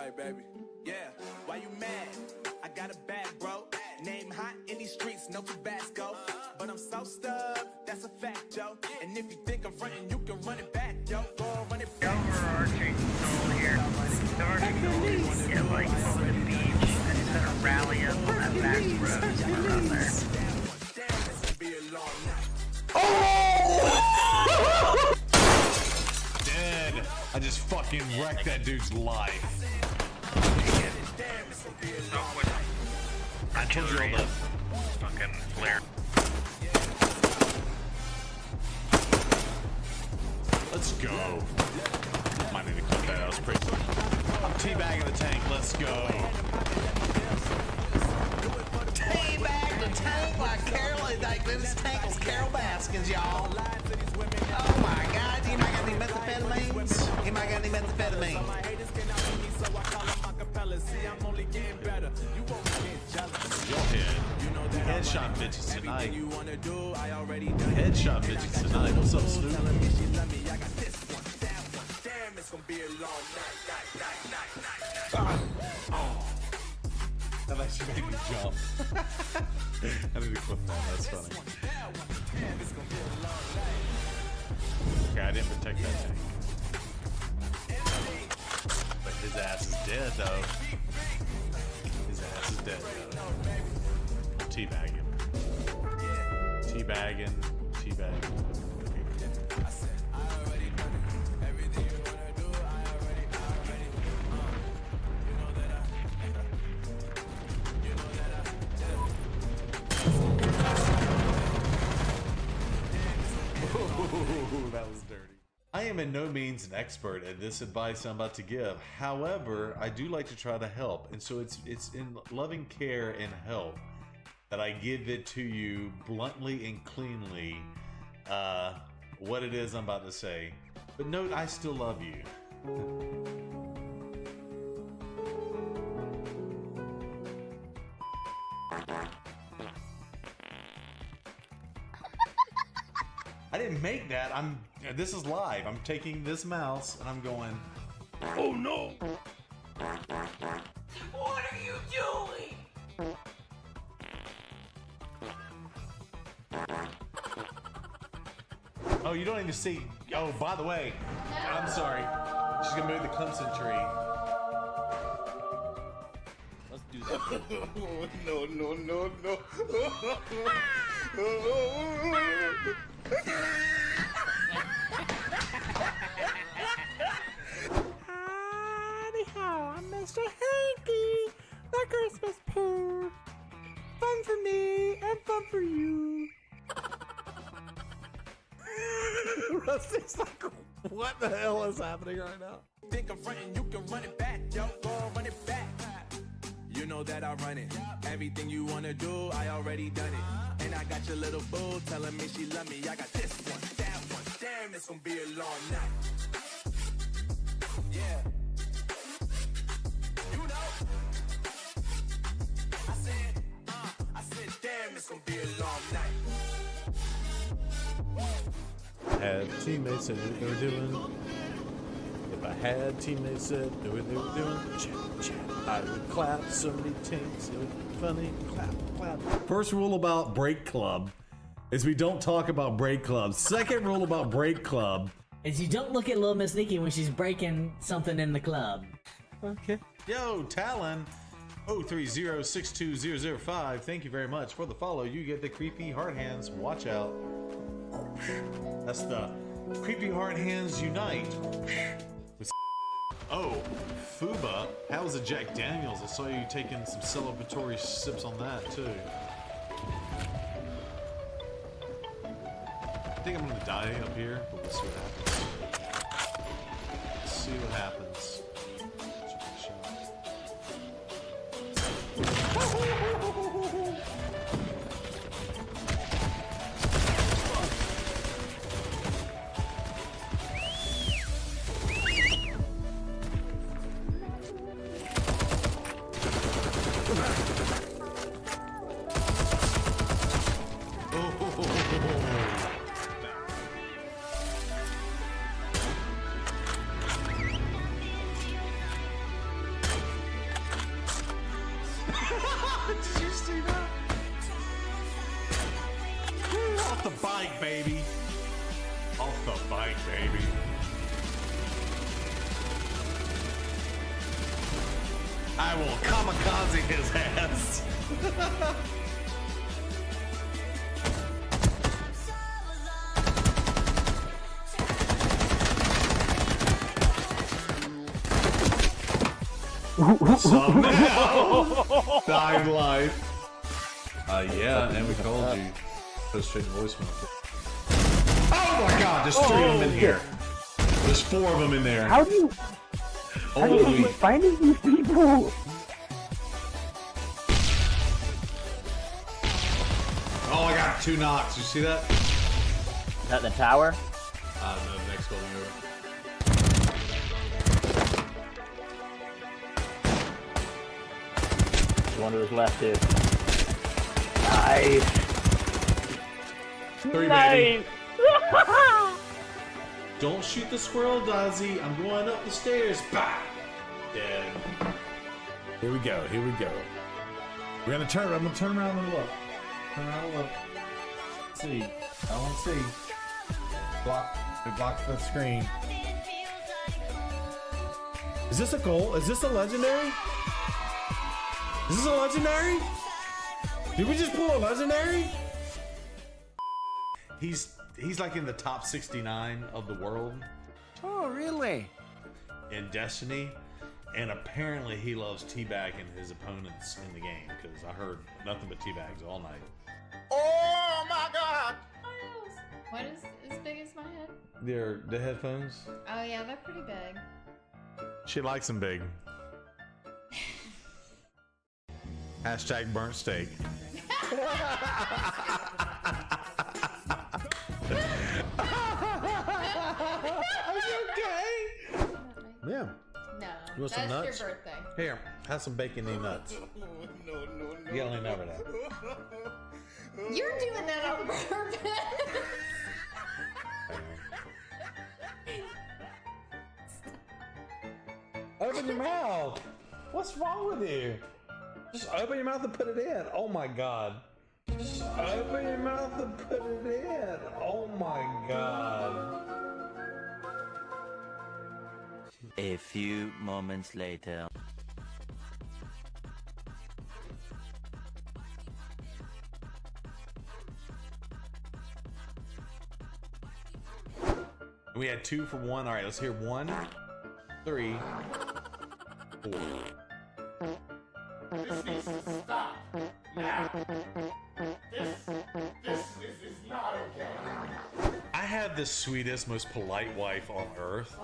right, baby. Yeah, why you mad? I got a bad bro. Name hot in these streets, no Tabasco. But I'm so stubbed, that's a fact, yo. And if you think I'm frontin', you can run it back, yo. Go run it back. Overarching goal here. The overarching goal is to get like over the beach and instead of rally up on that back road somewhere around there. Dead. I just fucking wrecked that dude's life. I told you all the fucking flare. Let's go. Might need to cut that out. It's pretty. I'm teabagging the tank. Let's go. Teabag the tank like Carol, like this tank was Carol Baskins, y'all. Oh my God, you might got any methamphetamines? You might got any methamphetamines? Go ahead. Headshot bitches tonight. Headshot bitches tonight. What's up, Stu? That actually made me jump. I need to clip that. That's funny. Okay, I didn't protect that tank. But his ass is dead, though. His ass is dead, though. Teabagging. Teabagging. Teabagging. Ooh, that was dirty. I am in no means an expert at this advice I'm about to give. However, I do like to try to help. And so it's in loving care and help that I give it to you bluntly and cleanly what it is I'm about to say. But note, I still love you. I didn't make that. This is live. I'm taking this mouse and I'm going, oh no. What are you doing? Oh, you don't even see. Oh, by the way, I'm sorry. She's gonna move the Clemson tree. Let's do that. No, no, no, no. Howdy-ho, I'm Mr. Hanky, the Christmas poo. Fun for me and fun for you. Rusty's like, what the hell is happening right now? Think I'm frontin', you can run it back, yo. Go run it back. You know that I run it. Everything you wanna do, I already done it. And I got your little boo telling me she love me. I got this one, that one. Damn, it's gonna be a long night. Yeah. You know. I said, damn, it's gonna be a long night. Had teammates said what they were doing. If I had teammates said do what they were doing, chat, I would clap. So many tanks, it would be funny. Clap, clap. First rule about Break Club is we don't talk about Break Club. Second rule about Break Club is you don't look at Little Miss Nikki when she's breaking something in the club. Okay. Yo, Talon 030-62005. Thank you very much for the follow. You get the creepy hard hands. Watch out. That's the creepy hard hands unite. Oh, Fuba, how was the Jack Daniels? I saw you taking some celebratory sips on that too. I think I'm gonna die up here, but we'll see what happens. Let's see what happens. Off the bike, baby. Off the bike, baby. I will kamikaze his ass. Somehow dying life. Yeah, and we called you. Goes straight to voicemail. Oh my god, there's 3 of them in here. There's 4 of them in there. How do you keep finding these people? Oh, I got 2 knocks. You see that? Is that the tower? No, the next building over. One to his left, too. Nice. 3, baby. Don't shoot the squirrel, Dazzy. I'm going up the stairs. Bah! Dead. Here we go. Here we go. We're gonna turn. I'm gonna turn around and look. Turn around and look. Let's see. I want to see. Block the screen. Is this a goal? Is this a legendary? Is this a legendary? Did we just pull a legendary? He's like in the top 69 of the world Oh, really? in Destiny, and apparently he loves teabagging his opponents in the game because I heard nothing but teabags all night. Oh my God! What is as big as my head? They're the headphones. Oh yeah, they're pretty big. She likes them big. Hashtag burnt steak. Yeah. No, You want some that's nuts? your birthday. Here, have some bacon and nuts. No. You only never know. You're doing that on purpose. Open your mouth. What's wrong with you? Just open your mouth and put it in. Oh my god. Just open your mouth and put it in. Oh my god. A few moments later. We had 2 for 1. All right, let's hear 1, 3, 4. Stop! Now! This is not okay. I have the sweetest, most polite wife on earth.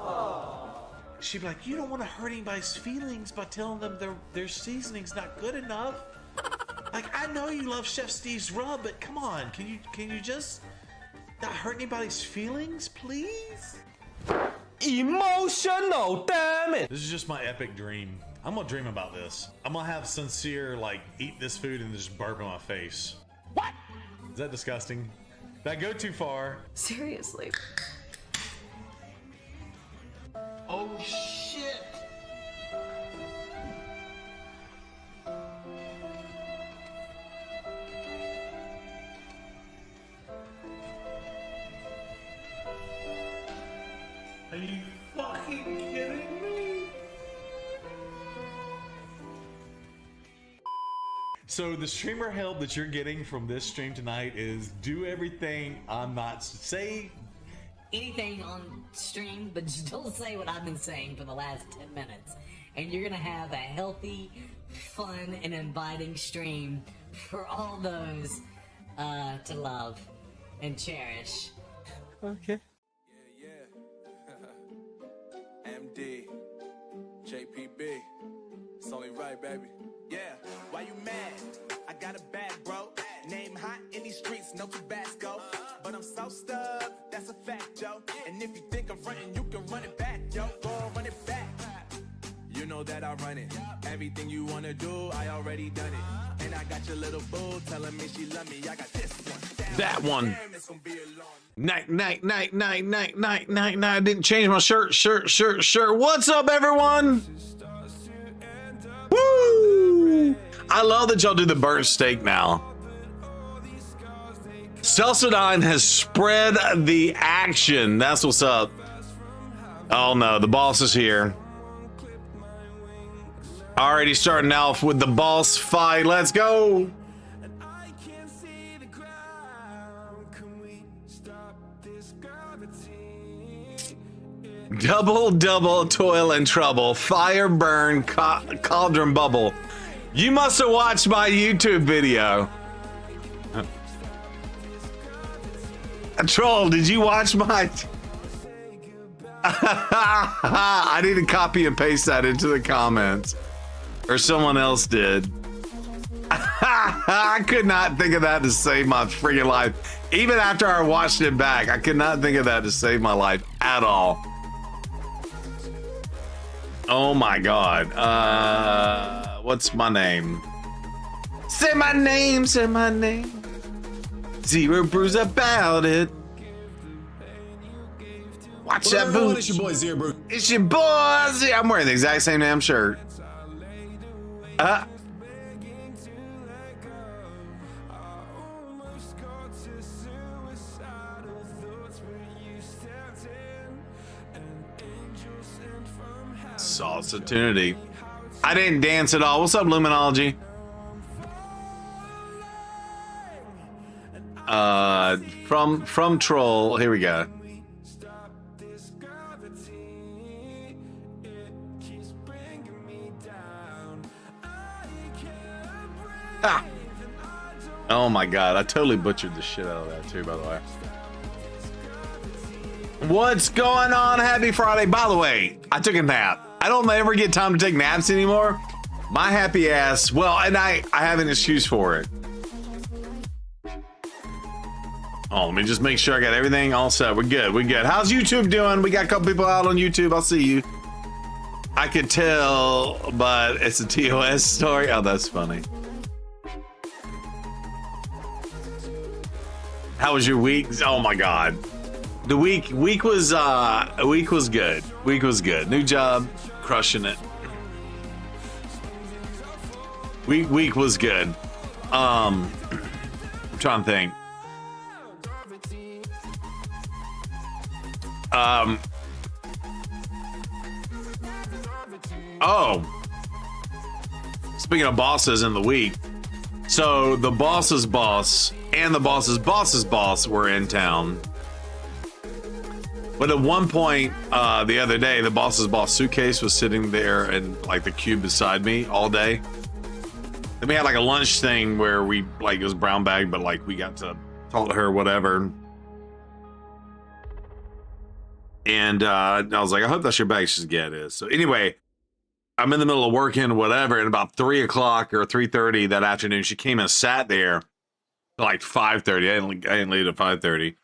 She'd be like, "You don't want to hurt anybody's feelings by telling them their seasoning's not good enough." Like, I know you love Chef Steve's rub, but come on, can you just not hurt anybody's feelings, please? Emotional, damn it! This is just my epic dream. I'm gonna dream about this. I'm gonna have Sincere like eat this food and just burp in my face. What? Is that disgusting? Did I go too far? Seriously. Oh, shit. Are you fucking kidding me? So the streamer help that you're getting from this stream tonight is do everything I'm not say. Anything on stream, but just don't say what I've been saying for the last 10 minutes. And you're gonna have a healthy, fun, and inviting stream for all those to love and cherish. Okay. MD, JPB, it's only right, baby. Yeah, why you mad? I got a bad bro. Name hot in these streets, no Tabasco. But I'm so stubbed, that's a fact, yo. And if you think I'm frontin', you can run it back, yo. Go run it back. You know that I run it. Everything you wanna do, I already done it. And I got your little boo telling me she love me. I got this one. That one. Damn, it's gonna be a long Night. Didn't change my shirt. What's up, everyone? Woo! I love that y'all do the burnt steak now. Celsidine has spread the action. That's what's up. Oh no, the boss is here. Already starting off with the boss fight. Let's go. Double toil and trouble. Fire burn, cauldron bubble. You must have watched my YouTube video. Troll, did you watch my... I need to copy and paste that into the comments. Or someone else did. I could not think of that to save my freaking life. Even after I watched it back, I could not think of that to save my life at all. Oh my god. What's my name? Say my name, say my name. Zero brews about it. Watch that boot. It's your boy Zero Brew. It's your boy. I'm wearing the exact same damn shirt. Salsa Tunity. I didn't dance at all. What's up, Luminology? From Troll. Here we go. Ah. Oh my god, I totally butchered the shit out of that too, by the way. What's going on? Happy Friday. By the way, I took a nap. I don't ever get time to take naps anymore. My happy ass, well, and I have an excuse for it. Oh, let me just make sure I got everything all set. We're good, we're good. How's YouTube doing? We got a couple people out on YouTube. I'll see you. I could tell, but it's a TOS story. Oh, that's funny. How was your week? Oh my god. The week was good. Week was good. New job, crushing it. Week was good. I'm trying to think. Oh. Speaking of bosses in the week. So the boss's boss and the boss's boss's boss were in town. But at one point, the other day, the boss's boss suitcase was sitting there in like the cube beside me all day. Then we had like a lunch thing where we like, it was brown bag, but like we got to talk to her, whatever. And I was like, I hope that's your bag. She's like, yeah, it is. So anyway, I'm in the middle of working, whatever. And about 3 o'clock or 3:30 that afternoon, she came and sat there till like 5:30. I didn't leave at 5:30.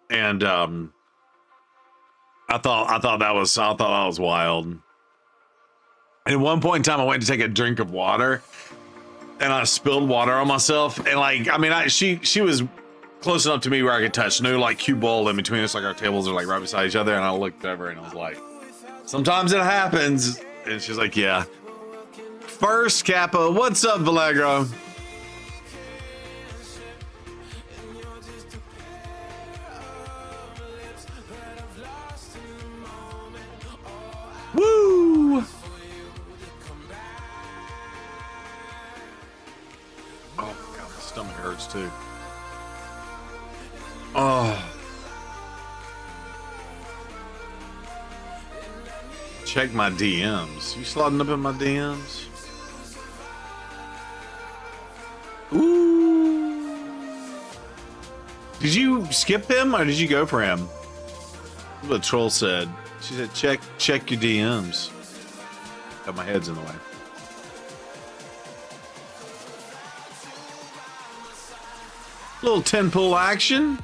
And I thought that was wild. And at one point in time, I went to take a drink of water, and I spilled water on myself. And like, I mean, she was close enough to me where I could touch. No like cue bowl in between us, like our tables are like right beside each other. And I looked over and I was like, sometimes it happens. And she's like, yeah. First Kappa, what's up, Vallegro? Woo! Oh my god, my stomach hurts too. Oh. Check my DMs. You sliding up in my DMs? Ooh. Did you skip him or did you go for him? What the troll said. She said, check your DMs. Got my head's in the way. Little 10-pull action.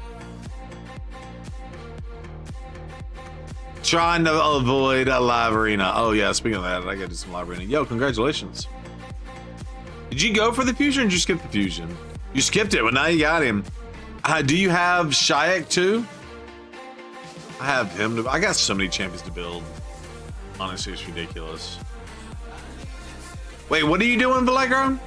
Trying to avoid a live arena. Oh yeah, speaking of that, I gotta do some live arena. Yo, congratulations. Did you go for the fusion or did you skip the fusion? You skipped it, but now you got him. Do you have Shayak too? I have him. I got so many champions to build. Honestly, it's ridiculous. Wait, what are you doing, Vallegro?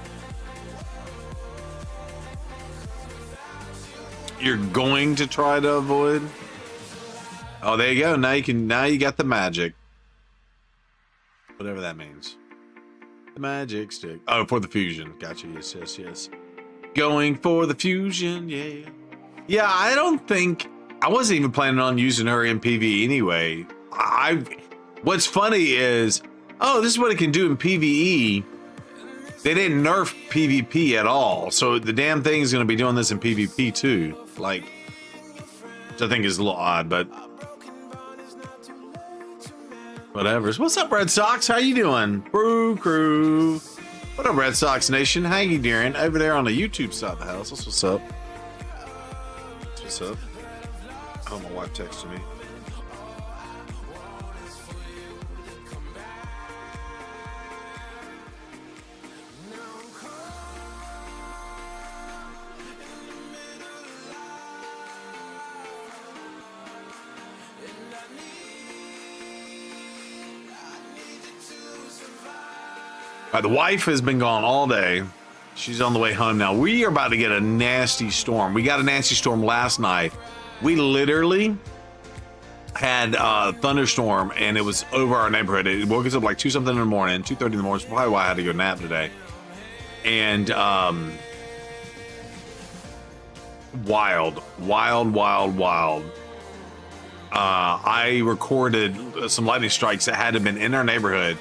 you're going to try to avoid. Oh, there you go. Now you got the magic. Whatever that means. The magic stick. Oh, for the fusion. Gotcha. Yes, yes, yes. Going for the fusion. Yeah. Yeah, I don't think I wasn't even planning on using her in PvE anyway. What's funny is, oh, this is what it can do in PvE. They didn't nerf PvP at all, so the damn thing is going to be doing this in PvP too. Like, which I think is a little odd, but whatever. What's up, Red Sox? How you doing? Brew Crew. What up, Red Sox Nation? How you doing? Over there on the YouTube side of the house. That's what's up. That's what's up. Oh, my wife texted me. The wife has been gone all day. She's on the way home now. We are about to get a nasty storm. We got a nasty storm last night. We literally had a thunderstorm, and it was over our neighborhood. It woke us up like 2-something in the morning, 2:30 in the morning. That's probably why I had to go nap today. And wild. I recorded some lightning strikes that had to have been in our neighborhood.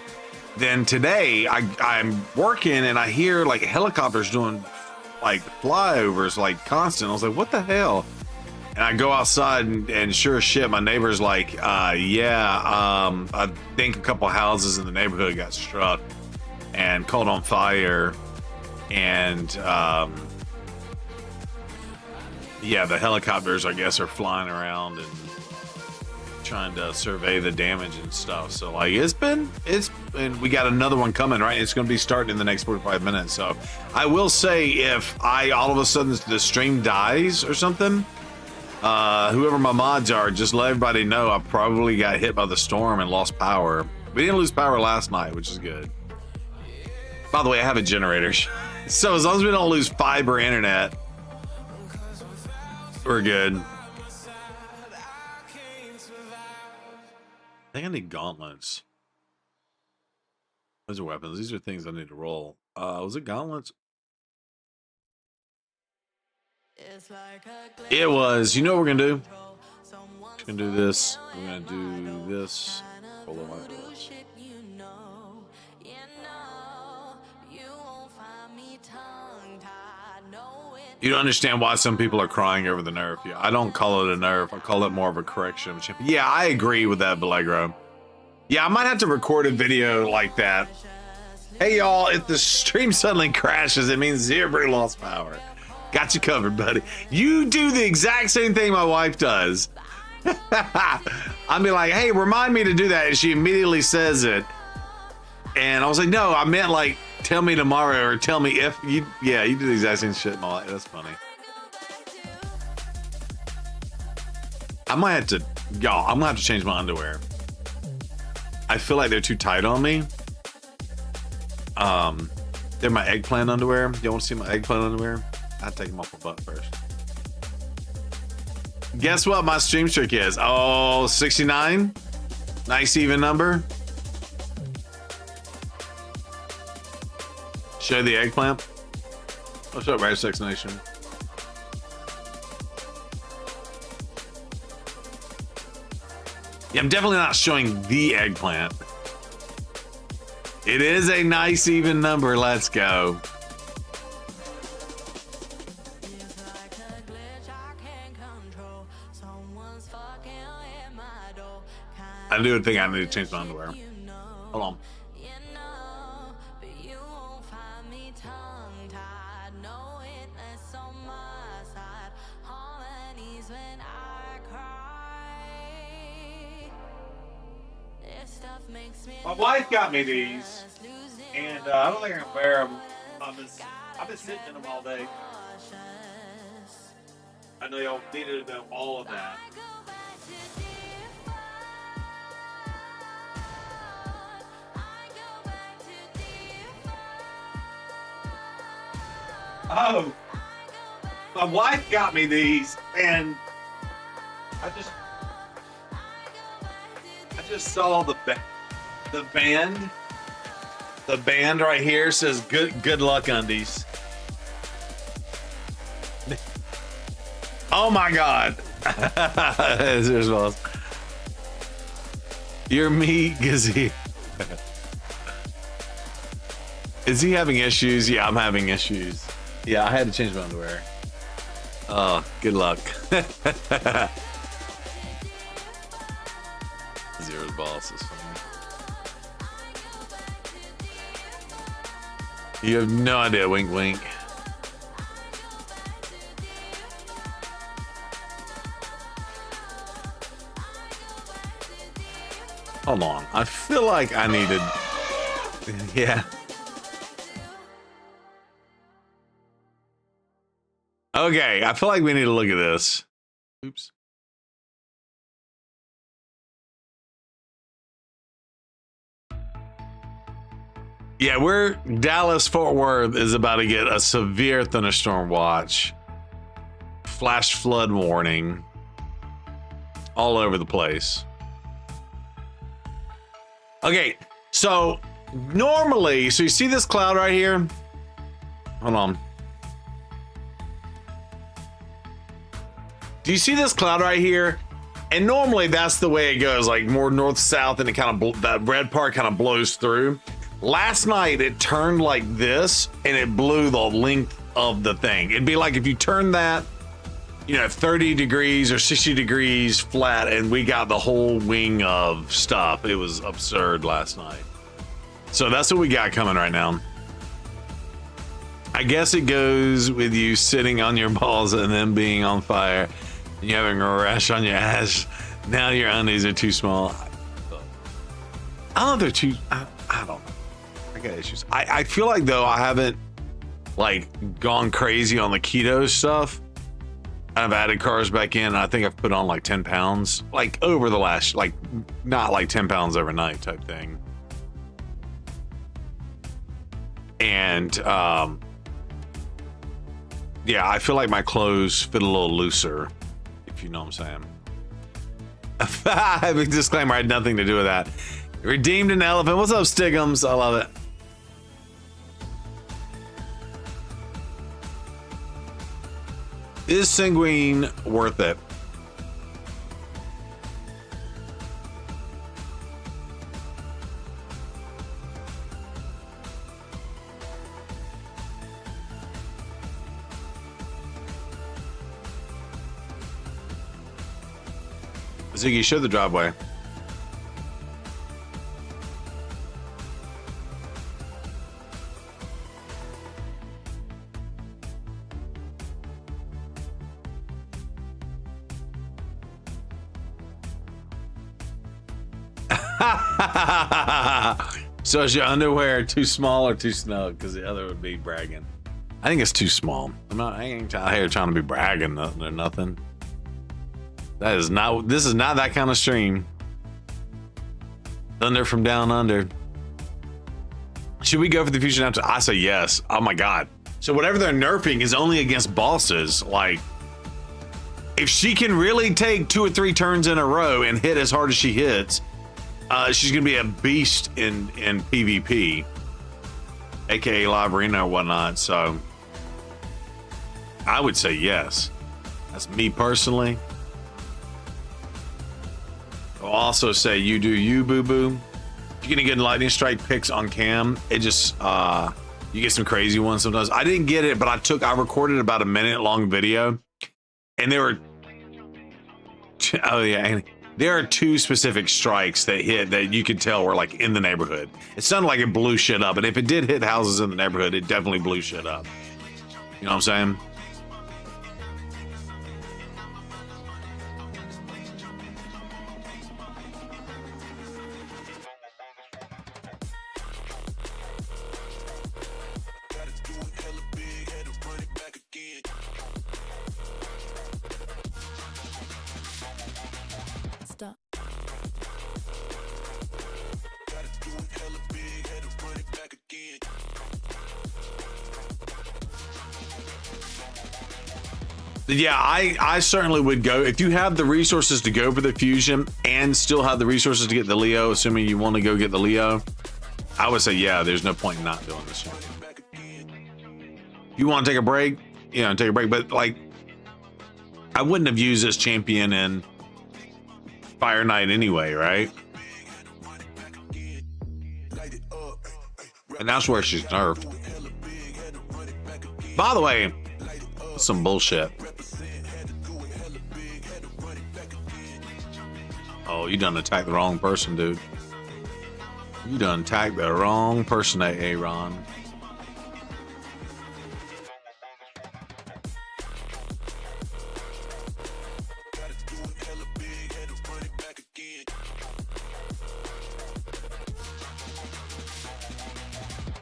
Then today I'm working and I hear like helicopters doing like flyovers like constant. I was like, what the hell? And I go outside and sure as shit, my neighbor's like, I think a couple houses in the neighborhood got struck and caught on fire. And yeah, the helicopters I guess are flying around and trying to survey the damage and stuff. So like and we got another one coming, right? It's going to be starting in the next 45 minutes. So I will say, if all of a sudden the stream dies or something, whoever my mods are, just let everybody know I probably got hit by the storm and lost power. We didn't lose power last night, which is good. By the way, I have a generator, so as long as we don't lose fiber internet, we're good. I think I need gauntlets. Those are weapons. These are things I need to roll. Was it gauntlets? It was. You know what we're gonna do? We're gonna do this. We're gonna do this. Roll my rolls. You don't understand why some people are crying over the nerf. Yeah, I don't call it a nerf. I call it more of a correction. Yeah, I agree with that, Belegro. Yeah, I might have to record a video like that. Hey, y'all, if the stream suddenly crashes, it means Zero lost power. Got you covered, buddy. You do the exact same thing my wife does. I'll be like, hey, remind me to do that. And she immediately says it. And I was like, no, I meant like, tell me tomorrow or tell me if you, yeah, you do the exact same shit and all that. That's funny. I might have to, y'all, I'm gonna have to change my underwear. I feel like they're too tight on me. They're my eggplant underwear. Y'all want to see my eggplant underwear? I'll take them off my butt first. Guess what my stream streak is? Oh, 69. Nice even number. Show the eggplant. What's up, Red Sex Nation? Yeah, I'm definitely not showing the eggplant. It is a nice even number. Let's go. I do think I need to change my underwear. Hold on. My wife got me these, and I don't think I can wear them. I've been sitting in them all day. I know y'all needed to know all of that. Oh, My wife got me these, and I just saw the band. The band right here says "Good luck undies." Oh my God! There's balls. You're me, Gazee. Is he having issues? Yeah, I'm having issues. Yeah, I had to change my underwear. Oh, good luck. Zero's boss is funny. You have no idea, wink wink. Hold on, I feel like I needed... Yeah. Okay, I feel like we need to look at this. Oops. Yeah, Dallas Fort Worth is about to get a severe thunderstorm watch. Flash flood warning. All over the place. Okay, so normally, so you see this cloud right here? Hold on. Do you see this cloud right here? And normally that's the way it goes, like more north-south, and it kind of, that red part kind of blows through. Last night it turned like this, and it blew the length of the thing. It'd be like if you turn that, 30 degrees or 60 degrees flat, and we got the whole wing of stuff. It was absurd last night. So that's what we got coming right now. I guess it goes with you sitting on your balls and then being on fire. And you having a rash on your ass. Now your undies are too small. I don't know if they're too... I don't know. I got issues. I feel like, though, I haven't, gone crazy on the keto stuff. I've added carbs back in. And I think I've put on, 10 pounds. Over the last... not 10 pounds overnight type thing. And, yeah, I feel like my clothes fit a little looser. If you know what I'm saying. I have a disclaimer, I had nothing to do with that. Redeemed an elephant. What's up, Stigums? I love it. Is Sanguine worth it? Ziggy, show the driveway. So is your underwear too small or too snug? Because the other would be bragging. I think it's too small. I ain't out here trying to be bragging or nothing. This is not that kind of stream. Thunder from down under. Should we go for the fusion after? I say yes. Oh my God. So whatever they're nerfing is only against bosses. If she can really take 2 or 3 turns in a row and hit as hard as she hits, she's gonna be a beast in PvP, aka live arena or whatnot. So I would say yes. That's me personally. I'll also say you do you, boo boo. If you're gonna get lightning strike picks on cam, it just you get some crazy ones sometimes. I didn't get it, but I recorded about a minute long video, and there were there are 2 specific strikes that hit that you could tell were in the neighborhood. It sounded like it blew shit up, and if it did hit houses in the neighborhood, it definitely blew shit up. You know what I'm saying? Stop. Yeah, I certainly would go if you have the resources to go for the fusion and still have the resources to get the Leo, assuming you want to go get the Leo. I would say, yeah, there's no point in not doing this. You want to take a break? Take a break. But like, I wouldn't have used this champion in Fire Knight anyway, right? And that's where she's nerfed. By the way, some bullshit. Oh, you done attacked the wrong person, dude. You done attacked the wrong person, Aaron.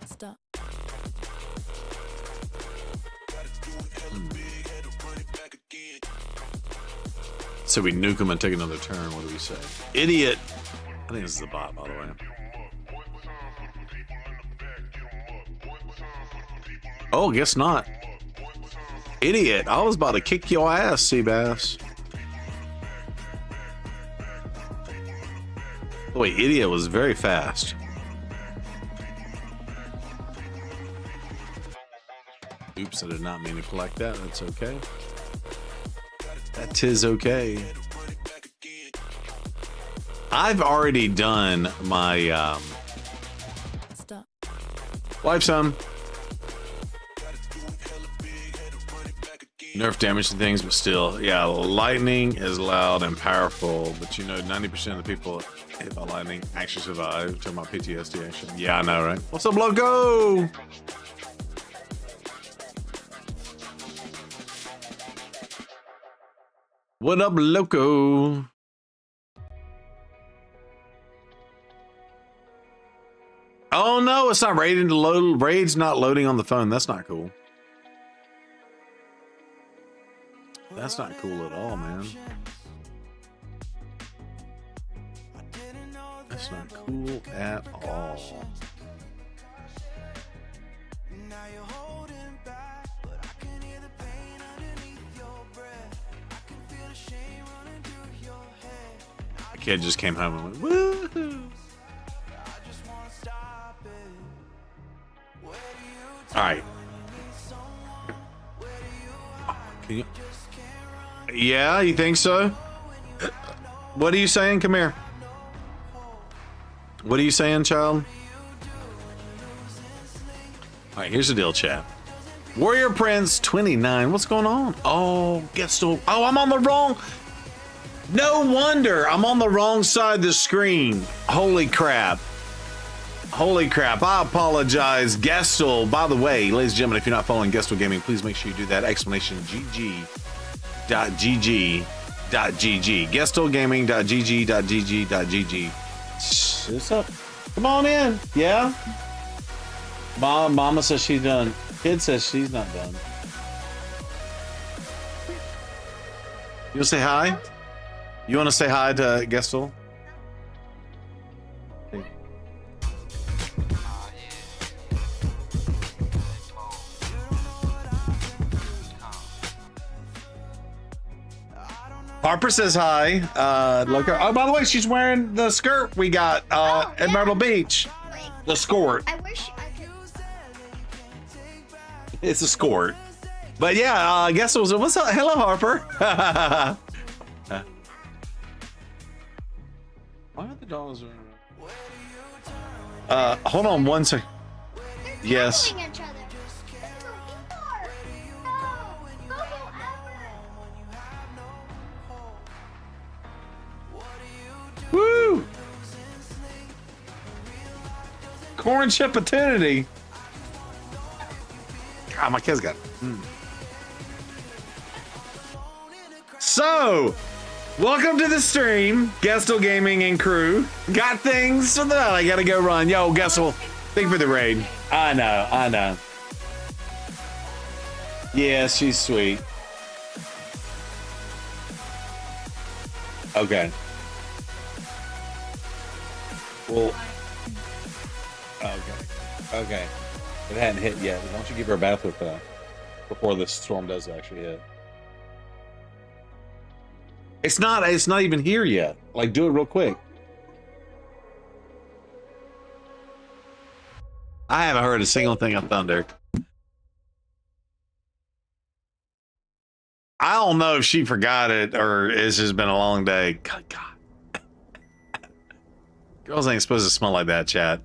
Stop. So we nuke him and take another turn. What do we say? Idiot. I think this is a bot, by the way. Oh, guess not. Idiot. I was about to kick your ass, Seabass. Oh, wait, idiot was very fast. Oops, I did not mean to collect that. That's okay. That is okay. I've already done my Stop. wipe some. Nerf damage to things, but still, yeah, lightning is loud and powerful, but 90% of the people hit by lightning actually survive. Talking about PTSD action. Yeah, I know, right? What's up, Loco? What up, Loco? Oh no, it's not raiding to load. Raid's not loading on the phone. That's not cool. That's not cool at all, man. That's not cool at all. The kid just came home and went, woohoo! All right. Can you? Yeah, you think so? What are you saying? Come here. What are you saying, child? All right, here's the deal, chat. Warrior Prince 29. What's going on? Oh, Gestel. Oh, I'm on the wrong. No wonder I'm on the wrong side of the screen. Holy crap. Holy crap. I apologize. Gestel. By the way, ladies and gentlemen, if you're not following Gestel Gaming, please make sure you do that. Explanation GG.gg.gg. GestelGaming.gg.gg.gg. What's up? Come on in. Yeah? Mama says she's done. Kid says she's not done. You want to say hi? You want to say hi to Gestel? Harper says hi. Look. Oh, by the way, she's wearing the skirt we got at Myrtle Beach. The skirt. I wish I could. It's a skirt. But yeah, I guess it was. What's up? Hello, Harper. Why are the dogs? Hold on one second. Yes. Each other. Woo! Corn chip opportunity. God, my kid's got. So, welcome to the stream, Gestel Gaming and crew. Got things for the night. I gotta go run. Yo, Gestel, thank you for the raid. I know. Yeah, she's sweet. Okay. Well, okay. It hadn't hit yet. Why don't you give her a bath with before the storm does actually hit? It's not even here yet. Like, do it real quick. I haven't heard a single thing of Thunder. I don't know if she forgot it or it's just been a long day. God. Girls ain't supposed to smell like that, chat.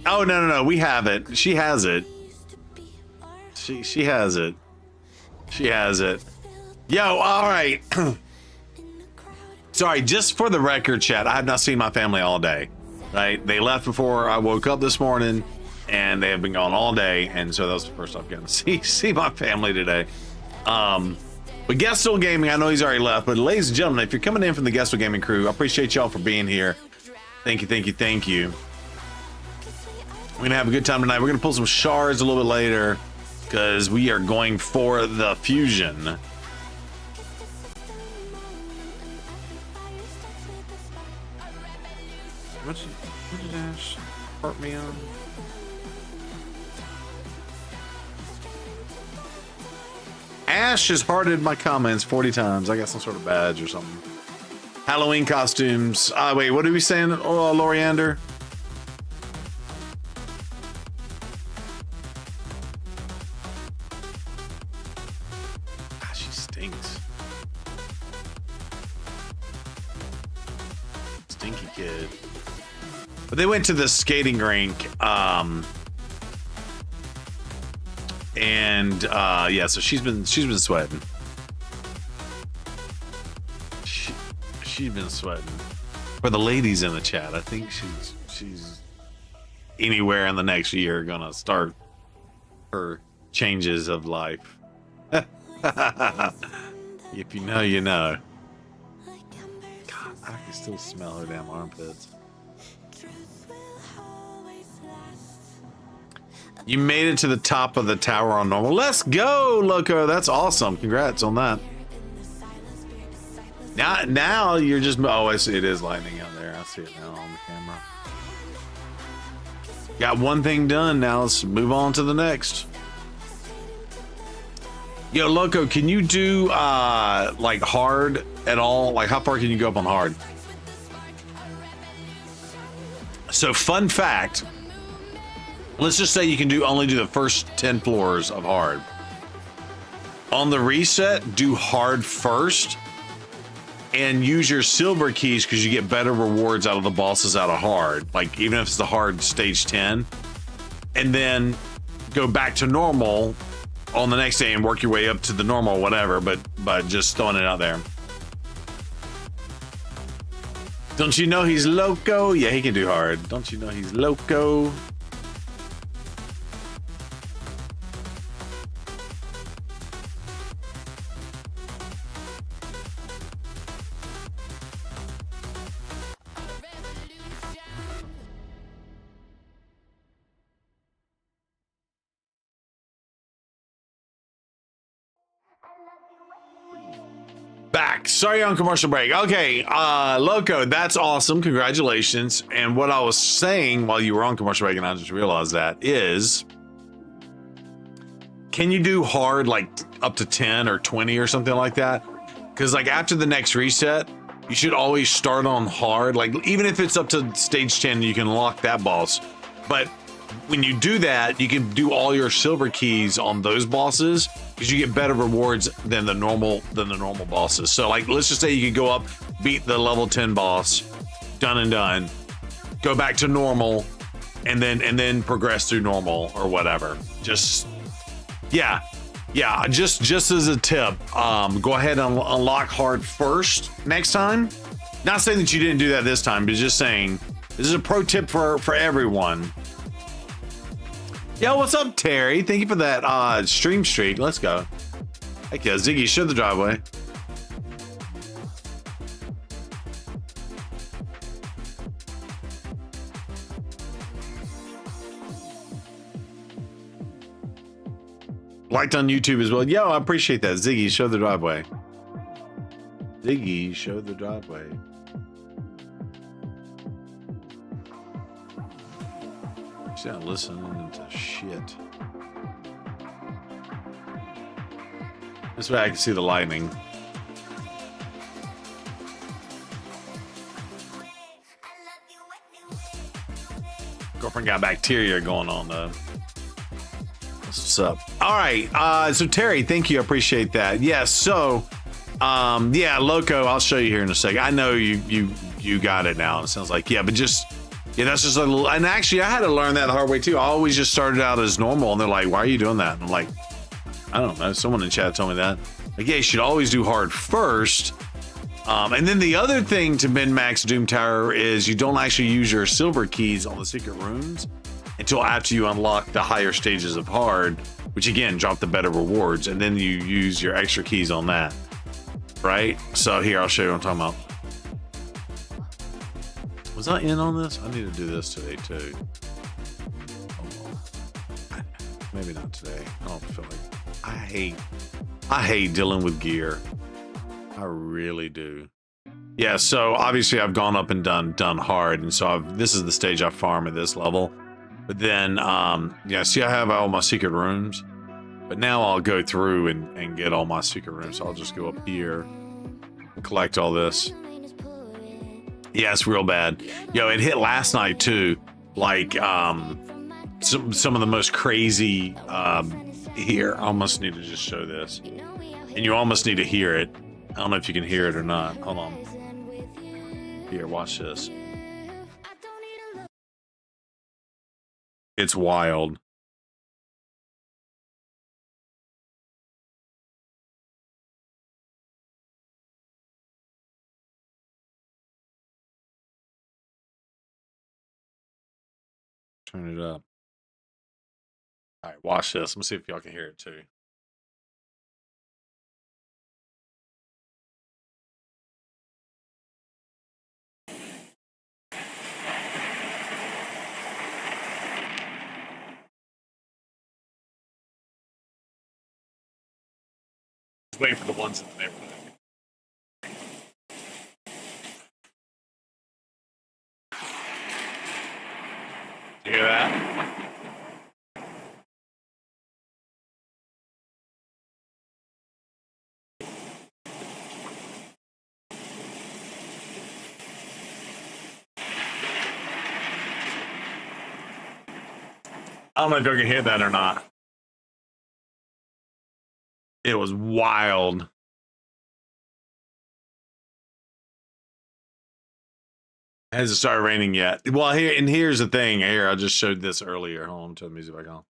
Oh, no. We have it. She has it. She has it. She has it. Yo, all right. Sorry, just for the record, chat, I have not seen my family all day. Right? They left before I woke up this morning, and they have been gone all day, and so that was the first I've gotten to see my family today. But Guesto Gaming, I know he's already left, but ladies and gentlemen, if you're coming in from the Guesto Gaming crew, I appreciate y'all for being here. Thank you. We're gonna have a good time tonight. We're gonna pull some shards a little bit later because we are going for the fusion. What did Ash hurt me on? Ash has hearted my comments 40 times. I got some sort of badge or something. Halloween costumes. Wait, what are we saying, Loriander? She stinks. Stinky kid. But they went to the skating rink. And yeah, so she's been sweating. She's been sweating. For the ladies in the chat, I think she's anywhere in the next year gonna start her changes of life. If you know, you know. God, I can still smell her damn armpits. You made it to the top of the tower on normal. Let's go, Loco. That's awesome. Congrats on that. Now you're just... Oh, I see. It is lightning out there. I see it now on the camera. Got one thing done. Now let's move on to the next. Yo, Loco, can you do like hard at all? Like, how far can you go up on hard? So, fun fact... Let's just say you can only do the first 10 floors of hard. On the reset, do hard first and use your silver keys because you get better rewards out of the bosses out of hard. Like, even if it's the hard stage 10. And then go back to normal on the next day and work your way up to the normal, whatever, but just throwing it out there. Don't you know he's loco? Yeah, he can do hard. Don't you know he's loco? Back. Sorry, on commercial break. Okay, Loco, that's awesome. Congratulations. And what I was saying while you were on commercial break, and I just realized that, is can you do hard like up to 10 or 20 or something like that? Because like after the next reset, you should always start on hard. Like even if it's up to stage 10, you can lock that boss. But when you do that, you can do all your silver keys on those bosses because you get better rewards than the normal bosses. So like, let's just say you could go up, beat the level 10 boss, done and done, go back to normal, and then progress through normal or whatever. Just just as a tip, go ahead and unlock hard first next time. Not saying that you didn't do that this time, but just saying this is a pro tip for everyone. Yo, what's up, Terry? Thank you for that stream streak. Let's go. Heck yeah, Ziggy, show the driveway. Liked on YouTube as well. Yo, I appreciate that. Ziggy, show the driveway. Ziggy, show the driveway. She's not listening to shit. This way I can see the lightning. Girlfriend got bacteria going on though. What's up? All right. So Terry, thank you. I appreciate that. Yeah. So, yeah, Loco. I'll show you here in a second. I know you got it now. It sounds like but just that's just a little. And actually, I had to learn that the hard way too. I always just started out as normal, and they're like, "Why are you doing that?" And I'm like, "I don't know." Someone in chat told me that. Like, yeah, you should always do hard first. And then the other thing to min-max Doom Tower is you don't actually use your silver keys on the secret rooms until after you unlock the higher stages of hard, which again drop the better rewards, and then you use your extra keys on that, right? So here, I'll show you what I'm talking about. Was I in on this? I need to do this today too. Maybe not today. I don't feel like I hate dealing with gear. I really do. Yeah, so obviously I've gone up and done hard, and so this is the stage I farm at this level. But then, yeah, see I have all my secret rooms, but now I'll go through and get all my secret rooms. So I'll just go up here and collect all this. Yeah, it's real bad. Yo, it hit last night too. Like, some of the most crazy, here, I almost need to just show this. And you almost need to hear it. I don't know if you can hear it or not. Hold on. Here, watch this. It's wild. Turn it up. All right, watch this. Let me see if y'all can hear it too. Wait for the ones in the neighborhood. You hear that? I don't know if you can hear that or not. It was wild. It hasn't started raining yet. Well, here's the thing. Here, I just showed this earlier. Hold on, turn the music back on.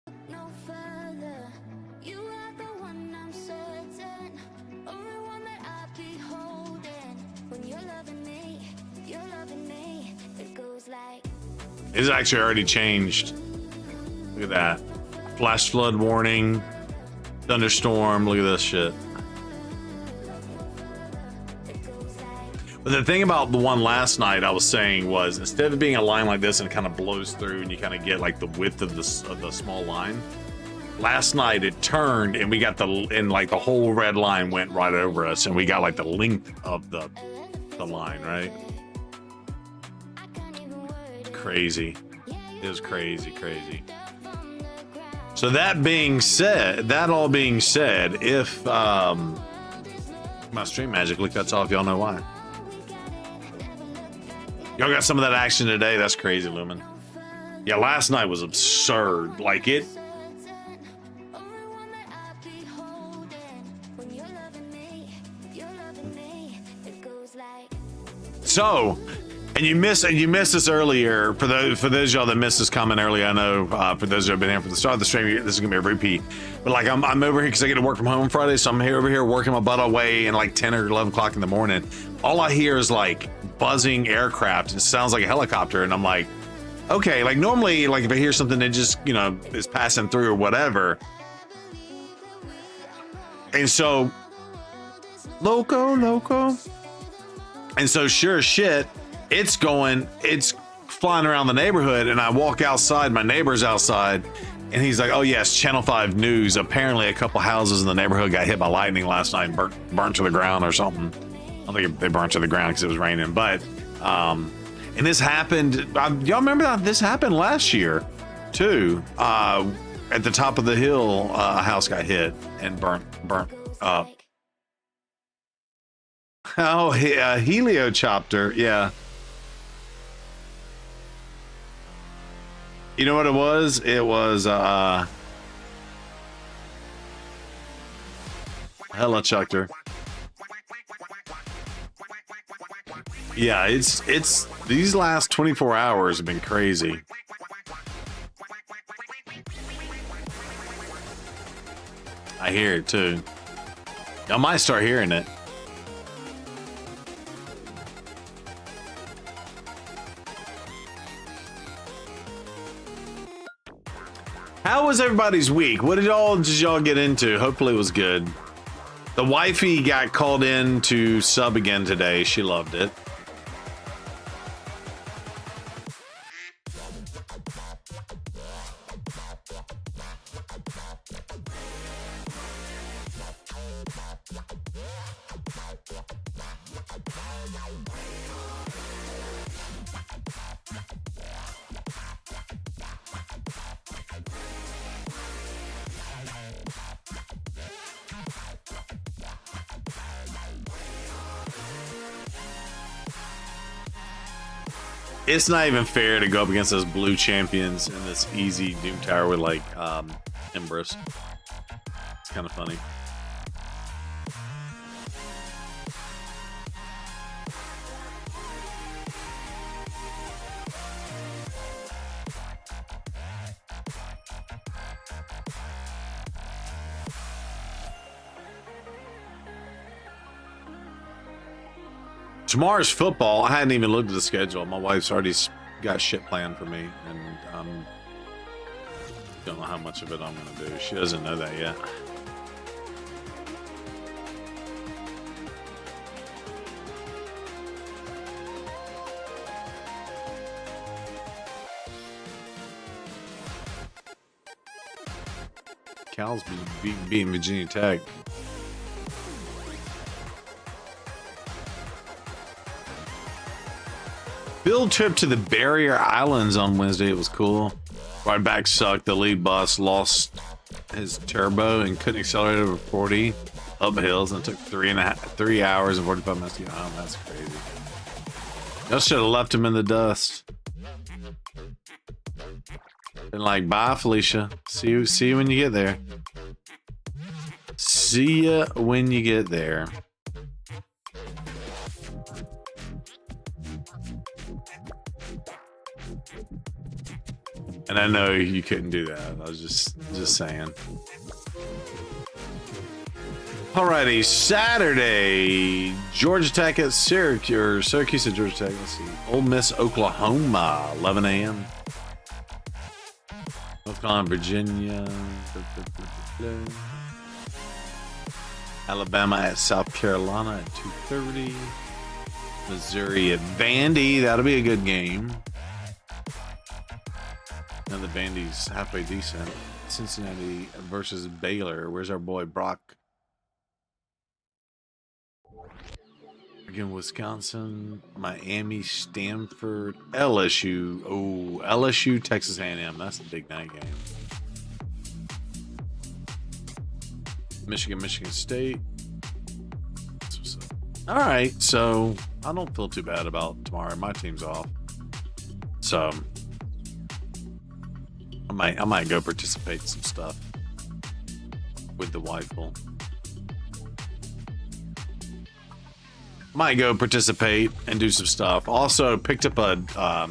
It's actually already changed. Look at that. Flash flood warning. Thunderstorm. Look at this shit. But the thing about the one last night I was saying was, instead of being a line like this and it kind of blows through and you kind of get like the width of the small line, last night it turned and we got the whole red line went right over us, and we got like the length of the line, right? Crazy. It was crazy. So that all being said, if my stream magically cuts off, y'all know why. Y'all got some of that action today. That's crazy, Lumen. Yeah, last night was absurd. Like it. So, and you missed this earlier. For those of y'all that missed this comment earlier, I know for those who have been here from the start of the stream, this is gonna be a repeat. But like I'm over here because I get to work from home on Friday, so I'm over here working my butt away in like 10 or 11 o'clock in the morning. All I hear is like buzzing aircraft. It sounds like a helicopter, and I'm like, okay. Like normally, like if I hear something that just is passing through or whatever, and so loco, and so sure as shit. It's flying around the neighborhood, and I walk outside, my neighbor's outside, and he's like, oh yes, Channel 5 News. Apparently a couple houses in the neighborhood got hit by lightning last night and burnt to the ground or something. I don't think they burnt to the ground because it was raining, but, and this happened, y'all remember that this happened last year too. At the top of the hill, a house got hit and burnt Oh, Heliocopter. Yeah. You know what it was? It was Helicopter. Yeah, it's these last 24 hours have been crazy. I hear it too. I might start hearing it. How was everybody's week? What did y'all get into? Hopefully it was good. The wifey got called in to sub again today. She loved it. It's not even fair to go up against those blue champions in this easy Doom Tower with like Empress. It's kind of funny. Tomorrow's football. I hadn't even looked at the schedule. My wife's already got shit planned for me, and don't know how much of it I'm gonna do. She doesn't know that yet. Cal's beating Virginia Tech. Field trip to the Barrier Islands on Wednesday. It was cool. Ride back sucked. The lead bus lost his turbo and couldn't accelerate over 40 up hills, and it took 3 hours and 45 minutes to get home. That's crazy. Y'all should have left him in the dust. Been like, bye, Felicia. See you when you get there. See ya when you get there. And I know you couldn't do that. I was just saying. Alrighty, Saturday, Georgia Tech at Syracuse. Syracuse at Georgia Tech. Let's see. Ole Miss, Oklahoma, 11 a.m. North Carolina, Virginia. Alabama at South Carolina at 2:30. Missouri at Vandy. That'll be a good game. Now the Vandy's halfway decent. Cincinnati versus Baylor. Where's our boy Brock? Again, Wisconsin, Miami, Stanford, LSU. Oh, LSU, Texas A&M. That's the big night game. Michigan, Michigan State. That's what's up. All right, so I don't feel too bad about tomorrow. My team's off, so I might go participate in some stuff with the Weifel. Might go participate and do some stuff. Also picked up a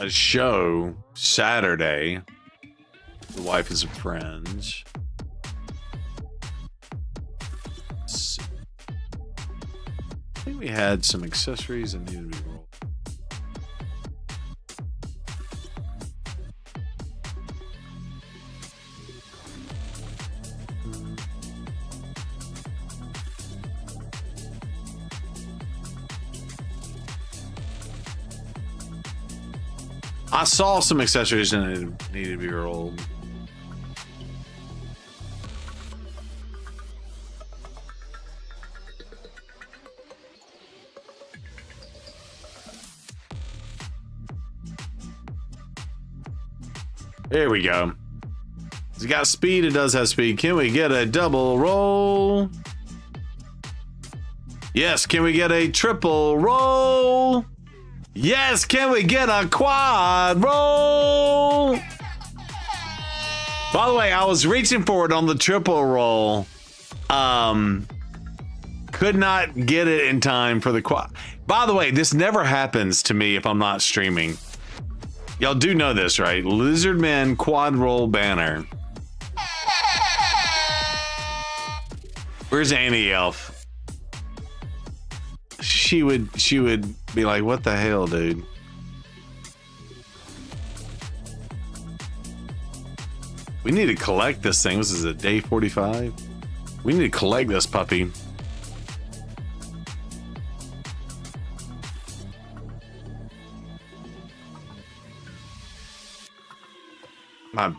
show Saturday. The Wife is a Friend. I think we had some accessories that needed to be rolled. I saw some accessories that needed to be rolled. There we go. It's got speed. It does have speed. Can we get a double roll? Yes. Can we get a triple roll? Yes. Can we get a quad roll? By the way, I was reaching for it on the triple roll. Could not get it in time for the quad. By the way, this never happens to me if I'm not streaming. Y'all do know this, right? Lizardman quad roll banner. Where's Annie Elf? She would be like, what the hell, dude? We need to collect this thing. This is a day 45. We need to collect this puppy.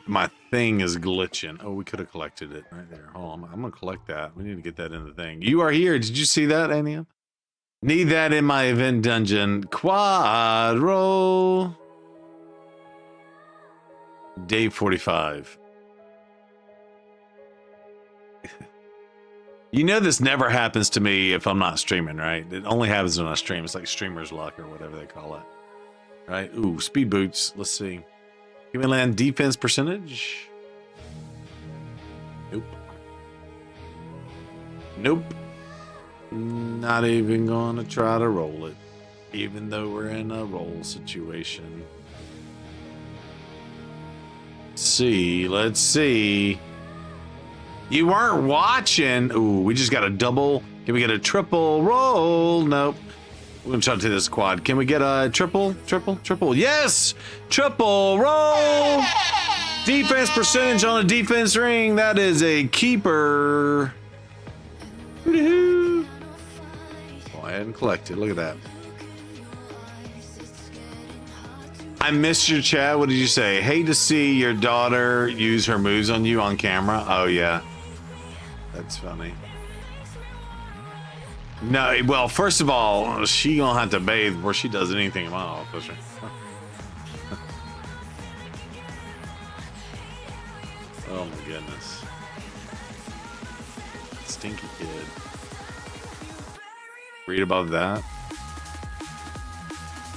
My thing is glitching. Oh, we could have collected it right there. Hold on, I'm gonna collect that. We need to get that in the thing. You are here. Did you see that, Ania? Need that in my event dungeon. Quad roll. Day 45. You know this never happens to me if I'm not streaming, right? It only happens when I stream. It's like streamer's luck or whatever they call it. Right? Ooh, speed boots. Let's see. Give me land defense percentage. Nope. Nope. Not even gonna try to roll it. Even though we're in a roll situation. Let's see. You weren't watching. Ooh, we just got a double. Can we get a triple roll? Nope. We're gonna try to do this quad. Can we get a triple? Yes! Triple roll! Defense percentage on a defense ring. That is a keeper. Go ahead and collect it. Look at that. I missed your chat. What did you say? Hate to see your daughter use her moves on you on camera. Oh, yeah. That's funny. No, well, first of all, she gonna have to bathe before she does anything in my office. Oh my goodness. Stinky kid. Read above that.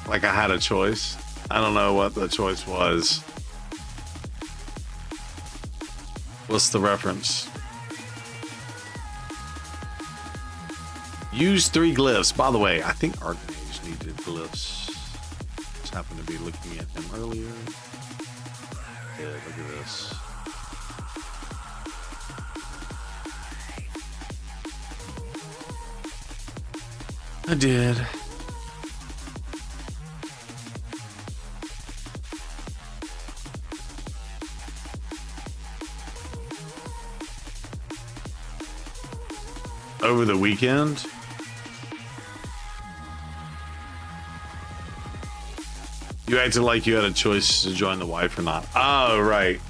Like I had a choice. I don't know what the choice was. What's the reference? Use 3 glyphs. By the way, I think Archmage needed glyphs. Just happened to be looking at them earlier. Yeah, look at this. I did. Over the weekend? You acted like you had a choice to join the wife or not. Oh, right.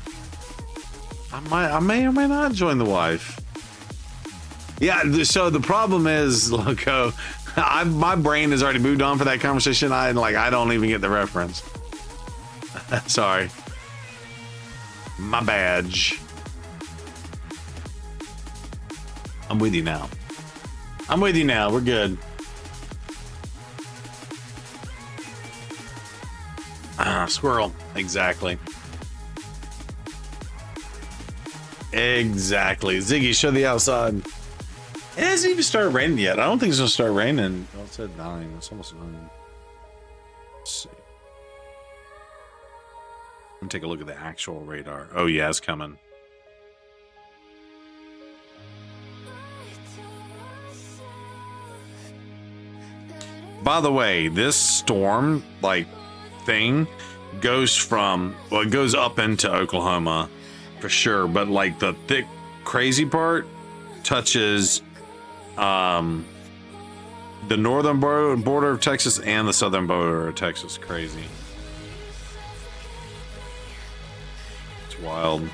I may or may not join the wife. Yeah, so the problem is, Loco, my brain has already moved on for that conversation. I don't even get the reference. Sorry. My badge. I'm with you now. We're good. Squirrel. Exactly. Ziggy, show the outside. It hasn't even started raining yet. I don't think it's gonna start raining. Oh, it said 9. It's almost 9. Let's see. Let me take a look at the actual radar. Oh yeah, it's coming. By the way, this storm thing goes from, well, it goes up into Oklahoma for sure, but like the thick crazy part touches the northern border of Texas and the southern border of Texas. Crazy. It's wild.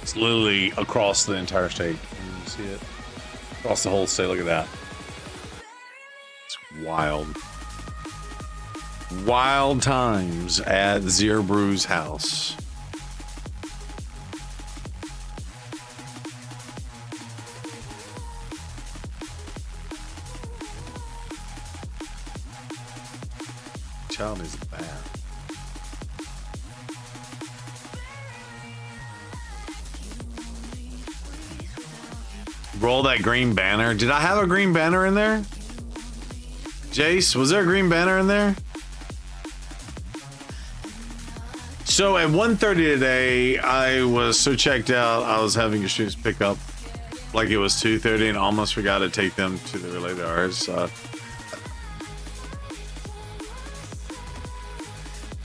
It's literally across the entire state. You see it? Across the whole state. Look at that. Wild. Wild times at Zero Brew's house. Child is bad. Roll that green banner. Did I have a green banner in there? Jace, was there a green banner in there? So at 1:30 today, I was so checked out, I was having your streams pick up like it was 2:30 and almost forgot to take them to the relay to ours.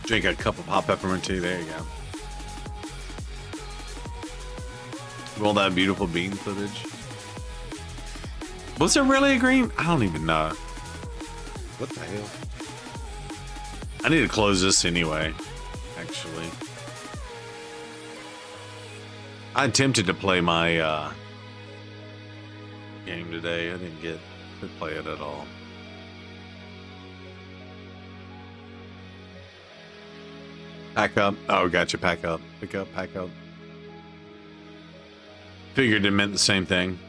Drink a cup of hot peppermint tea. There you go. Roll that beautiful bean footage. Was there really a green? I don't even know. What the hell? I need to close this anyway, actually. I attempted to play my game today. I didn't get to play it at all. Pack up. Oh, gotcha. Pack up. Pick up. Pack up. Figured it meant the same thing.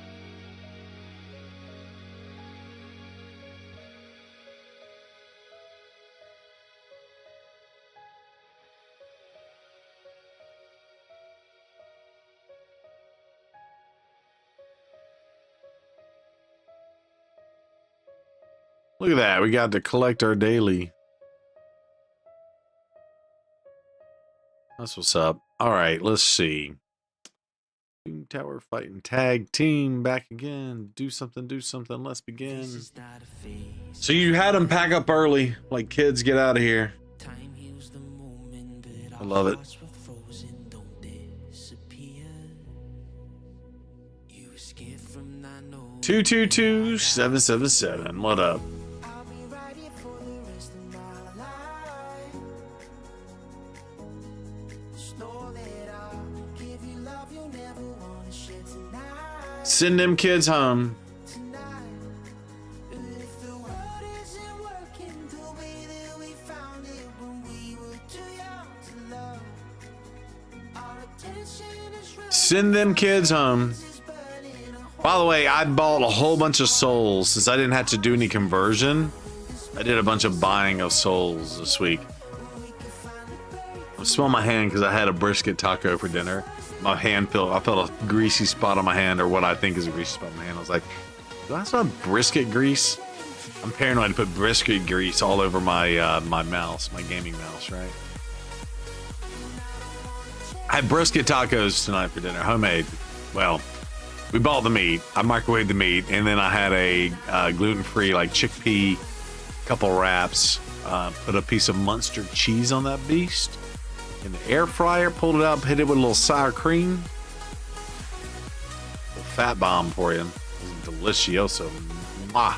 Look at that. We got to collect our daily. That's what's up. All right, let's see. Doom Tower fighting tag team back again. Do something, let's begin. So you had them pack up early, like kids, get out of here. I love it. 222-777. What up? Send them kids home. Send them kids home. By the way, I bought a whole bunch of souls since I didn't have to do any conversion. I did a bunch of buying of souls this week. I smell my hand because I had a brisket taco for dinner. My hand I felt a greasy spot on my hand, or what I think is a greasy spot on my hand. I was like, do I smell brisket grease? I'm paranoid to put brisket grease all over my my mouse, my gaming mouse, right? I had brisket tacos tonight for dinner, homemade. Well, we bought the meat. I microwaved the meat, and then I had a gluten-free, like chickpea, couple wraps. Put a piece of Munster cheese on that beast. In the air fryer, pulled it up, hit it with a little sour cream. A little fat bomb for you. It was delicioso. Mwah.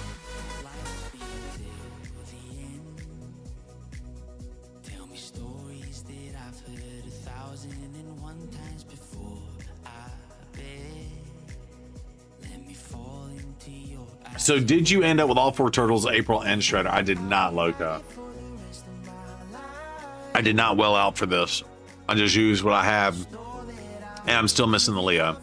So did you end up with all 4 turtles, April and Shredder? I did not, Loka. I did not well out for this. I just used what I have, and I'm still missing the Leo.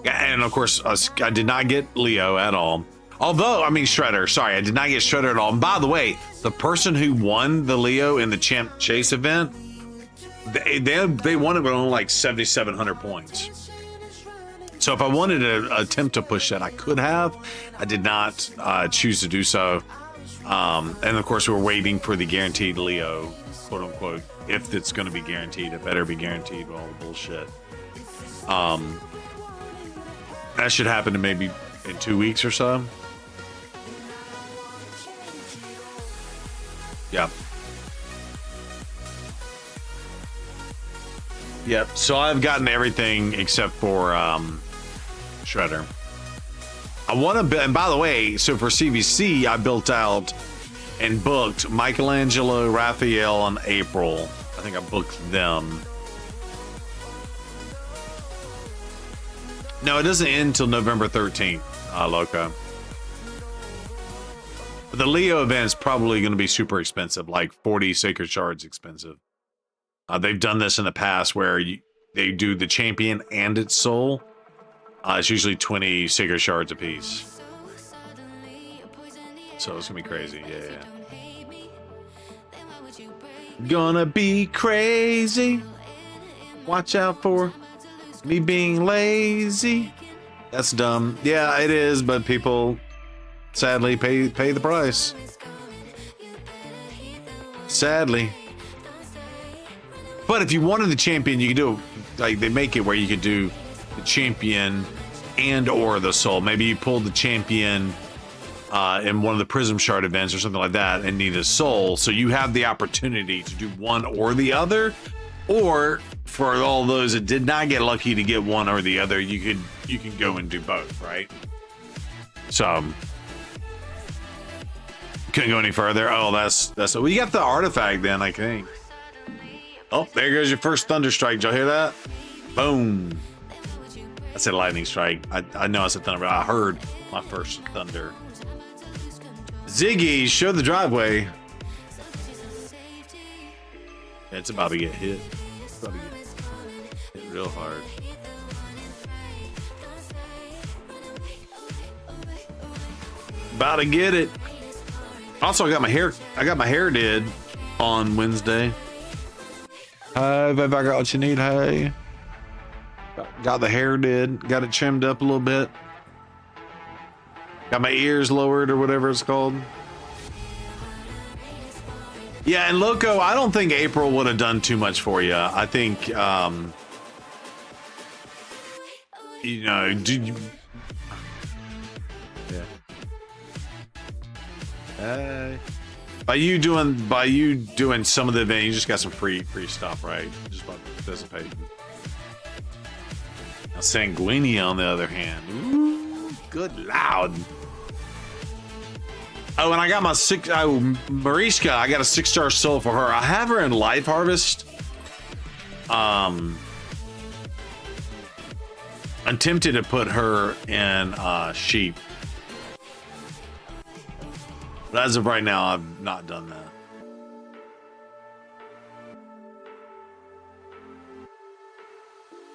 And of course, I did not get Leo at all. Although, I mean Shredder. Sorry, I did not get Shredder at all. And by the way, the person who won the Leo in the Champ Chase event, they won it with only like 7,700 points. So if I wanted to attempt to push that, I could have. I did not choose to do so. And of course, we're waiting for the guaranteed Leo, quote unquote. If it's going to be guaranteed, it better be guaranteed with all the bullshit. That should happen in maybe in 2 weeks or so. Yeah. Yep. So I've gotten everything except for Shredder. I want to, and by the way, so for CVC, I built out and booked Michelangelo, Raphael, and April. I think I booked them. No, it doesn't end until November 13th, Loco. But the Leo event is probably going to be super expensive, like 40 sacred shards expensive. They've done this in the past where they do the champion and its soul. It's usually 20 sacred shards apiece. So it's going to be crazy. Yeah. Gonna be crazy. Watch out for me being lazy. That's dumb. Yeah, it is, but people sadly pay the price. Sadly. But if you wanted the champion, you could do, like, they make it where you could do the champion and or the soul. Maybe you pulled the champion in one of the Prism Shard events or something like that and need a soul, so you have the opportunity to do one or the other. Or for all those that did not get lucky to get one or the other, you can go and do both, right? So couldn't go any further. Oh, that's well, you got the artifact then, I think. Oh, there goes your first thunder strike. Did y'all hear that? Boom. I said lightning strike. I know I said thunder, but I heard my first thunder. Ziggy, show the driveway. Yeah, it's about to get hit. It's about to get hit real hard. About to get it. Also, I got my hair did on Wednesday. Hey, babe, I got what you need. Hey, got the hair did. Got it trimmed up a little bit. Got my ears lowered or whatever it's called. Yeah, and Loco, I don't think April would have done too much for you. I think, you know, yeah. Hey. By you doing some of the event, you just got some free stuff, right? Just by participating. Now, Sanguinia, on the other hand, ooh, good loud. Oh, and I got my Mariska, I got a 6-star soul for her. I have her in Life Harvest. I'm tempted to put her in Sheep. But as of right now, I've not done that.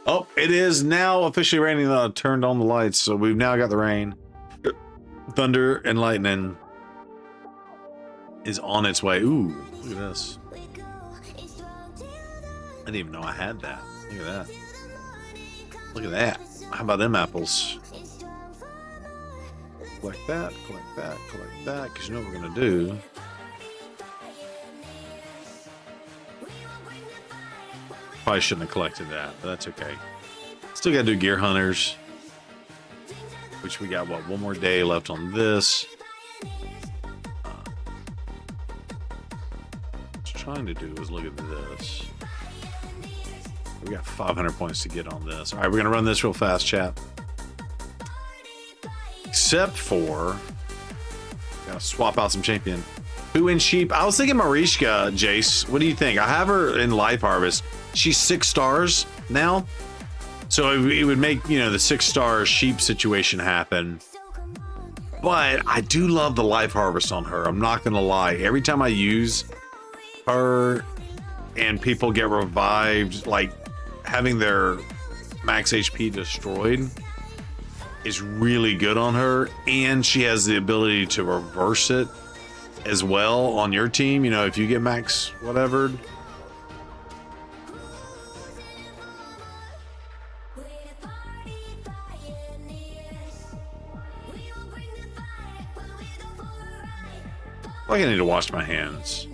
Oh, it is now officially raining. I turned on the lights, so we've now got the rain. Thunder and lightning is on its way. Ooh, look at this. I didn't even know I had that. Look at that. Look at that. How about them apples? Collect that, collect that, collect that, because you know what we're going to do. Probably shouldn't have collected that, but that's okay. Still got to do Gear Hunters, which we got, what, one more day left on this. What I'm trying to do is look at this. We got 500 points to get on this. All right, we're going to run this real fast, chat. Except for, gotta swap out some champion. Who in Sheep? I was thinking Mariska, Jace. What do you think? I have her in Life Harvest. She's 6 stars now. So it would make, you know, the 6-star Sheep situation happen. But I do love the Life Harvest on her. I'm not going to lie. Every time I use her and people get revived, like having their max HP destroyed is really good on her, and she has the ability to reverse it as well on your team. You know, if you get max whatever. I need to wash my hands.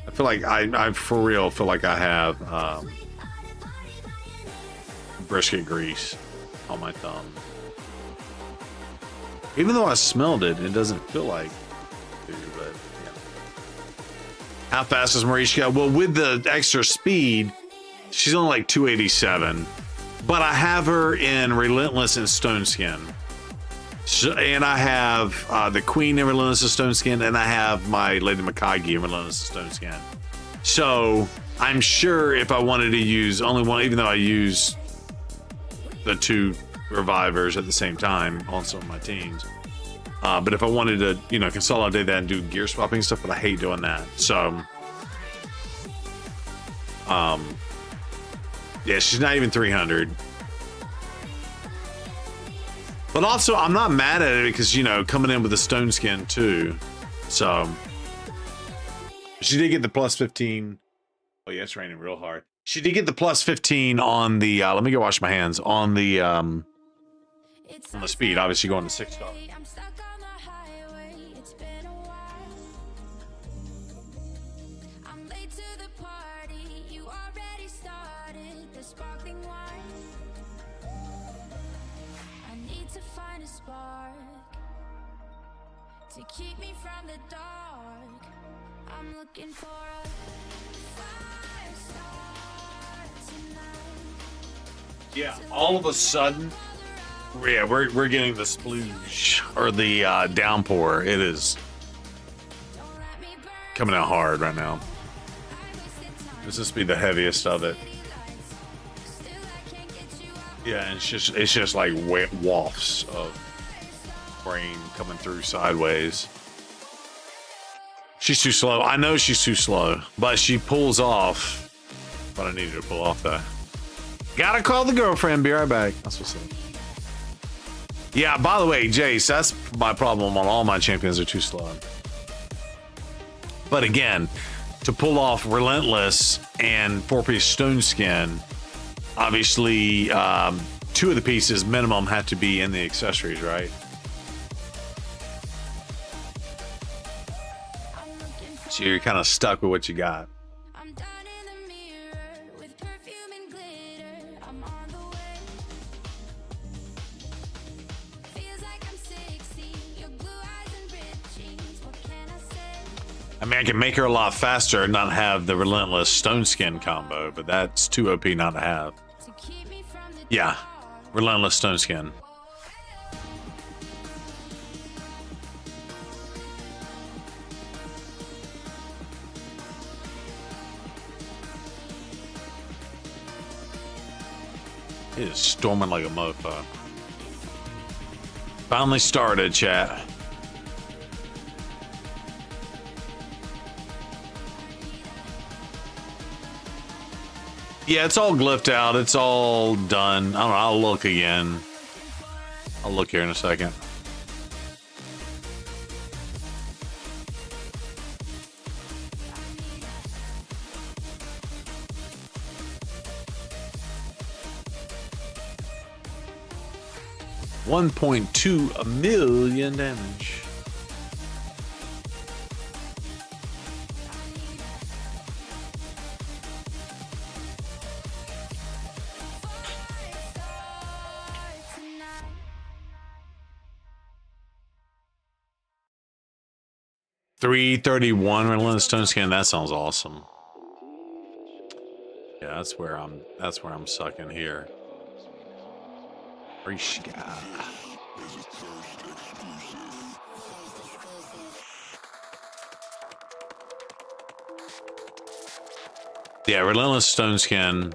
I feel like I for real feel like I have brisket grease on my thumb. Even though I smelled it, it doesn't feel like it, but yeah. How fast is Mariska? Well, with the extra speed, she's only like 287. But I have her in Relentless and Stone Skin. So, and I have the Queen in Relentless and Stone Skin, and I have my Lady Mikage in Relentless and Stone Skin. So I'm sure if I wanted to use only one, even though I use the 2 revivers at the same time on some of my teams, But if I wanted to, you know, consolidate that and do gear swapping stuff, but I hate doing that. So, yeah, she's not even 300. But also, I'm not mad at it because, you know, coming in with the stone skin too. So, she did get the plus 15. Oh, yeah, it's raining real hard. She did get the plus 15 on the, let me go wash my hands, on the speed, obviously going to 6 star. To keep me from the dark, I'm looking for a fire star tonight. Yeah, all of a sudden, yeah, we're getting the splooge or the downpour. It is coming out hard right now. This must be the heaviest of it. Yeah, and it's just like wet wafts of rain coming through sideways. She's too slow. I know she's too slow, but she pulls off. But I needed to pull off that. Gotta call the girlfriend. Be right back. That's what's up. Yeah, by the way, Jace, that's my problem on all my champions are too slow. But again, to pull off Relentless and 4-piece Stone Skin, obviously 2 of the pieces minimum have to be in the accessories, right? So you're kind of stuck with what you got. I'm down in the mirror with perfume and glitter. I'm on the way. Feels like I'm 60. Your blue eyes and ripped jeans. What can I say? I mean, I can make her a lot faster and not have the Relentless Stone Skin combo, but that's too OP not to have. To keep me from the Yeah, Relentless Stone Skin. It is storming like a mofo. Finally started, chat. Yeah, it's all glyphed out. It's all done. I don't know. I'll look again. I'll look here in a second. $1.2 million damage. $331 Relentless Stone Skin. That sounds awesome. Yeah, that's where I'm sucking here. Rishka. Yeah, Relentless Stone Skin.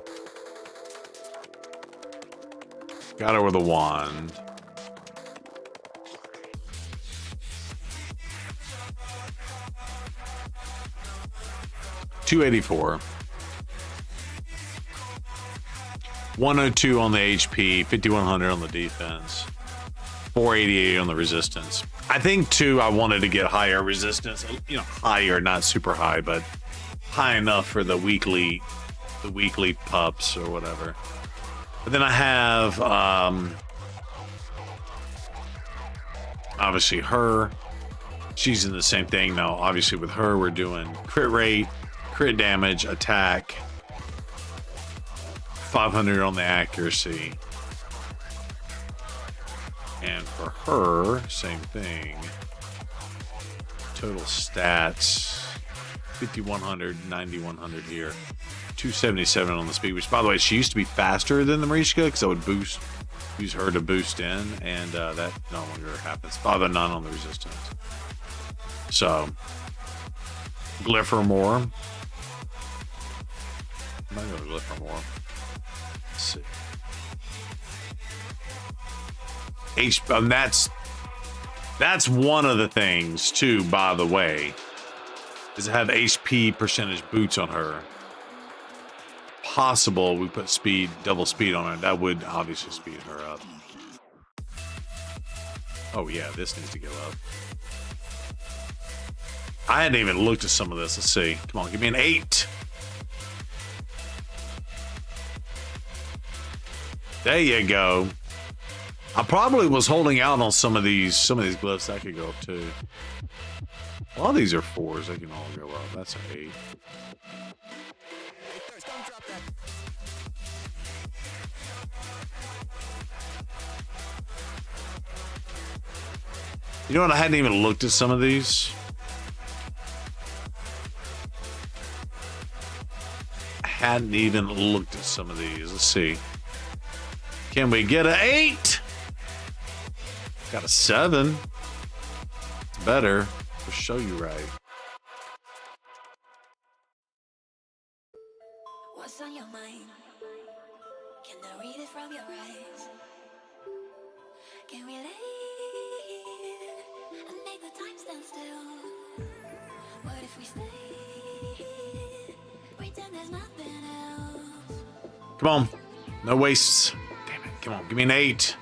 Got her with a wand. $284. 102 on the HP, 5100 on the defense, 488 on the resistance. I think too, I wanted to get higher resistance, you know, higher, not super high, but high enough for the weekly pups or whatever. But then I have obviously her. She's in the same thing now. Obviously with her, we're doing crit rate, crit damage, attack, 500 on the accuracy. And for her, same thing. Total stats, 5100, 9100 here. 277 on the speed, which by the way, she used to be faster than the Marishka because I would use her to boost in, and that no longer happens. 509 on the resistance. So, Glypher more. I'm not going to Glypher more. Let's see. That's That's one of the things, too, by the way, is to have HP percentage boots on her. Possible we put speed, double speed on her. That would obviously speed her up. Oh, yeah, this needs to go up. I hadn't even looked at some of this. Let's see. Come on, give me an 8. There you go. I probably was holding out on some of these glyphs that could go up too. A lot of these are 4s. They can all go up. That's an 8. You know what? I hadn't even looked at some of these. I hadn't even looked at some of these. Let's see. Can we get an 8? Got a 7. It's better. We'll show you right. What's on your mind? Can I read it from your eyes? Can we lay and make the time stand still? What if we stay? Pretend there's nothing else. Come on. No wastes. Damn it. Come on. Give me an 8.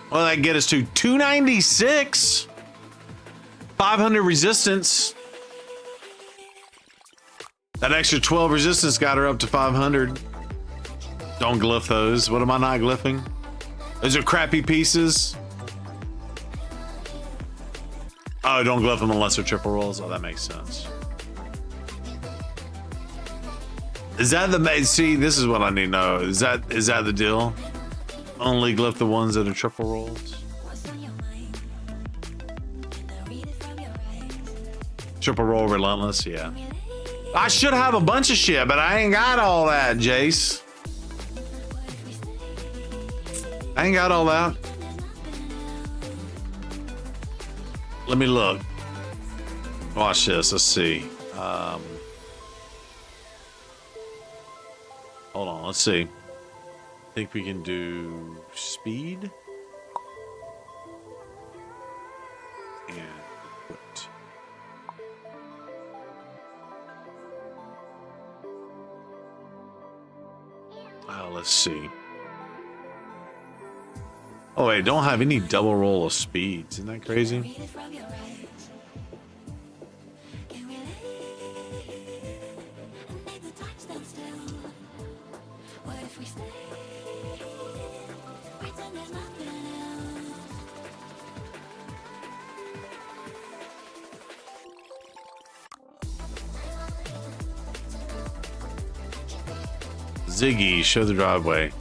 Well, that get us to 296. 500 resistance. That extra 12 resistance got her up to 500. Don't glyph those. What am I not glyphing? Those are crappy pieces. Oh, don't glyph them unless they're triple rolls. Oh, that makes sense. Is that the see? This is what I need to know. Is that the deal? Only glyph the ones that are triple rolls. Triple roll relentless, yeah. I should have a bunch of shit, but I ain't got all that, Jace. I ain't got all that. Let me look. Watch this. Let's see. Hold on. Let's see. I think we can do speed. And what? Let's see. Oh wait, don't have any double roll of speeds. Isn't that crazy? Ziggy, show the driveway.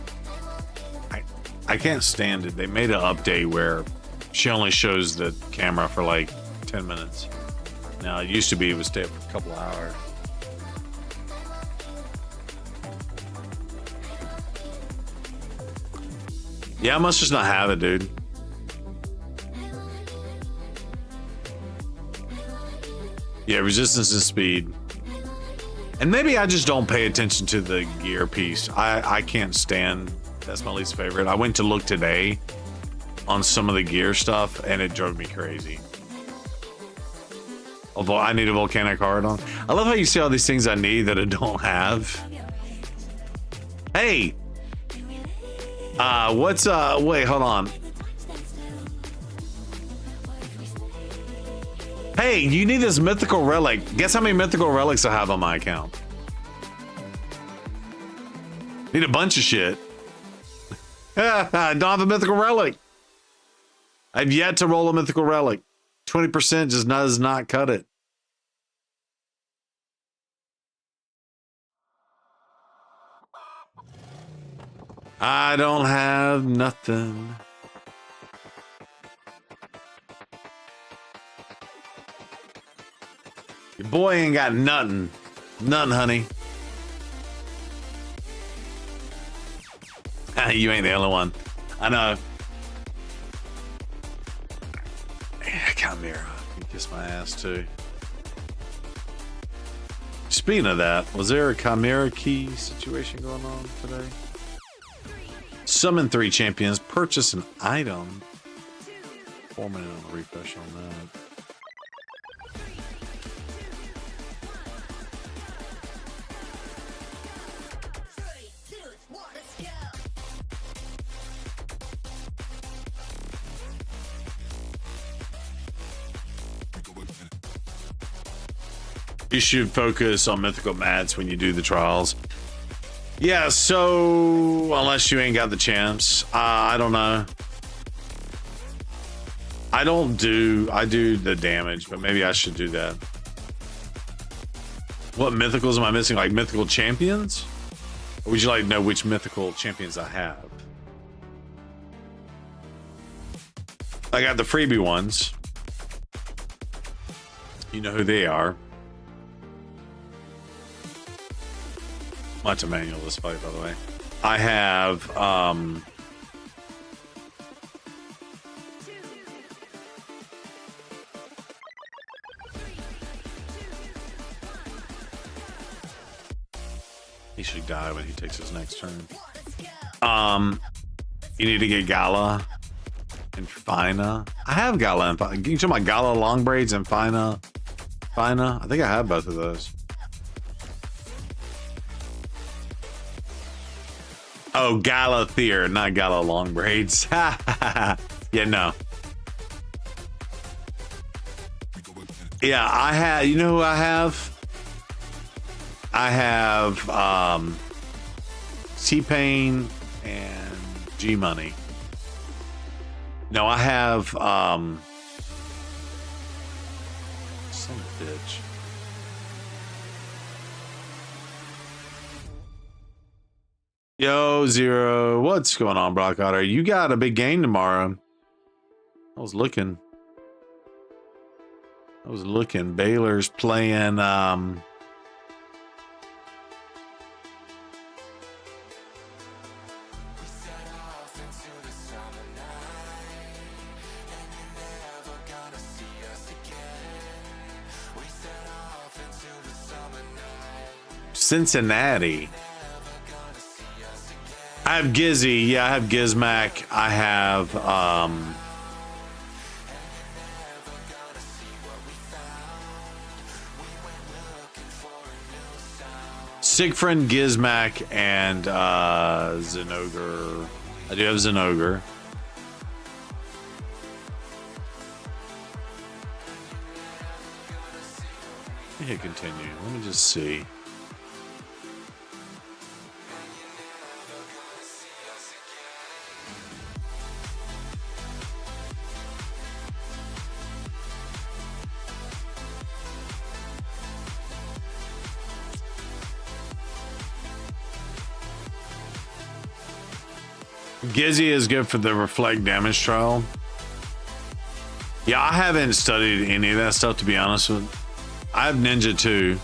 I can't stand it. They made an update where she only shows the camera for like 10 minutes. Now, it used to be it would stay up for a couple hours. Yeah, I must just not have it, dude. Yeah, resistance and speed. And maybe I just don't pay attention to the gear piece. I can't stand. That's my least favorite. I went to look today on some of the gear stuff, and it drove me crazy. Although I need a volcanic heart on. I love how you see all these things I need that I don't have. Hey! What's, wait, hold on. Hey, you need this mythical relic. Guess how many mythical relics I have on my account? Need a bunch of shit. I don't have a mythical relic. I've yet to roll a mythical relic. 20% just does not cut it. I don't have nothing. Your boy ain't got nothing. Nothing, honey. You ain't the only one. I know. Chimera. You kiss my ass too. Speaking of that, was there a Chimera key situation going on today? Summon 3 champions. Purchase an item. 4 minute on the refresh on that. You should focus on mythical mats when you do the trials. Yeah, so unless you ain't got the champs, I don't know. I do the damage, but maybe I should do that. What mythicals am I missing? Like mythical champions? Or would you like to know which mythical champions I have? I got the freebie ones. You know who they are. Much a manual this fight, by the way. I have he should die when he takes his next turn. You need to get Gala and Fina. I have Gala and Fina. You talking about Gala long braids and Fina? Fina? I think I have both of those. Oh, Gala Thier, not Gala long braids. Yeah, no. Yeah, I have, you know who I have? I have T-Pain and G-Money. No, I have son of a bitch. Yo, Zero, what's going on, Brock Otter? You got a big game tomorrow. I was looking. Baylor's playing Cincinnati. I have Gizzy. Yeah, I have Gizmac. I have Sigfriend, Gizmac, and Zinogre. I do have Zinogre. Let me hit continue. Let me just see. Gizzy is good for the reflect damage trial. Yeah, I haven't studied any of that stuff, to be honest with you. I have Ninja too.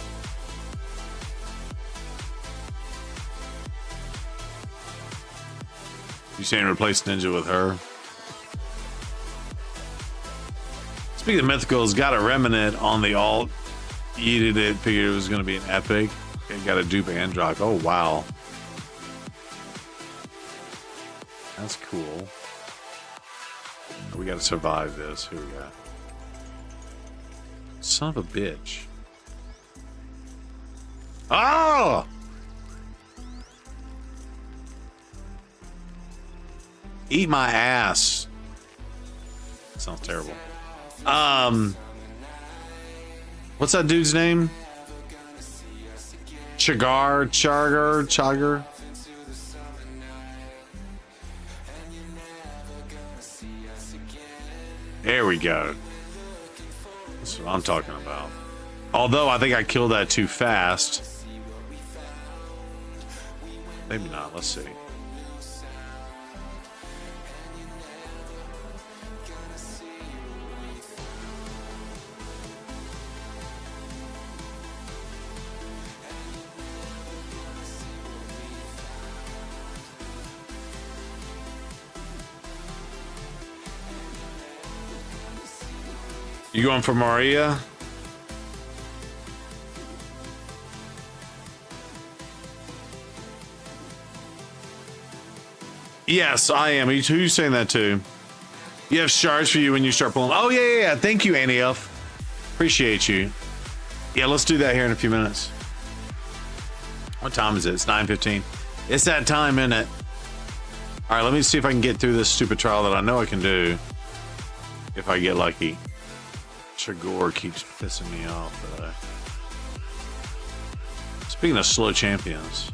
You saying replace Ninja with her? Speaking of mythicals, got a Remnant on the alt. Yeeted it, figured it was going to be an epic. Okay, got a dupe and drop. Oh, wow. That's cool. We got to survive this. Who we got? Son of a bitch. Oh! Eat my ass. That sounds terrible. What's that dude's name? Chagar. There we go. That's what I'm talking about. Although I think I killed that too fast. Maybe not. Let's see. You going for Maria? Yes, I am. Who's saying that to? You have shards for you when you start pulling. Oh, yeah. Thank you, Annie F. Appreciate you. Yeah, let's do that here in a few minutes. What time is it? It's 9:15. It's that time, isn't it? All right, let me see if I can get through this stupid trial that I know I can do. If I get lucky. Chagor keeps pissing me off. Speaking of slow champions.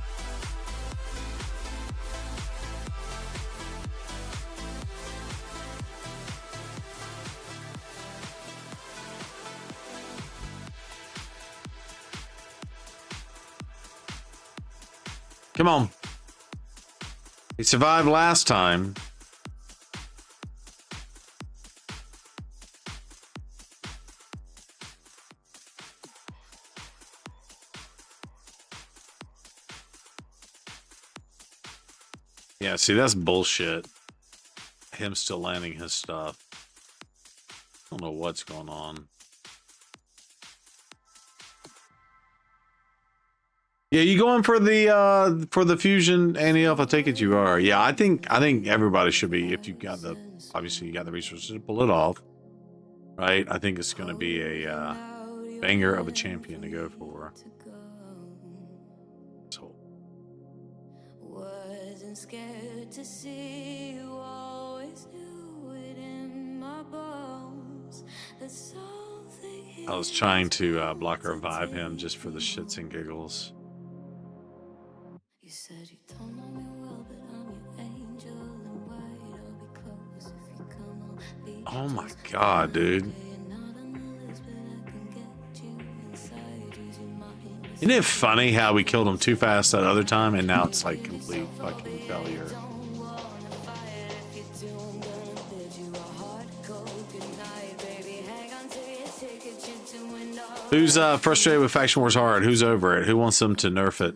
Come on. He survived last time. Yeah, see, that's bullshit. Him still landing his stuff. I don't know what's going on. Yeah, you going for the fusion, Annie? If I take it, you are. Yeah, I think everybody should be. If you got the, obviously you got the resources to pull it off, right? I think it's going to be a banger of a champion to go for. So. Wasn't scared to see you, always knew it in my bones. I was trying to block or revive him just for the shits and giggles. You said you don't know me well, but I'm your angel and white. I'll be close if you come on. Oh my god, dude. Isn't it funny how we killed him too fast that other time and now it's like complete fucking failure? Who's frustrated with Faction Wars Hard? Who's over it? Who wants them to nerf it?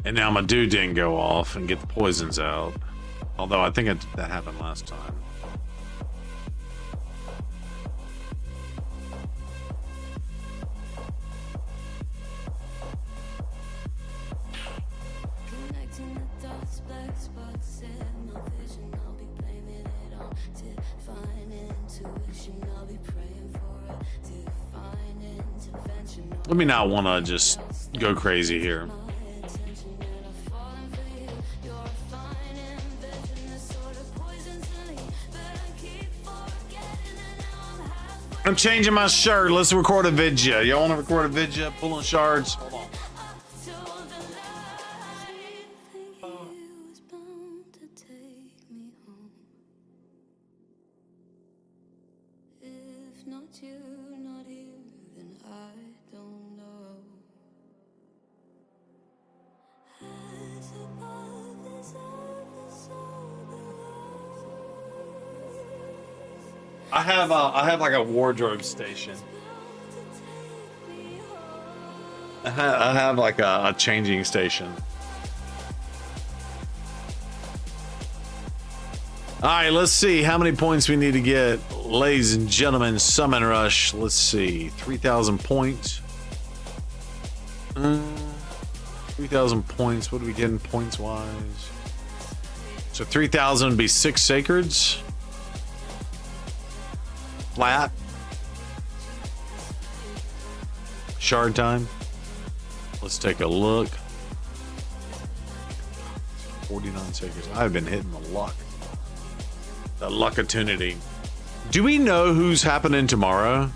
And now my dude didn't go off and get the poisons out. Although I think that happened last time. Let me not want to just go crazy here. I'm changing my shirt. Let's record a vidya. Y'all want to record a vidya? Pulling shards. Hold on. I have like a wardrobe station. I have like a changing station. All right, let's see how many points we need to get, ladies and gentlemen. Summon Rush. Let's see, 3,000 points. 3,000 points. What are we getting points wise? So 3,000 would be 6 sacreds. Flat. Shard time. Let's take a look. 49 seconds. I've been hitting the luck. The luck-opportunity. Do we know who's happening tomorrow?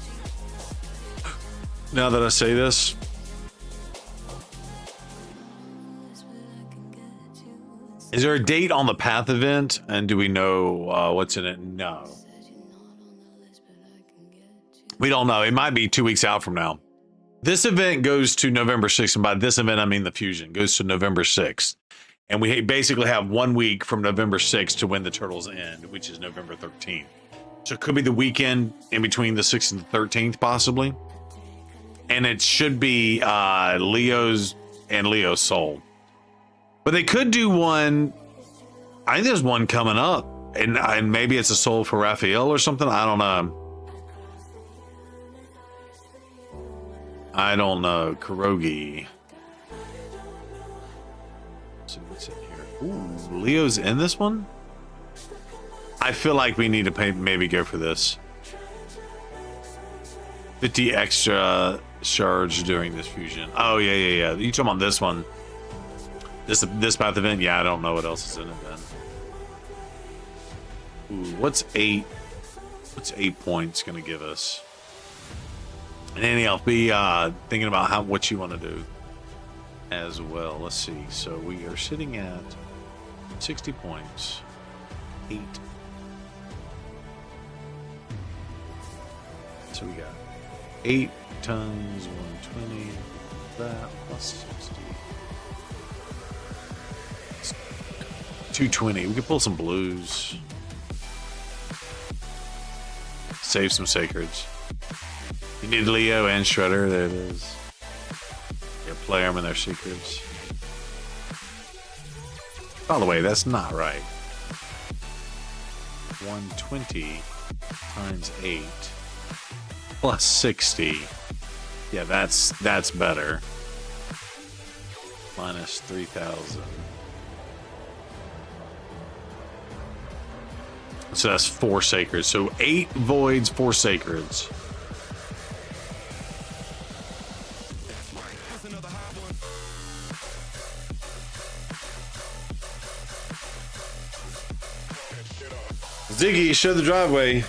Now that I say this. Is there a date on the Path event? And do we know what's in it? No. We don't know. It might be 2 weeks out from now. This event goes to November 6th. And by this event, I mean the fusion goes to November 6th. And we basically have 1 week from November 6th to when the turtles end, which is November 13th. So it could be the weekend in between the 6th and the 13th, possibly. And it should be Leo's and Leo's Soul. But they could do one I think there's one coming up, and maybe it's a soul for Raphael or something. I don't know. I don't know. Kurogi. Let's see what's in here. Ooh, Leo's in this one? I feel like we need to maybe go for this. 50 extra shards during this fusion. Oh, yeah. You talking about this one? This path event? Yeah, I don't know what else is in it then. Ooh, what's 8 points gonna give us? And Annie, I'll be thinking about what you want to do as well. Let's see. So we are sitting at 60 points. 8. So we got 8 tons, 120. That plus 60. 220. We could pull some blues. Save some sacreds. You need Leo and Shredder. There it is. Yeah, play them in their secrets. By the way, that's not right. 120 times 8 plus 60. Yeah, that's better. Minus 3,000. So that's 4 sacreds. So 8 voids, 4 sacreds. Ziggy, show the driveway.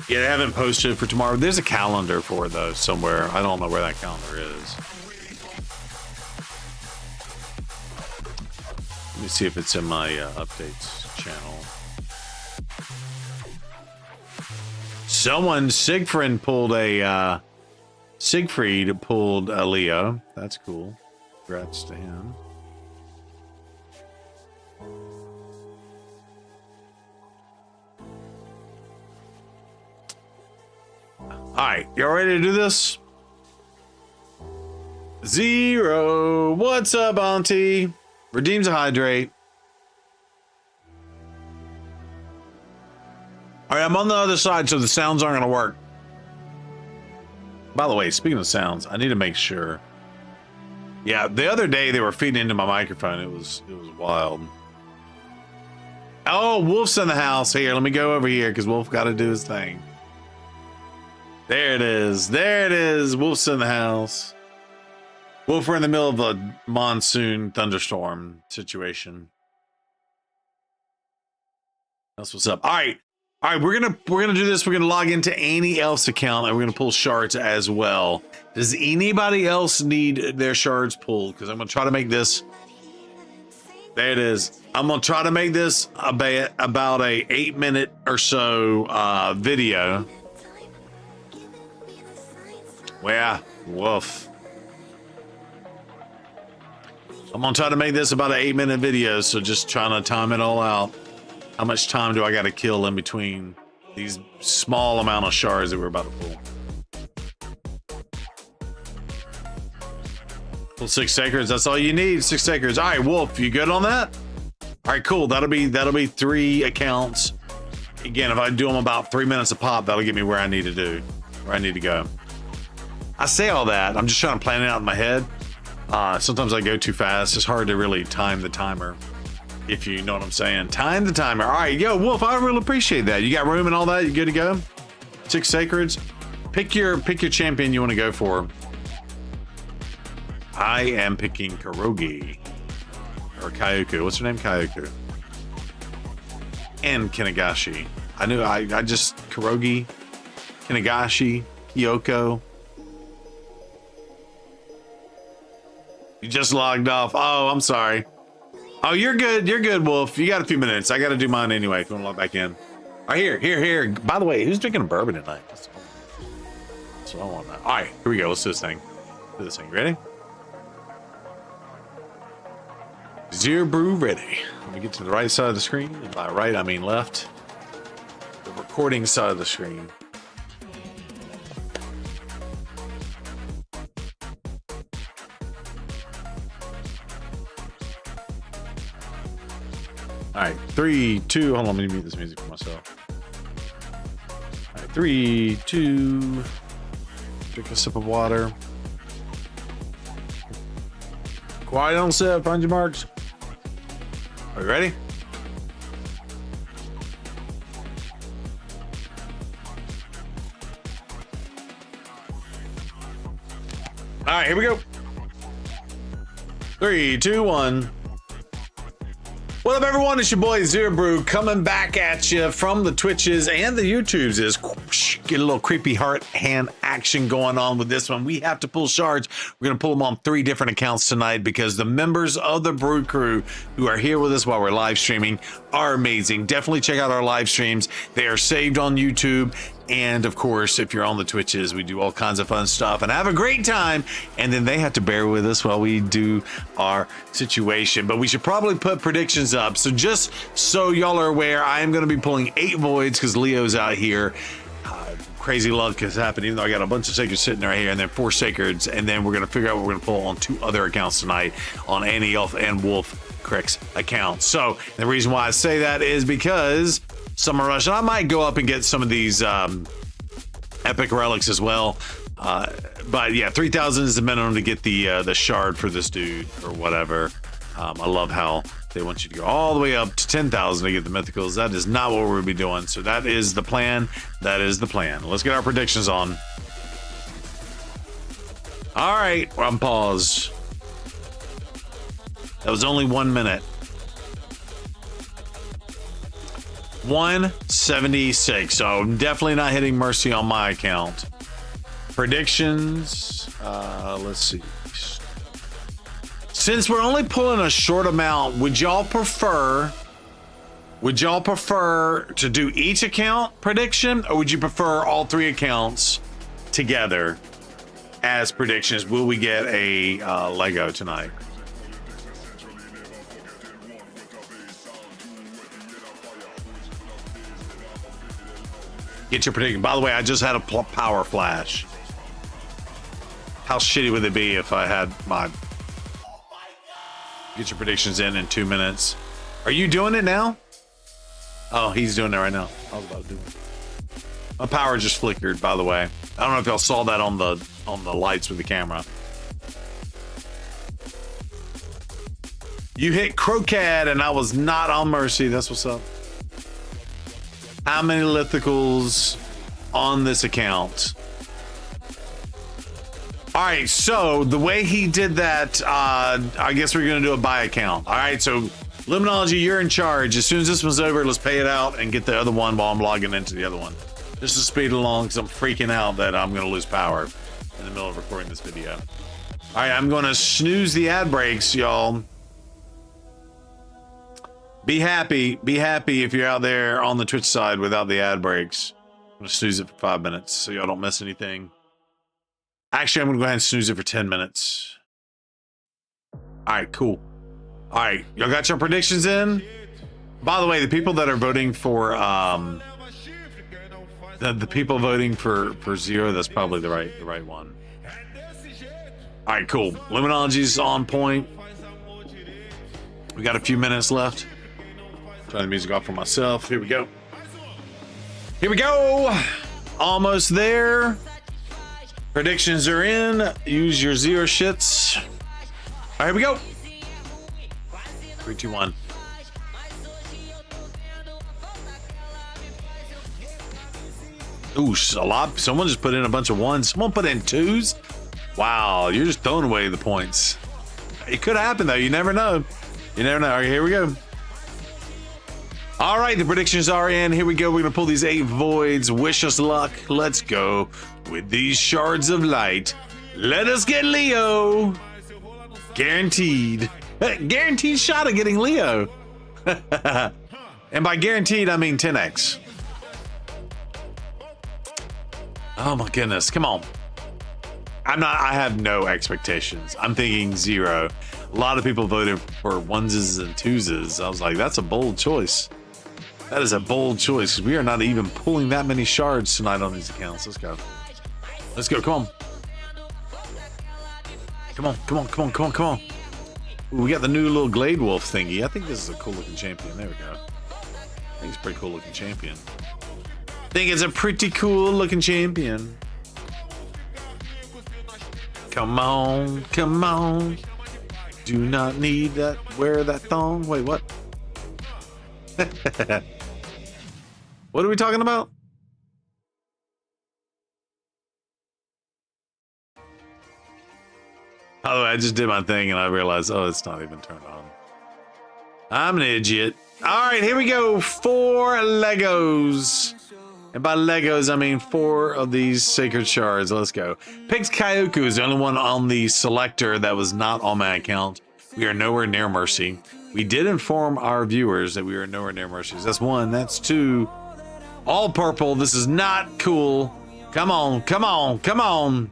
Yeah, they haven't posted for tomorrow. There's a calendar for it, though, somewhere. I don't know where that calendar is. Let me see if it's in my updates channel. Someone, Siegfried pulled a Leo. That's cool. Congrats to him. All right, y'all ready to do this? Zero. What's up, Auntie? Redeems a hydrate. All right, I'm on the other side, so the sounds aren't going to work. By the way, speaking of sounds, I need to make sure. Yeah, the other day they were feeding into my microphone. It was wild. Oh, Wolf's in the house. Here, let me go over here because Wolf got to do his thing. There it is. There it is. Wolf's in the house. Wolf, we're in the middle of a monsoon thunderstorm situation. That's what's up. All right, we're gonna do this. We're gonna log into Annie Elf's account and we're gonna pull shards as well. Does anybody else need their shards pulled? Because I'm gonna try to make this. There it is. I'm gonna try to make this about a 8-minute or so video. Well, woof. I'm gonna try to make this about an 8-minute video, so just trying to time it all out. How much time do I gotta kill in between these small amount of shards that we're about to pull? Pull 6 sacreds, that's all you need, 6 sacreds. All right, Wolf, you good on that? All right, cool, that'll be 3 accounts. Again, if I do them about 3 minutes a pop, that'll get me where I need to go. I say all that, I'm just trying to plan it out in my head. Sometimes I go too fast. It's hard to really time the timer, if you know what I'm saying. Time the timer. All right, yo, Wolf, I really appreciate that. You got room and all that? You good to go? 6 sacreds. Pick your champion you want to go for. I am picking Kurogi. Or Kyoku. What's her name? Kyoku. And Kinagashi. I just Kurogi, Kinagashi, Kyoko. You just logged off. Oh, I'm sorry. Oh, you're good. You're good, Wolf. You got a few minutes. I got to do mine anyway if you want to log back in. All right, here. By the way, who's drinking a bourbon tonight? That's what I want to know. All right, here we go. Let's do this thing. Ready? Zero brew ready. Let me get to the right side of the screen. And by right, I mean left. The recording side of the screen. 3, 2. Hold on, let me mute this music for myself. All right, 3, 2. Drink a sip of water. Quiet on set. Find your marks. Are you ready? All right, here we go. 3, 2, 1. What up, everyone? It's your boy Zero Brew coming back at you from the Twitches and the YouTubes. Is get a little creepy heart hand action going on with this one. We have to pull shards. We're gonna pull them on 3 different accounts tonight because the members of the Brew Crew who are here with us while we're live streaming are amazing. Definitely check out our live streams. They are saved on YouTube. And of course, if you're on the Twitches, we do all kinds of fun stuff and have a great time. And then they have to bear with us while we do our situation. But we should probably put predictions up. So just so y'all are aware, I am going to be pulling 8 voids because Leo's out here. Crazy luck has happened, even though I got a bunch of sacreds sitting right here, and then 4 sacreds. And then we're going to figure out what we're going to pull on 2 other accounts tonight on Annie Elf and Wolf Crick's accounts. So the reason why I say that is because Summer Rush, and I might go up and get some of these epic relics as well. But yeah, 3,000 is the minimum to get the shard for this dude or whatever. I love how they want you to go all the way up to 10,000 to get the mythicals. That is not what we'll be doing. So that is the plan. That is the plan. Let's get our predictions on. All right, we're on pause. That was only 1 minute. 176. So I'm definitely not hitting Mercy on my account. Predictions. Let's see. Since we're only pulling a short amount, would y'all prefer to do each account prediction, or would you prefer all 3 accounts together as predictions? Will we get a Lego tonight? Get your prediction. By the way, I just had a power flash. How shitty would it be if I had my... Get your predictions in 2 minutes. Are you doing it now? Oh, he's doing it right now. I was about to do it. My power just flickered, by the way. I don't know if y'all saw that on the lights with the camera. You hit Crocat and I was not on Mercy. That's what's up. How many lithicals on this account? All right, so the way he did that, I guess we're gonna do a buy account. All right, so Luminology, you're in charge. As soon as this one's over, let's pay it out and get the other one while I'm logging into the other one. Just to speed along, because I'm freaking out that I'm gonna lose power in the middle of recording this video. All right, I'm gonna snooze the ad breaks, y'all. Be happy if you're out there on the Twitch side without the ad breaks. I'm gonna snooze it for 5 minutes so y'all don't miss anything. Actually, I'm gonna go ahead and snooze it for 10 minutes. All right, cool. All right, y'all got your predictions in? By the way, the people that are voting for the people voting for Zero, that's probably the right one. All right, cool. Luminology's on point. We got a few minutes left. Turn the music off for myself. Here we go. Here we go. Almost there. Predictions are in. Use your Zero shits. All right, here we go. 3, 2, 1. Ooh, a lot. Someone just put in a bunch of 1s. Someone put in 2s. Wow, you're just throwing away the points. It could happen though. You never know. You never know. All right, here we go. All right, the predictions are in. Here we go. We're gonna pull these 8 voids. Wish us luck. Let's go with these shards of light. Let us get Leo. Guaranteed. Guaranteed shot of getting Leo. And by guaranteed, I mean 10x. Oh my goodness. Come on. I have no expectations. I'm thinking 0. A lot of people voted for 1s and 2s. I was like, that's a bold choice. That is a bold choice. We are not even pulling that many shards tonight on these accounts. Let's go. Let's go. Come on. Come on. Come on. Come on. Come on. Come on. Ooh, we got the new little Glade Wolf thingy. I think this is a cool looking champion. There we go. I think it's a pretty cool looking champion. Think it's a pretty cool looking champion. Come on, come on. Do not need that. Wear that thong. Wait, what? What are we talking about? By the way, I just did my thing and I realized, oh, it's not even turned on. I'm an idiot. All right, here we go. 4 Legos. And by Legos, I mean 4 of these sacred shards. Let's go. Picked Kyoku is the only one on the selector that was not on my account. We are nowhere near Mercy. We did inform our viewers that we are nowhere near Mercy. That's 1. That's 2. All purple. This is not cool. Come on, come on, come on.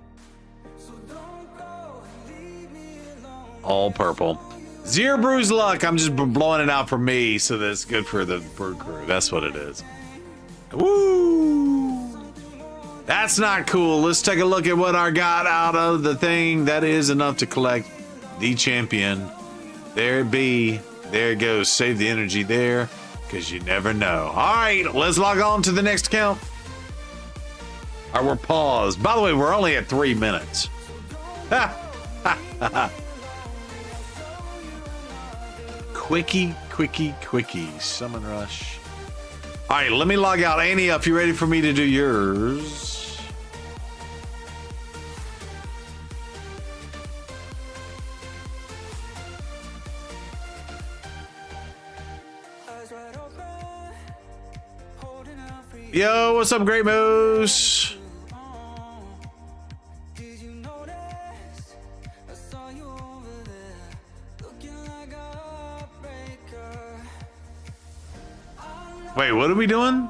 All purple. 0 bruise luck. I'm just blowing it out for me so that's good for the bird crew. That's what it is. Woo! That's not cool. Let's take a look at what I got out of the thing. That is enough to collect the champion. There it be. There it goes. Save the energy there because you never know. All right, let's log on to the next account. All right, we're paused. By the way, we're only at 3 minutes. Quickie, quickie, quickie. Summon rush. All right, let me log out. Annie, if you're ready for me to do yours. Yo, what's up, Great Moose? Wait, what are we doing?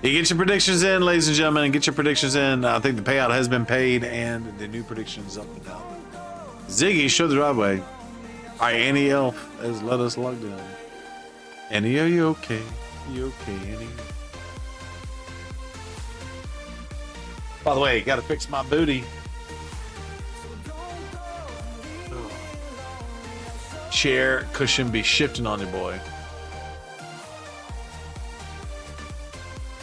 You get your predictions in, ladies and gentlemen, and get your predictions in. I think the payout has been paid and the new predictions up and down. Ziggy, show the driveway. All right, Annie Elf has let us log in. Annie, are you okay? You okay, Annie? By the way, gotta fix my booty. Chair cushion be shifting on you, boy.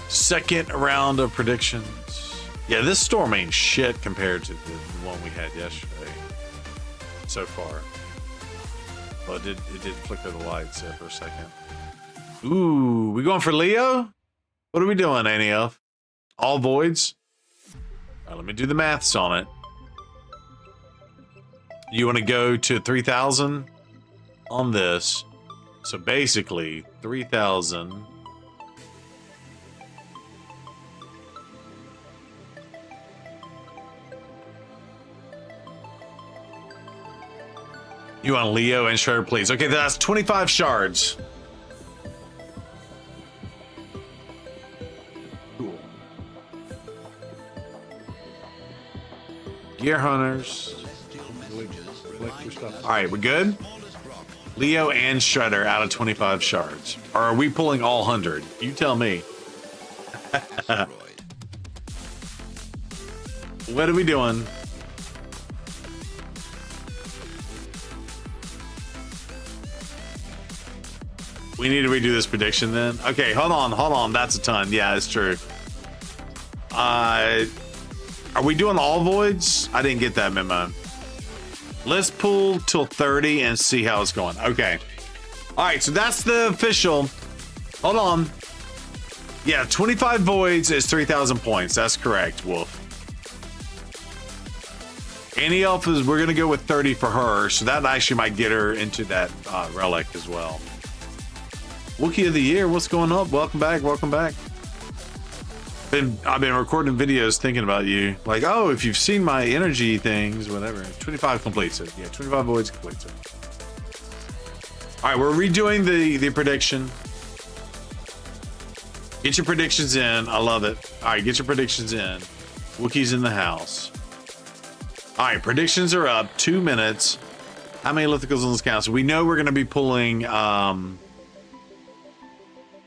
Second round of predictions. Yeah, this storm ain't shit compared to the one we had yesterday. So far. Well, it did flicker the lights there for a second. Ooh, we going for Leo? What are we doing, Annie Elf? All voids? All right, let me do the maths on it. You want to go to 3,000 on this. So basically, 3,000. You want Leo and Shredder, please. Okay, that's 25 shards. Gear Hunters. All right, we're good? Leo and Shredder out of 25 shards. Or are we pulling all 100? You tell me. What are we doing? We need to redo this prediction then. Okay, hold on. That's a ton. Yeah, it's true. Are we doing all voids? I didn't get that memo. Let's pull till 30 and see how it's going. Okay. All right, so that's the official. Hold on. Yeah, 25 voids is 3,000 points. That's correct, Wolf. Annie Elf is, we're going to go with 30 for her, so that actually might get her into that relic as well. Wookiee of the Year, what's going on? Welcome back, welcome back. I've been recording videos thinking about you. Like, oh, if you've seen my energy things, whatever. 25 completes it. Yeah, 25 voids completes it. All right, we're redoing the prediction. Get your predictions in. I love it. All right, get your predictions in. Wookiee's in the house. All right, predictions are up. 2 minutes. How many lithicals on this count? So we know we're going to be pulling...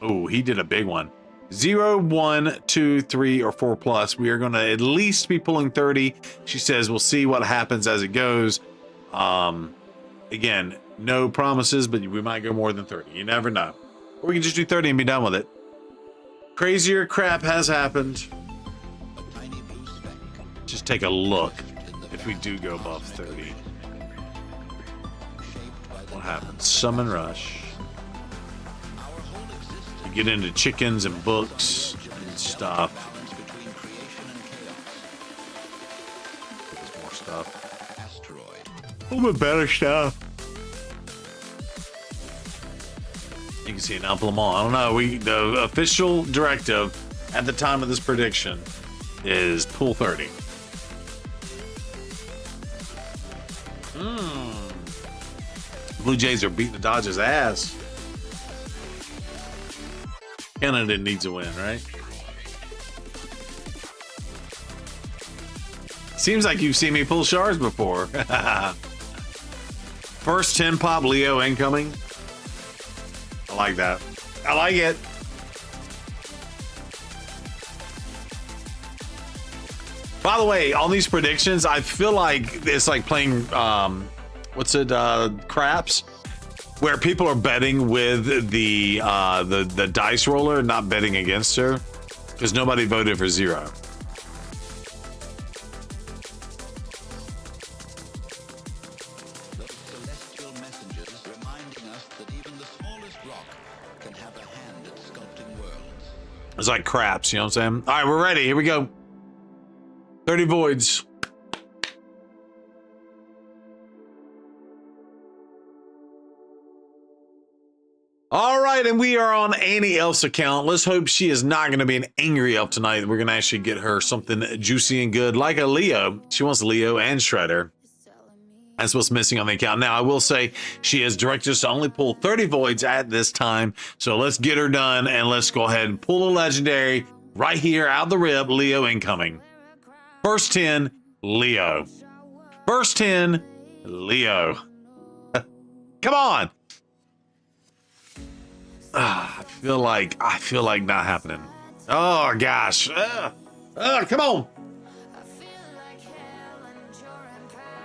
Oh, he did a big one. 0, 1, 2, 3, or 4 plus. We are going to at least be pulling 30. She says we'll see what happens as it goes. Again, no promises, but we might go more than 30. You never know. Or we can just do 30 and be done with it. Crazier crap has happened. Just take a look if we do go above 30. What happens? Summon rush. You get into chickens and books and stuff. There's more stuff. A little bit better stuff. You can see an implement. I don't know. The official directive at the time of this prediction is pull 30. Blue Jays are beating the Dodgers' ass. Canada needs a win, right? Seems like you've seen me pull shards before. First 10 pop Leo incoming. I like that. I like it. By the way, on these predictions, I feel like it's like playing craps, where people are betting with the dice roller, not betting against her, because nobody voted for 0. It's like craps, you know what I'm saying? All right, we're ready. Here we go. 30 voids. All right, and we are on Annie Elf's account. Let's hope she is not going to be an angry elf tonight. We're going to actually get her something juicy and good, like a Leo. She wants Leo and Shredder. That's what's missing on the account. Now, I will say she has directed us to only pull 30 voids at this time. So let's get her done, and let's go ahead and pull a legendary right here out the rib. Leo incoming. First 10, Leo. First 10, Leo. Come on. I feel like not happening. Oh gosh. Come on.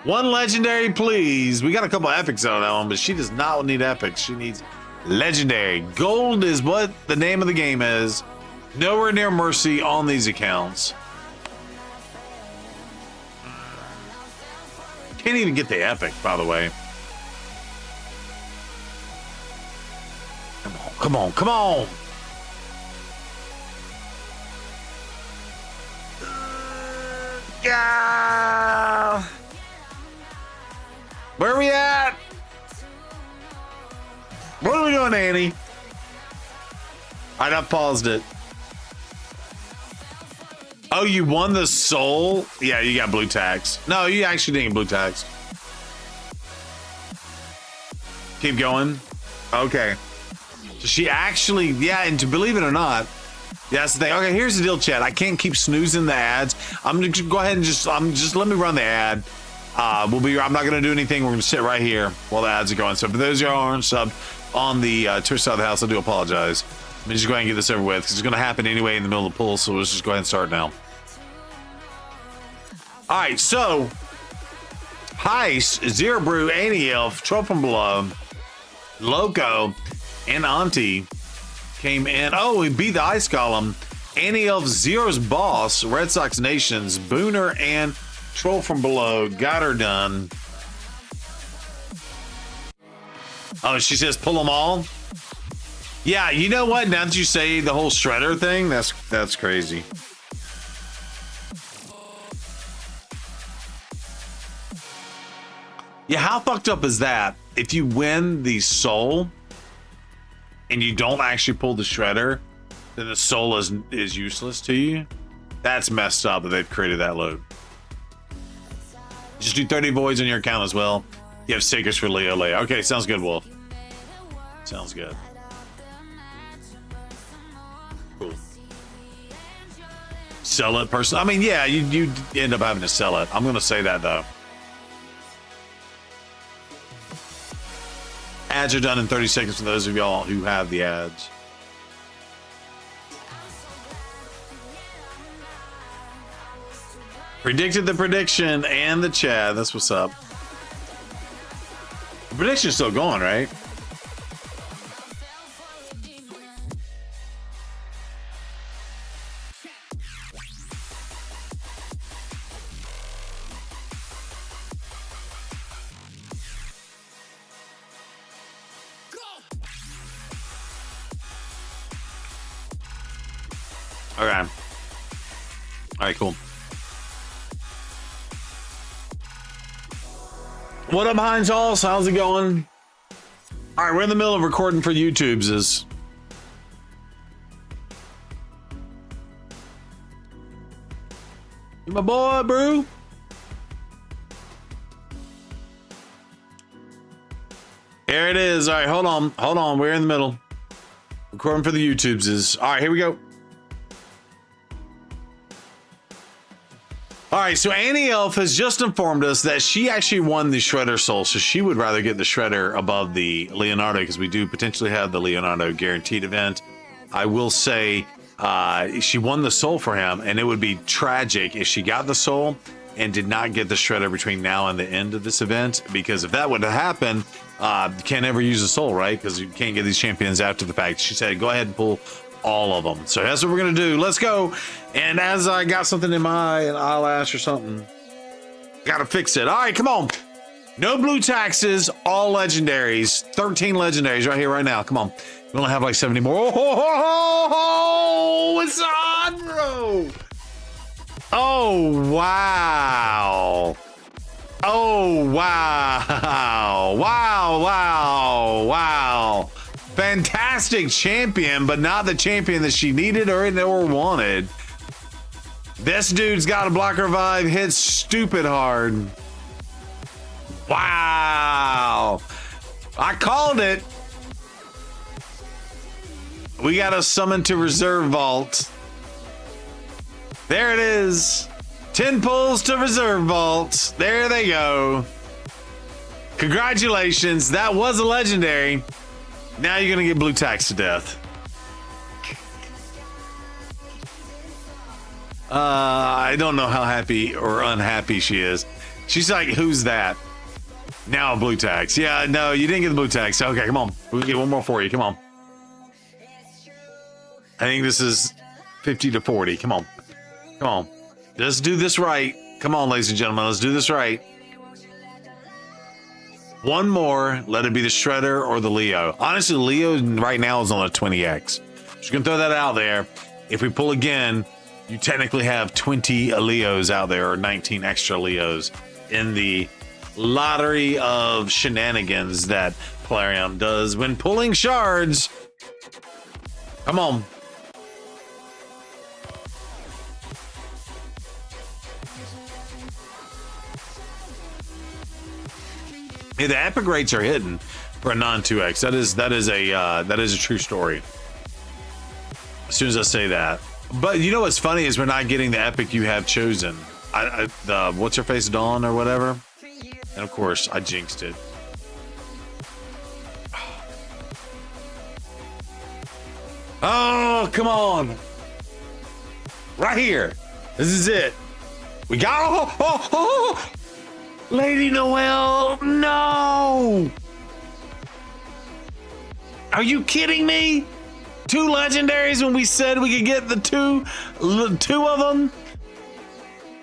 One legendary, please. We got a couple epics out of that one, but she does not need epics. She needs legendary. Gold is what the name of the game is. Nowhere near mercy on these accounts. Can't even get the epic, by the way. Come on, come on, come on. Yeah. Where are we at? What are we doing, Annie? I paused it. Oh, you won the soul? Yeah, you got blue tax. No, you actually didn't get blue tax. Keep going. Okay. So she actually, yeah, and to believe it or not, yeah, that's the thing. Okay, here's the deal, Chad. I can't keep snoozing the ads. I'm gonna go ahead and just let me run the ad. I'm not gonna do anything. We're gonna sit right here while the ads are going. So for those of you who aren't subbed on the Twitch side of the house, I do apologize. Let me just go ahead and get this over with, because it's gonna happen anyway in the middle of the pool. So let's just go ahead and start now. All right, so Heist, Zero Brew, Annie Elf, Trouble from Below, Loco, and Auntie came in. Oh, we beat the Ice Golem. Annie Elf, Zero's Boss, Red Sox Nations, Booner, and Troll from Below. Got her done. Oh, she says pull them all. Yeah, you know what? Now that you say the whole Shredder thing, that's crazy. Yeah, how fucked up is that? If you win the soul and you don't actually pull the Shredder, then the soul is useless to you. That's messed up that they've created that load. Just do 30 voids on your account as well. You have stickers for Leo. Okay, sounds good, Wolf. Sounds good. Cool. Sell it person. I mean, yeah, you end up having to sell it. I'm gonna say that though. Ads are done in 30 seconds for those of y'all who have the ads. Predicted the prediction and the chat. That's what's up. The prediction's still going, right? Okay. All right, cool. What up, Heinz Halls? How's it going? All right, we're in the middle of recording for YouTube's. Is you my boy, bro? Here it is. All right, hold on. We're in the middle. Recording for the YouTube's. Is all right. Here we go. All right, so Annie Elf has just informed us that she actually won the Shredder Soul, so she would rather get the Shredder above the Leonardo because we do potentially have the Leonardo guaranteed event. I will say she won the Soul for him, and it would be tragic if she got the Soul and did not get the Shredder between now and the end of this event, because if that would have happened, you can't ever use the Soul, right? Because you can't get these champions after the fact. She said, go ahead and pull all of them. So that's what we're gonna do. Let's go. And as I got something in my eye, an eyelash or something, gotta fix it. All right, come on. No blue taxes, all legendaries. 13 legendaries right here, right now. Come on. We only have like 70 more. Oh, it's on, bro. Oh, wow. Oh, wow. Wow. Fantastic champion, but not the champion that she needed or wanted. This dude's got a blocker revive, hits stupid hard. Wow. I called it. We got a summon to reserve vault. There it is. 10 pulls to reserve vault. There they go. Congratulations. That was a legendary. Now you're going to get blue tax to death. I don't know how happy or unhappy she is. She's like, who's that? Now blue tax. Yeah, no, you didn't get the blue tax. Okay, come on. We'll get one more for you. Come on. I think this is 50 to 40. Come on. Come on. Let's do this right. Come on, ladies and gentlemen. Let's do this right. One more. Let it be the Shredder or the Leo. Honestly, Leo right now is on a 20x. Just gonna throw that out there. If we pull again, you technically have 20 Leos out there, or 19 extra Leos in the lottery of shenanigans that Plarium does when pulling shards. Come on. Yeah, the epic rates are hidden for a non-2x. That is a true story. As soon as I say that. But you know what's funny is we're not getting the epic you have chosen. The what's her face Dawn or whatever. And of course I jinxed it. Oh, come on. Right here. This is it. We got Lady Noelle, no! Are you kidding me? 2 legendaries when we said we could get the two of them?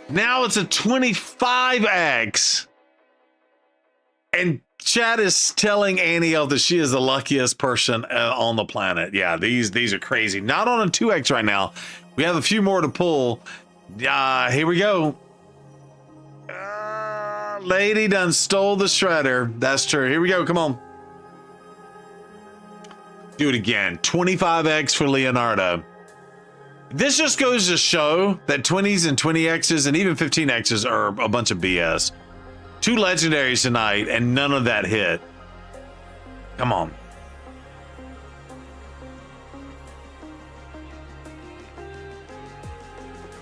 Now it's a 25x. And chat is telling Annie Elf that she is the luckiest person on the planet. Yeah, these are crazy. Not on a 2x right now. We have a few more to pull. Here we go. Lady done stole the Shredder. That's true. Here we go. Come on. Do it again. 25x for Leonardo. This just goes to show that 20s and 20x's and even 15x's are a bunch of BS. 2 legendaries tonight and none of that hit. Come on.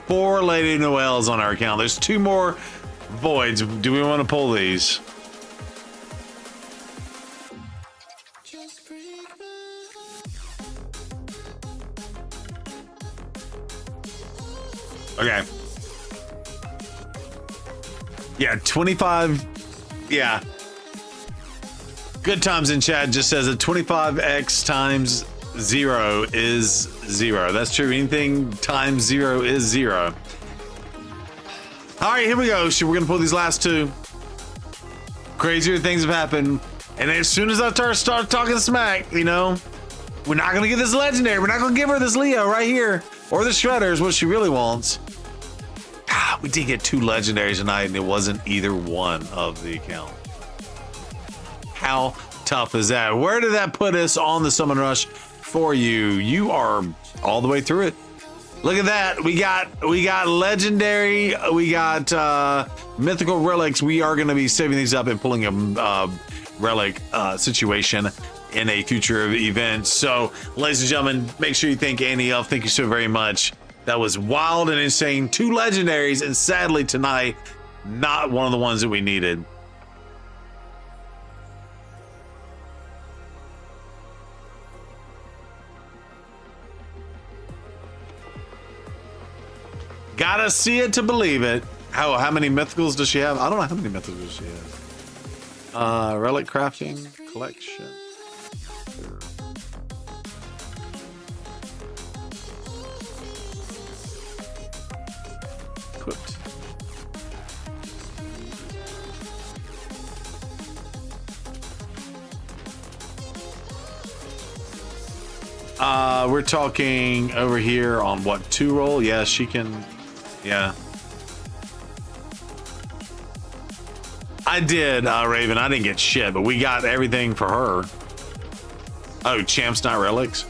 Four Lady Noelle's on our account. There's 2 more voids. Do we want to pull these? Okay. Yeah, 25. Yeah. Good Times in chat just says that 25x times 0 is 0. That's true. Anything times 0 is 0. All right, here we go. So we're going to pull these last two. Crazier things have happened. And as soon as I start talking smack, you know, we're not going to get this legendary. We're not going to give her this Leo right here. Or the Shredder's, what she really wants. We did get 2 legendaries tonight, and it wasn't either one of the account. How tough is that? Where did that put us on the Summon Rush for you? You are all the way through it. Look at that. We got legendary. We got mythical relics. We are going to be saving these up and pulling a relic situation in a future event. So, ladies and gentlemen, make sure you thank Annie Elf. Thank you so very much. That was wild and insane. 2 legendaries, and sadly tonight, not one of the ones that we needed. Gotta see it to believe it. How many mythicals does she have? I don't know how many mythicals she has. Relic crafting collection. Equipped. We're talking over here on what, 2 roll? Yeah, she can. Yeah. I did, Raven. I didn't get shit, but we got everything for her. Oh, Champs Not Relics.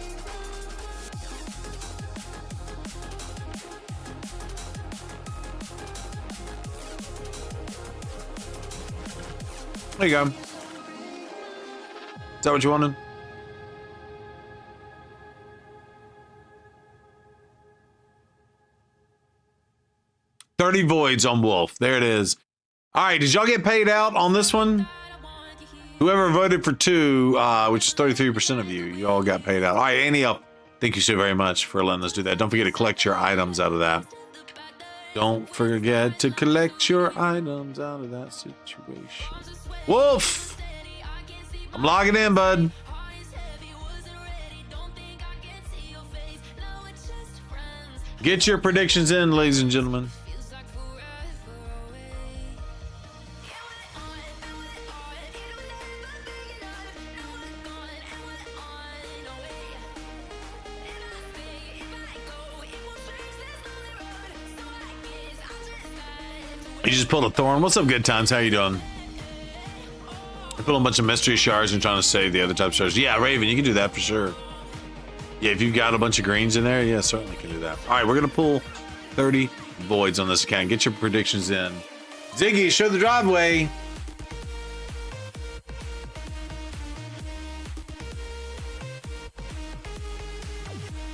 There you go. Is that what you wanted? $30 voids on Wolf. There it is. All right, did y'all get paid out on this one? Whoever voted for 2, which is 33% of you, you all got paid out. All right, Annie up. Thank you so very much for letting us do that. Don't forget to collect your items out of that. Don't forget to collect your items out of that situation. Wolf! I'm logging in, bud. Get your predictions in, ladies and gentlemen. You just pulled a Thorn. What's up, Good Times? How you doing? I pulled a bunch of mystery shards and trying to save the other type of shards. Yeah, Raven, you can do that for sure. Yeah, if you've got a bunch of greens in there, yeah, certainly can do that. All right, we're going to pull 30 voids on this account. Get your predictions in. Ziggy, show the driveway.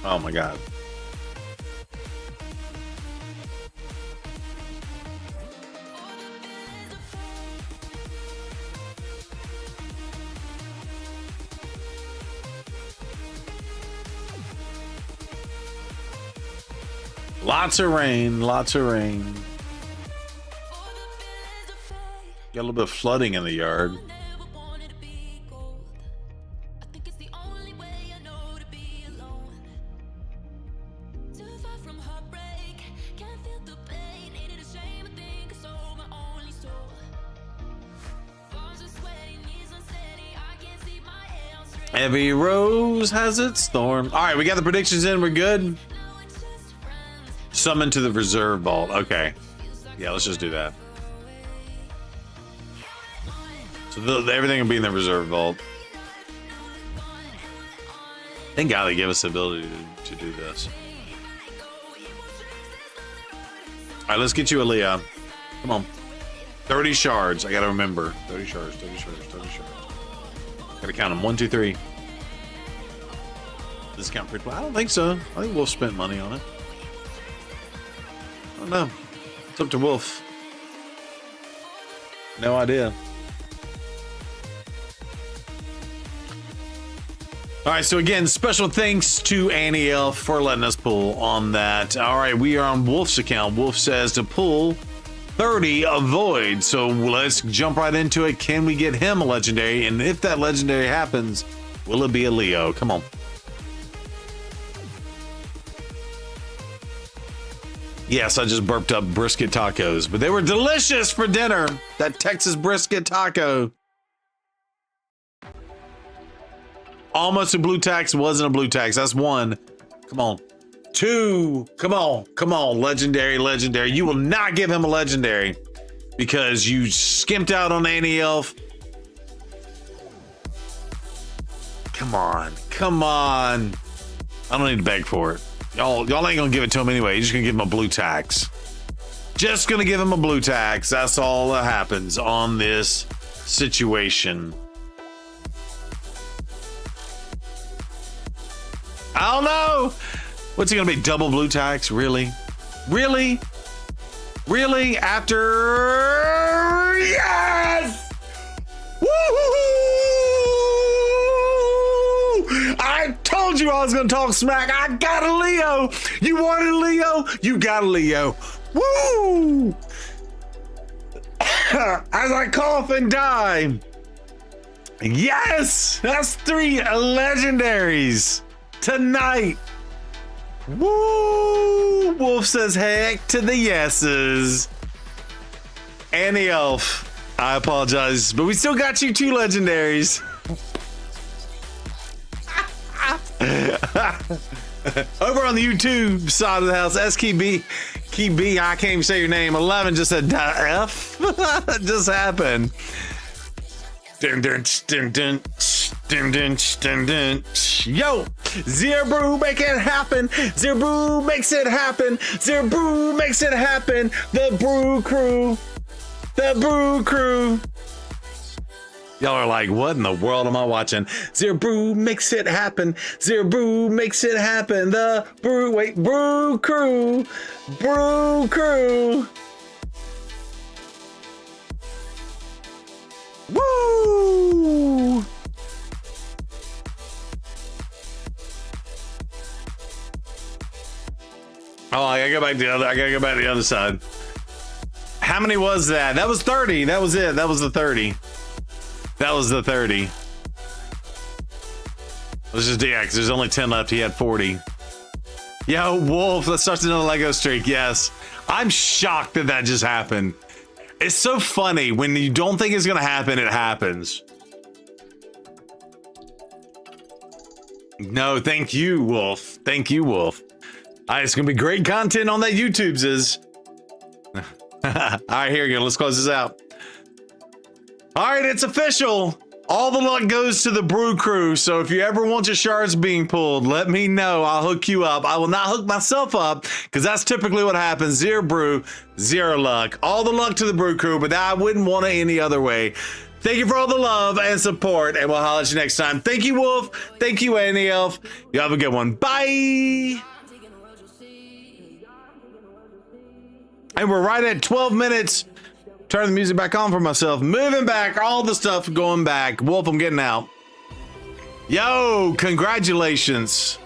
Oh, my God. Lots of rain, lots of rain. Got a little bit of flooding in the yard. Every rose has its thorn. All right, we got the predictions in. We're good. Summon to the reserve vault. Okay. Yeah, let's just do that. So everything will be in the reserve vault. Thank God they gave us the ability to do this. All right, let's get you a Leah. Come on. 30 shards. I got to remember. 30 shards, 30 shards, 30 shards. Got to count them. 1, 2, 3. Discount pretty well. I don't think so. I think Wolf spent money on it. I don't know. It's up to Wolf. No idea. All right, so again, special thanks to Annie Elf for letting us pull on that. All right, we are on Wolf's account. Wolf says to pull 30 of Void. So let's jump right into it. Can we get him a legendary? And if that legendary happens, will it be a Leo? Come on. Yes, I just burped up brisket tacos, but they were delicious for dinner. That Texas brisket taco. Almost a blue tax, wasn't a blue tax. That's one. Come on. Two. Come on. Come on. Legendary, legendary. You will not give him a legendary because you skimped out on Annie Elf. Come on. Come on. I don't need to beg for it. Y'all ain't gonna give it to him anyway. You're just gonna give him a blue tax. Just gonna give him a blue tax. That's all that happens on this situation. I don't know. What's he gonna be? Double blue tax? Really? Really? Really? After yes! Woo-hoo-hoo! I told you I was gonna talk smack. I got a Leo. You wanted a Leo? You got a Leo. Woo! As I cough and die. Yes! That's 3 legendaries tonight. Woo! Wolf says heck to the yeses. Annie Elf, I apologize, but we still got you 2 legendaries. Over on the YouTube side of the house, SKB, Key B, I can't even say your name. 11 just said F. That just happened. Dun, dun, dun, dun, dun, dun, dun, dun. Yo, Zerbrew, make it happen. Zerbrew makes it happen. Zerbrew makes it happen. The Brew Crew. The Brew Crew. Y'all are like, what in the world am I watching? Zerbrew makes it happen. Zerbrew makes it happen. The Brew Crew. Brew Crew. Woo! Oh, I gotta go back to the other. I gotta go back to the other side. How many was that? That was 30. That was it. That was the 30. That was the 30. Let's just DX. There's only 10 left. He had 40. Yo, Wolf, let's start another Lego streak. Yes. I'm shocked that that just happened. It's so funny. When you don't think it's going to happen, it happens. No, thank you, Wolf. Thank you, Wolf. All right, it's going to be great content on that YouTube's. All right, here we go. Let's close this out. All right, it's official. All the luck goes to the Brew Crew. So if you ever want your shards being pulled, let me know. I'll hook you up. I will not hook myself up because that's typically what happens. 0 brew, 0 luck. All the luck to the Brew Crew, but I wouldn't want it any other way. Thank you for all the love and support, and we'll holler at you next time. Thank you, Wolf. Thank you, Annie Elf. You have a good one. Bye. And we're right at 12 minutes. Turn the music back on for myself. Moving back, all the stuff going back. Wolf, I'm getting out. Yo, congratulations.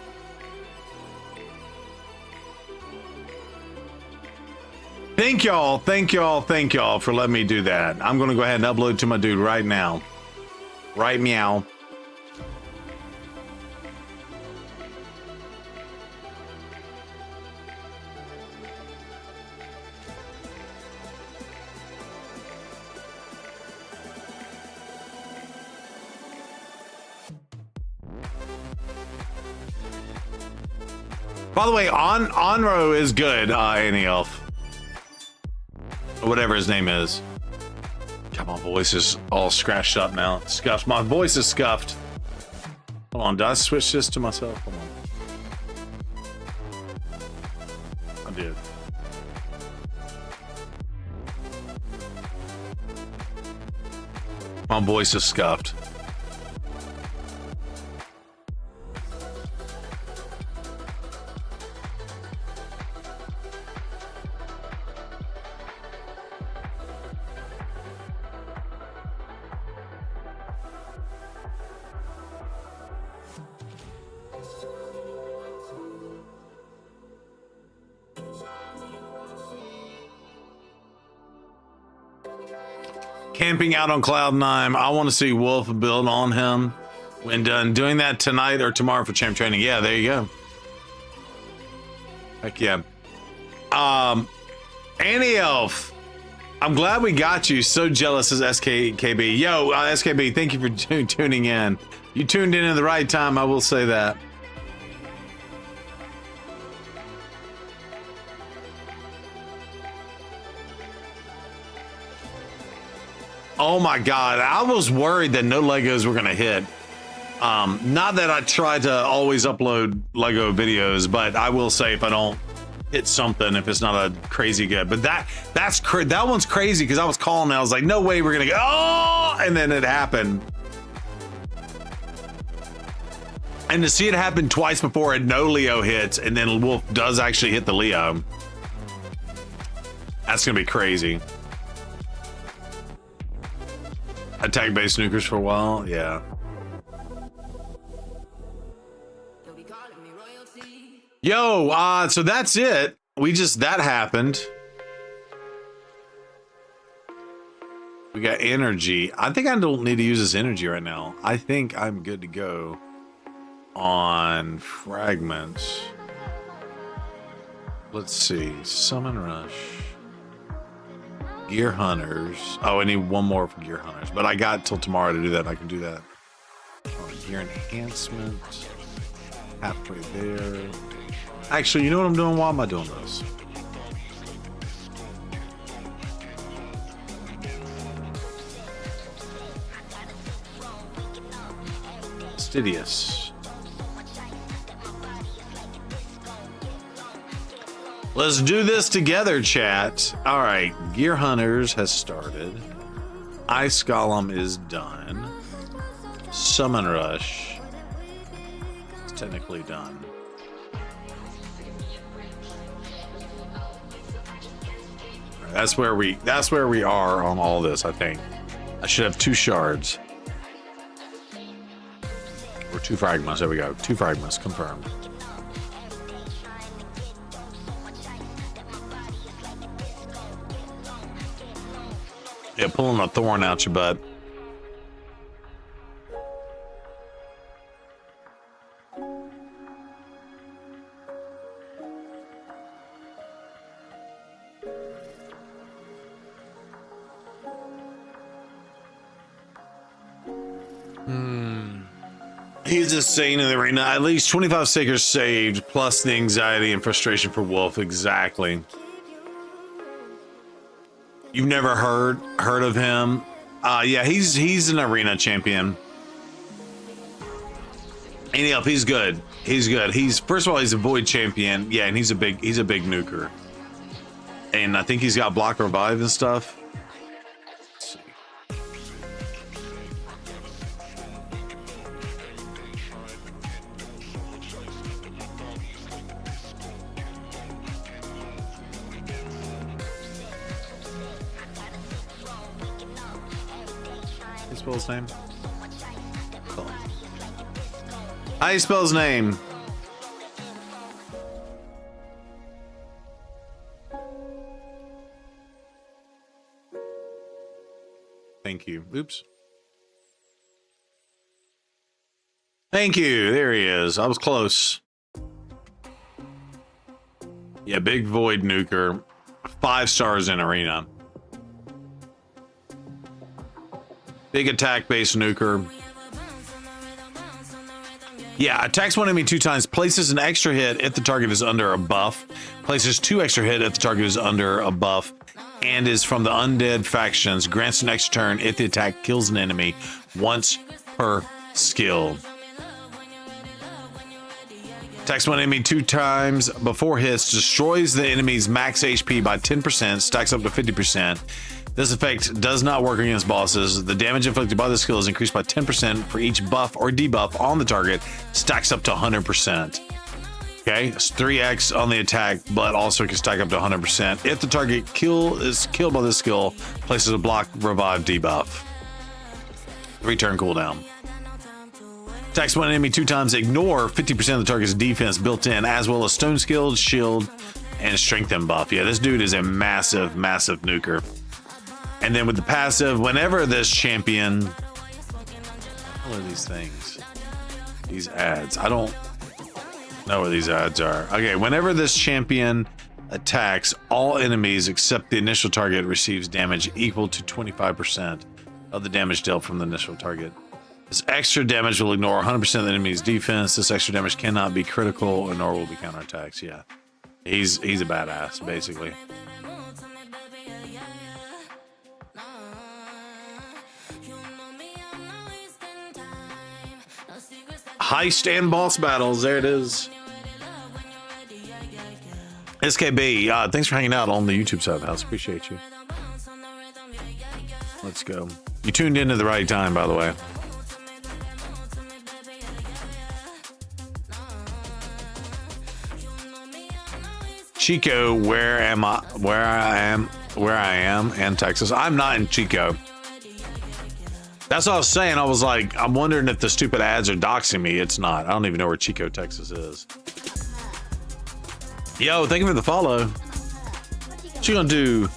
Thank y'all for letting me do that. I'm gonna go ahead and upload to my dude right now. Right meow. By the way, Onro is good, Annie Elf. Whatever his name is. God, my voice is all scratched up now. Scuffed. My voice is scuffed. Hold on, did I switch this to myself? Hold on. I did. My voice is scuffed. camping out on Cloud 9. I want to see Wolf build on him when done. Doing that tonight or tomorrow for champ training. Yeah, there you go. Heck yeah. Annie Elf. I'm glad we got you. So jealous as SKB. Yo, SKB, thank you for tuning in. You tuned in at the right time, I will say that. Oh my God, I was worried that no Legos were gonna hit. Not that I try to always upload Lego videos, but I will say if I don't hit something, if it's not a crazy good, but that one's crazy because I was calling and I was like, no way we're gonna go, oh, and then it happened. And to see it happen twice before and no Leo hits, and then Wolf does actually hit the Leo, that's gonna be crazy. Attack base nukers for a while, yeah. Yo, so that's it. That happened. We got energy. I think I don't need to use this energy right now. I think I'm good to go on fragments. Let's see. Summon Rush. Gear Hunters. Oh, I need one more for Gear Hunters, but I got till tomorrow to do that. I can do that. Gear Enhancement. Halfway there. Actually, you know what I'm doing? Why am I doing this? Fastidious. Let's do this together, chat. All right, Gear Hunters has started. Ice Golem is done. Summon Rush is technically done. That's where we are on all this, I think. I should have 2 shards. Or 2 fragments. There we go. 2 fragments confirmed. Yeah, pulling a thorn out your butt. He's just saying in the arena, at least 25 Sakers saved, plus the anxiety and frustration for Wolf. Exactly. You've never heard of him? Yeah, he's an arena champion. And he's good. He's good. First of all, he's a void champion. Yeah, and he's a big nuker. And I think he's got block revive and stuff. Spell his name? Cool. How do you spell his name? Thank you. Oops. Thank you. There he is. I was close. Yeah, big void nuker. 5 stars in arena. Big attack base nuker. Yeah, attacks one enemy 2 times, places an extra hit if the target is under a buff, places 2 extra hit if the target is under a buff, and is from the undead factions, grants an extra turn if the attack kills an enemy once per skill. Attacks one enemy 2 times before hits, destroys the enemy's max HP by 10%, stacks up to 50%. This effect does not work against bosses. The damage inflicted by the skill is increased by 10% for each buff or debuff on the target, stacks up to 100%. Okay, it's 3x on the attack, but also can stack up to 100%. If the target is killed by this skill, places a block revive debuff. 3-turn cooldown. Attacks one enemy 2 times, ignore 50% of the target's defense built in, as well as stone skilled, shield, and strengthen buff. Yeah, this dude is a massive, massive nuker. And then with the passive, whenever this champion, what are these things? These ads. I don't know where these ads are. Okay, whenever this champion attacks, all enemies except the initial target receives damage equal to 25% of the damage dealt from the initial target. This extra damage will ignore 100% of the enemy's defense. This extra damage cannot be critical nor will be counterattacks. Yeah, he's a badass basically. Heist and boss battles. There it is. SKB, thanks for hanging out on the YouTube side of the house. Appreciate you. Let's go. You tuned in at the right time, by the way. Chico, where I am, and Texas. I'm not in Chico. That's what I was saying. I was like, I'm wondering if the stupid ads are doxing me. It's not. I don't even know where Chico, Texas is. Yo, thank you for the follow. What you gonna do?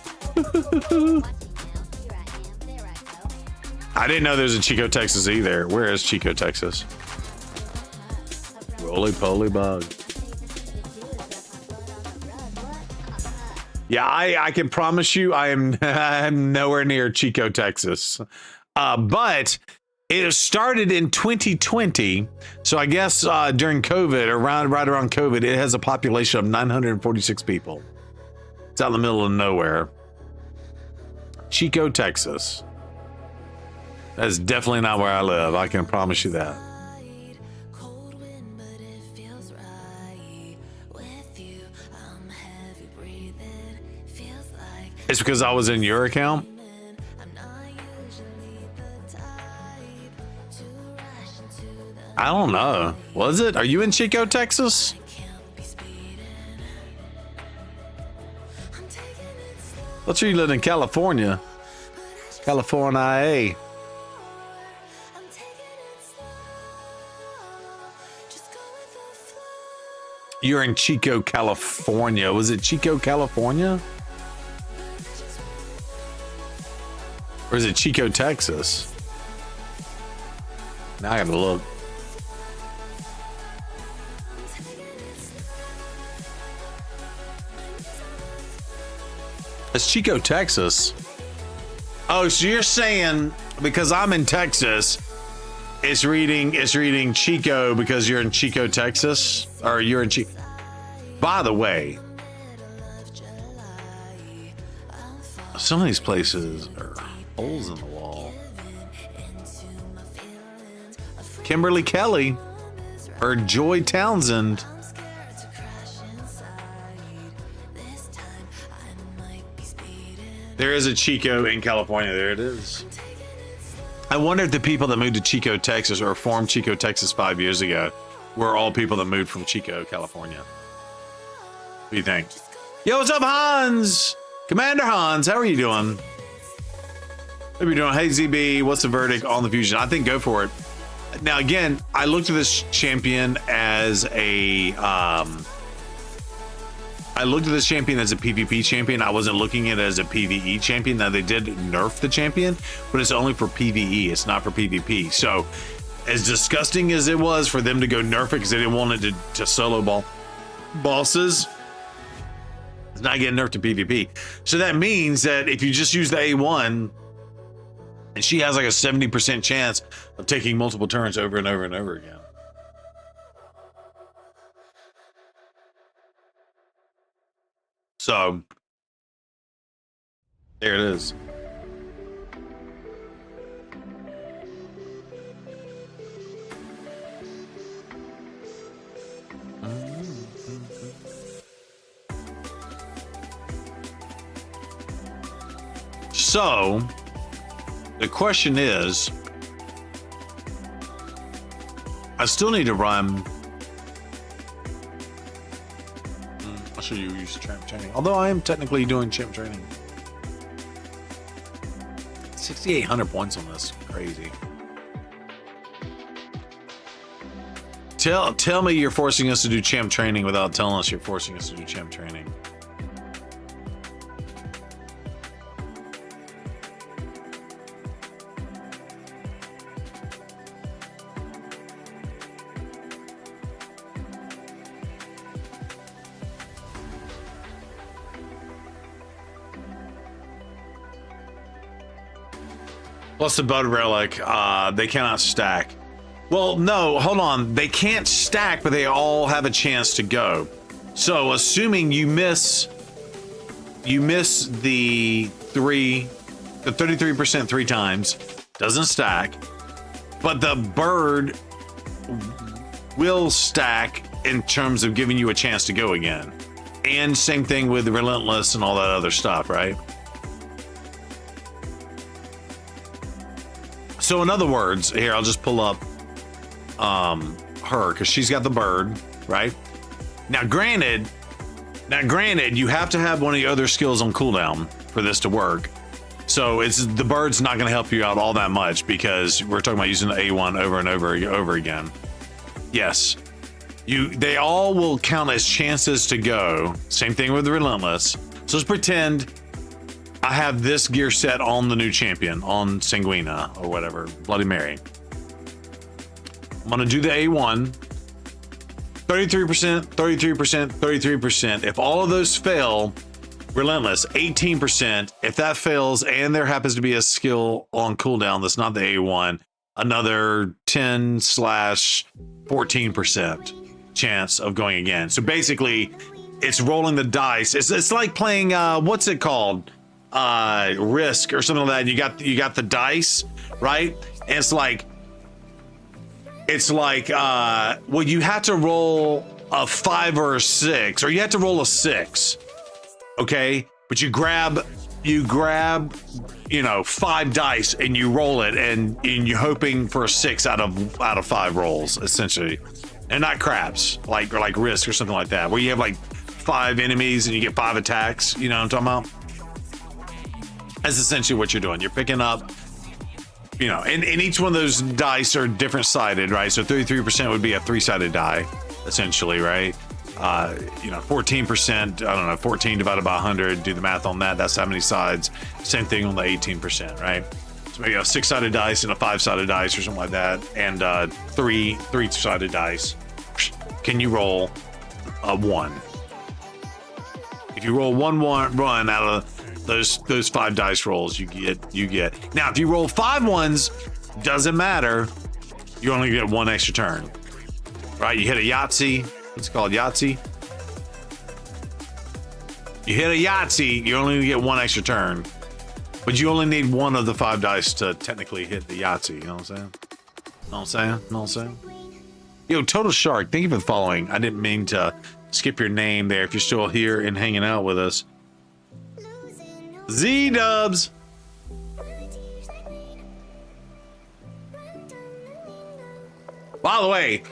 I didn't know there's a Chico, Texas either. Where is Chico, Texas? Roly poly bug. Yeah, I can promise you I'm nowhere near Chico, Texas. But it started in 2020. So I guess during COVID, right around COVID, it has a population of 946 people. It's out in the middle of nowhere. Chico, Texas. That's definitely not where I live. I can promise you that. It's because I was in your account? I don't know. Was it? Are you in Chico, Texas? What's you live in California? California. You're in Chico, California. Was it Chico, California? Or is it Chico, Texas? Now I gotta look. It's Chico, Texas. Oh, so you're saying because I'm in Texas, it's reading Chico because you're in Chico, Texas? Or you're in Chico. By the way, some of these places are holes in the wall. Kimberly Kelly or Joy Townsend. There is a Chico in California. There it is. I wonder if the people that moved to Chico, Texas, or formed Chico, Texas 5 years ago were all people that moved from Chico, California. What do you think? Yo, what's up, Hans? Commander Hans, how are you doing? Hope you're doing. Hey, ZB, what's the verdict on the fusion? I think go for it. Now, again, I looked at this champion as a PvP champion. I wasn't looking at it as a PvE champion. Now, they did nerf the champion, but it's only for PvE. It's not for PvP. So, as disgusting as it was for them to go nerf it because they didn't want it to solo bosses, it's not getting nerfed to PvP. So that means that if you just use the A1, and she has like a 70% chance of taking multiple turns over and over and over again. So, there it is. So, the question is, I still need to run. I'll show you use champ training. Although I am technically doing champ training. 6,800 points on this. Crazy. Tell me you're forcing us to do champ training without telling us you're forcing us to do champ training. Plus the Bud Relic, they cannot stack. Well, no, hold on. They can't stack, but they all have a chance to go. So assuming you miss the 33% 3 times, doesn't stack, but the bird will stack in terms of giving you a chance to go again. And same thing with the Relentless and all that other stuff, right? So in other words, here, I'll just pull up her, because she's got the bird, right? Now granted, you have to have one of the other skills on cooldown for this to work. So the bird's not going to help you out all that much, because we're talking about using the A1 over and over again. Yes, they all will count as chances to go. Same thing with the Relentless. So let's pretend I have this gear set on the new champion, on Sanguina or whatever, Bloody Mary. I'm gonna do the A1. 33%, 33%, 33%. If all of those fail, Relentless, 18%. If that fails and there happens to be a skill on cooldown that's not the A1, another 10/14% chance of going again. So basically, it's rolling the dice. It's like playing, what's it called? Risk or something like that. You got the dice, right? And it's like, well, you have to roll a 5 or a 6, or you have to roll a 6, okay? But you grab, 5 dice and you roll it, and you're hoping for a 6 out of 5 rolls, essentially, and not craps like Risk or something like that, where you have like 5 enemies and you get 5 attacks. You know what I'm talking about? That's essentially what you're doing. You're picking up. And each one of those dice are different sided, right? So 33% would be a 3-sided die, essentially, right? 14%, I don't know, 14 divided by 100, do the math on that. That's how many sides. Same thing on the 18%, right? So maybe a 6-sided dice and a 5-sided dice or something like that. And 3-sided dice. Can you roll a 1? If you roll one run out of those 5 dice rolls, you get. Now, if you roll 5 ones, doesn't matter. You only get 1 extra turn, right? You hit a Yahtzee. What's it called? Yahtzee. You hit a Yahtzee, you only get 1 extra turn, but you only need 1 of the 5 dice to technically hit the Yahtzee. You know what I'm saying? Yo, Total Shark, thank you for the following. I didn't mean to skip your name there if you're still here and hanging out with us. Z-Dubs. By the way,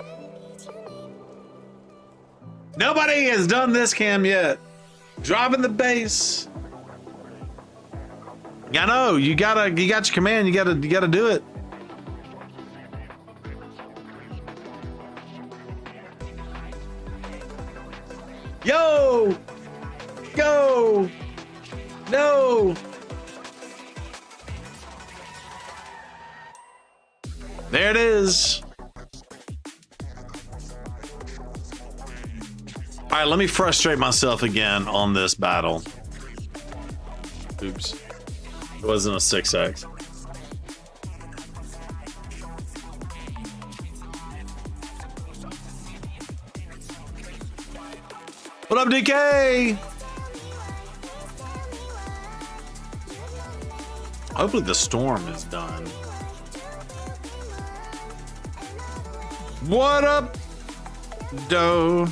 nobody has done this cam yet. Dropping the bass. I know, you got your command, you gotta do it. Yo! Go! No! There it is. All right, let me frustrate myself again on this battle. Oops. It wasn't a 6x. What up, DK? Hopefully the storm is done. What up, Doe?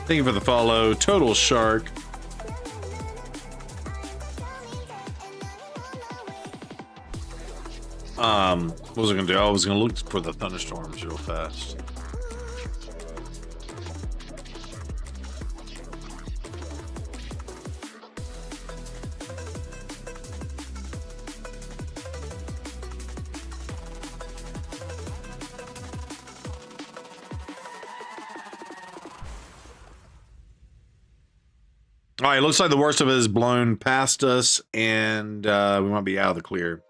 Thank you for the follow. Total Shark. What was I gonna do? I was gonna look for the thunderstorms real fast. All right, looks like the worst of it is blown past us, and we might be out of the clear.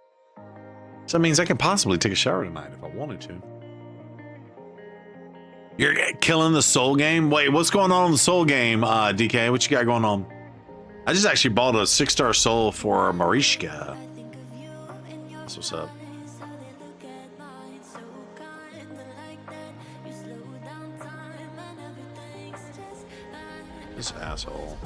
So that means I can possibly take a shower tonight if I wanted to. You're killing the soul game? Wait, what's going on in the soul game, DK? What you got going on? I just actually bought a 6-star soul for Marishka. That's what's up. This asshole.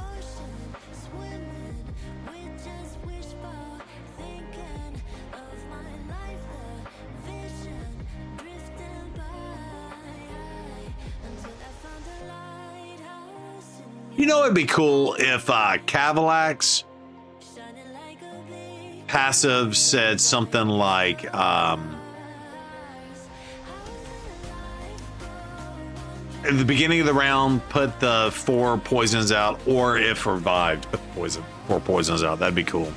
You know, it'd be cool if Cavalax passive said something like, at the beginning of the round, put the 4 poisons out, or if revived, put the 4 poisons out. That'd be cool.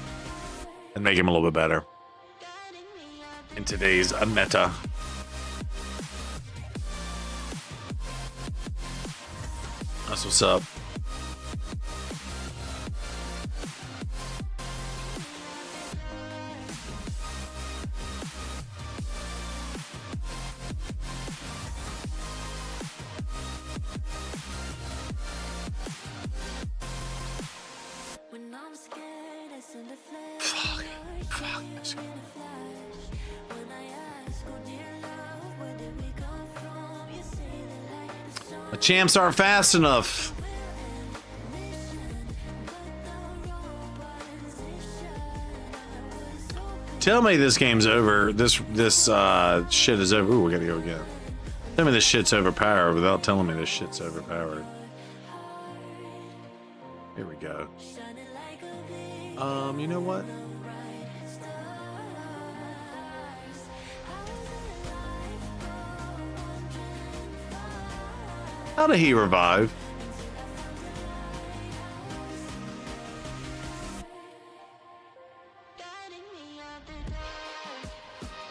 And make him a little bit better in today's meta. That's what's up. The champs aren't fast enough. Tell me this game's over. This shit is over. Ooh, we gotta go again. Tell me this shit's overpowered without telling me this shit's overpowered. Here we go. You know what? How did he revive?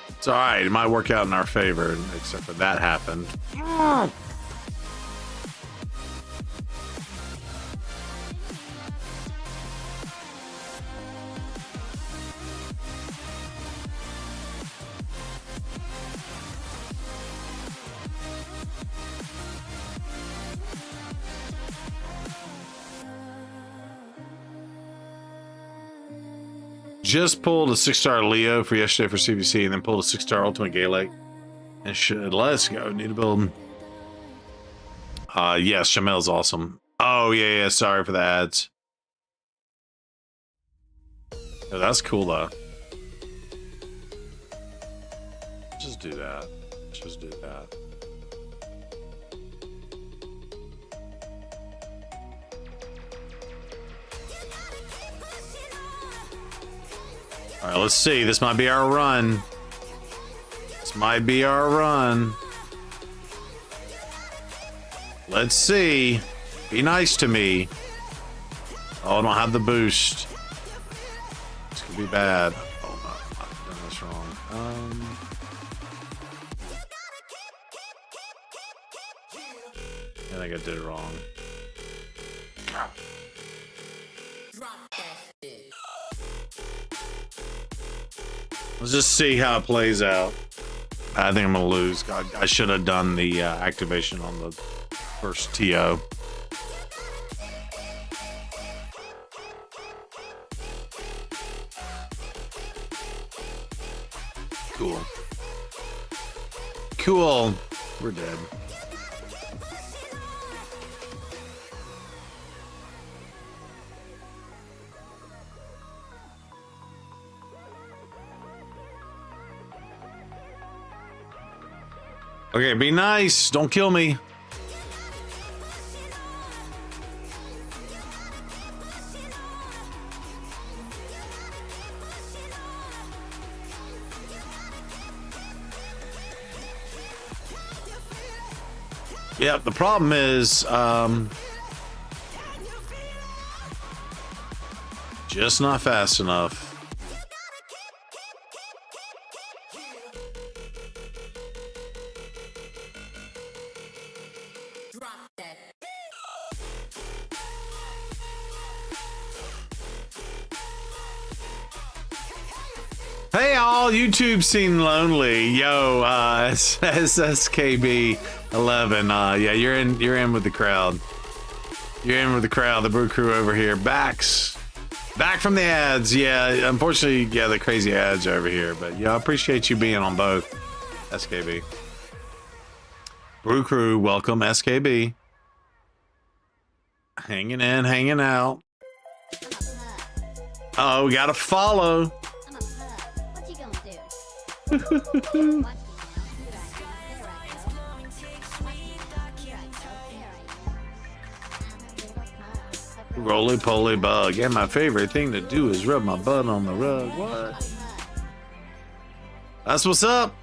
It's alright, it might work out in our favor, except for that happened. Just pulled a 6-star Leo for yesterday for CVC, and then pulled a 6-star Ultimate Gaelic. And should let's go. Need to build. Yes, Shamel's awesome. Oh yeah. Sorry for the ads. Oh, that's cool though. Just do that. Just do that. All right, let's see. This might be our run. This might be our run. Let's see. Be nice to me. Oh, I don't have the boost. This could be bad. Oh, no, I've done this wrong. I think I did it wrong. Let's just see how it plays out. I think I'm gonna lose. I should have done the activation on the first TO. Cool. Cool. We're dead. Okay, be nice. Don't kill me. Yeah, the problem is, just not fast enough. Hey all, YouTube seem lonely. Yo, SSKB11. Yeah, you're in with the crowd. You're in with the crowd. The Brew Crew over here. Bax. Back from the ads. Yeah, unfortunately, yeah, the crazy ads are over here. But yeah, I appreciate you being on both. SKB. Brew Crew, welcome, SKB. Hanging in, hanging out. Oh, we got to follow. What you gonna do? Roly poly bug. And my favorite thing to do is rub my butt on the rug. What? That's what's up.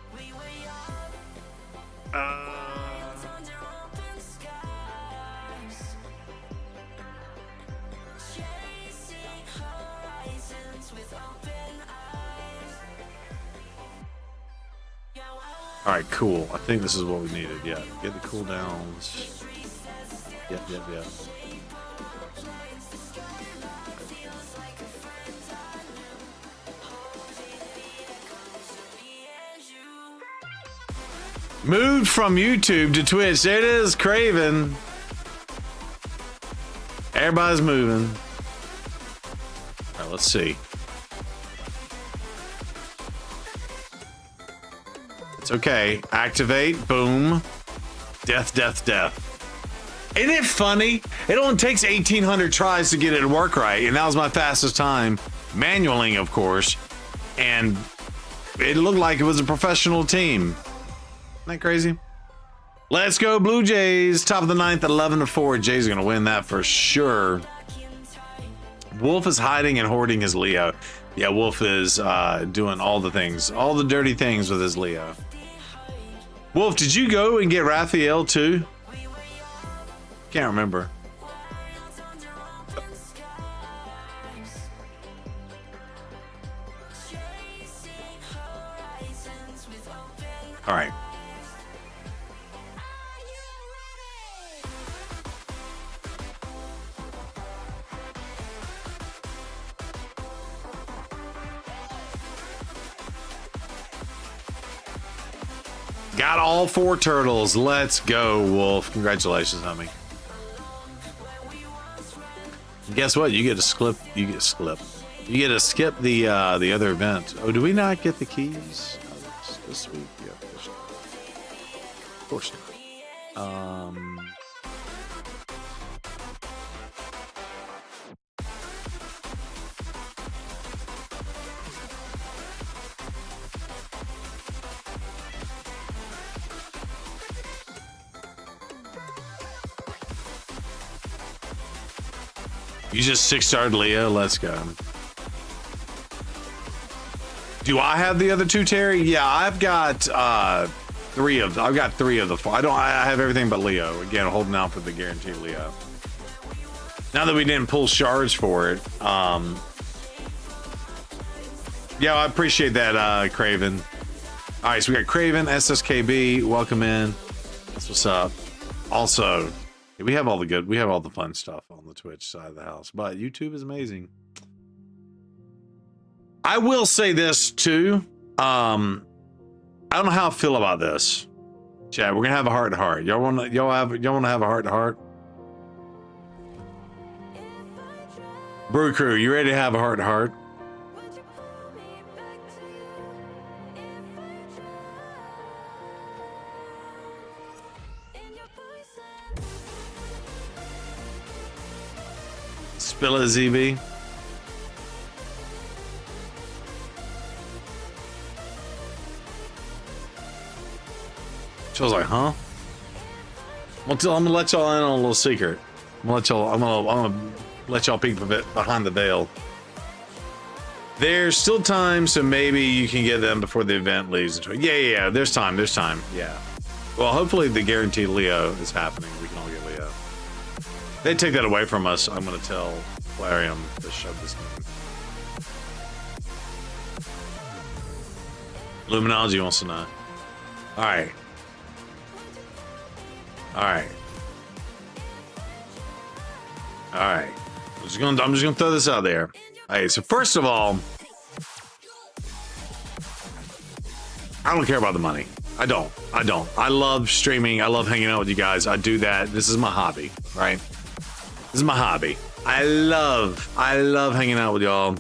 All right, cool. I think this is what we needed. Yeah, get the cooldowns. Yep. Moved from YouTube to Twitch. There it is, Craven. Everybody's moving. All right, let's see. It's okay. Activate. Boom. Death. Isn't it funny? It only takes 1,800 tries to get it to work right, and that was my fastest time. Manualing, of course. And it looked like it was a professional team. Isn't that crazy? Let's go, Blue Jays. Top of the ninth, 11-4. Jays are going to win that for sure. Wolf is hiding and hoarding his Leo. Yeah, Wolf is doing all the things, all the dirty things with his Leo. Wolf, did you go and get Raphael too? Can't remember. All right. Got all 4 turtles. Let's go, Wolf. Congratulations, homie. Guess what? You get to skip. You get to skip the other event. Oh, do we not get the keys? Oh, this week, yeah, of course not. You just 6-starred Leo. Let's go. Do I have the other 2, Terry? Yeah, I've got 3 of them. I've got 3 of the 4. I have everything but Leo. Again, holding out for the guaranteed Leo. Now that we didn't pull shards for it, yeah, I appreciate that, Craven. All right, so we got Craven, SSKB. Welcome in. That's what's up. Also, we have all the fun stuff on the Twitch side of the house, but YouTube is amazing. I will say this too. I don't know how I feel about this. Chat, we're gonna have a heart to heart. Y'all wanna have a heart to heart? Brew Crew, you ready to have a heart to heart? Spill it, ZB. She was like, huh? I'm gonna let y'all in on a little secret. I'm gonna let y'all peek a bit behind the veil. There's still time, so maybe you can get them before the event leaves. Yeah. There's time. Yeah. Well, hopefully the guaranteed Leo is happening. We can all get Leo. They take that away from us. I'm gonna tell Clarium to shove this game. Luminology wants to know. All right. I'm just gonna throw this out there. All right. So first of all, I don't care about the money. I don't. I love streaming. I love hanging out with you guys. I do that. This is my hobby, right? This is my hobby. I love hanging out with y'all.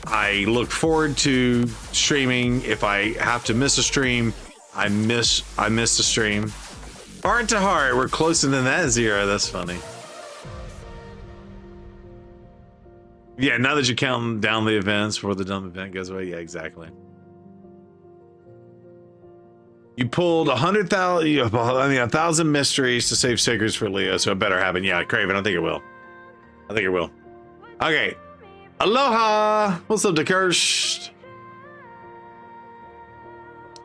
I look forward to streaming. If I have to miss a stream, I miss the stream. Heart to heart, we're closer than that, Zero. That's funny. Yeah, now that you're counting down the events before the dumb event goes away. Yeah, exactly. You pulled 1,000 mysteries to save secrets for Leo, so it better happen. Yeah, Craven, I think it will. I think it will. Okay. Aloha! What's up, DeKirst?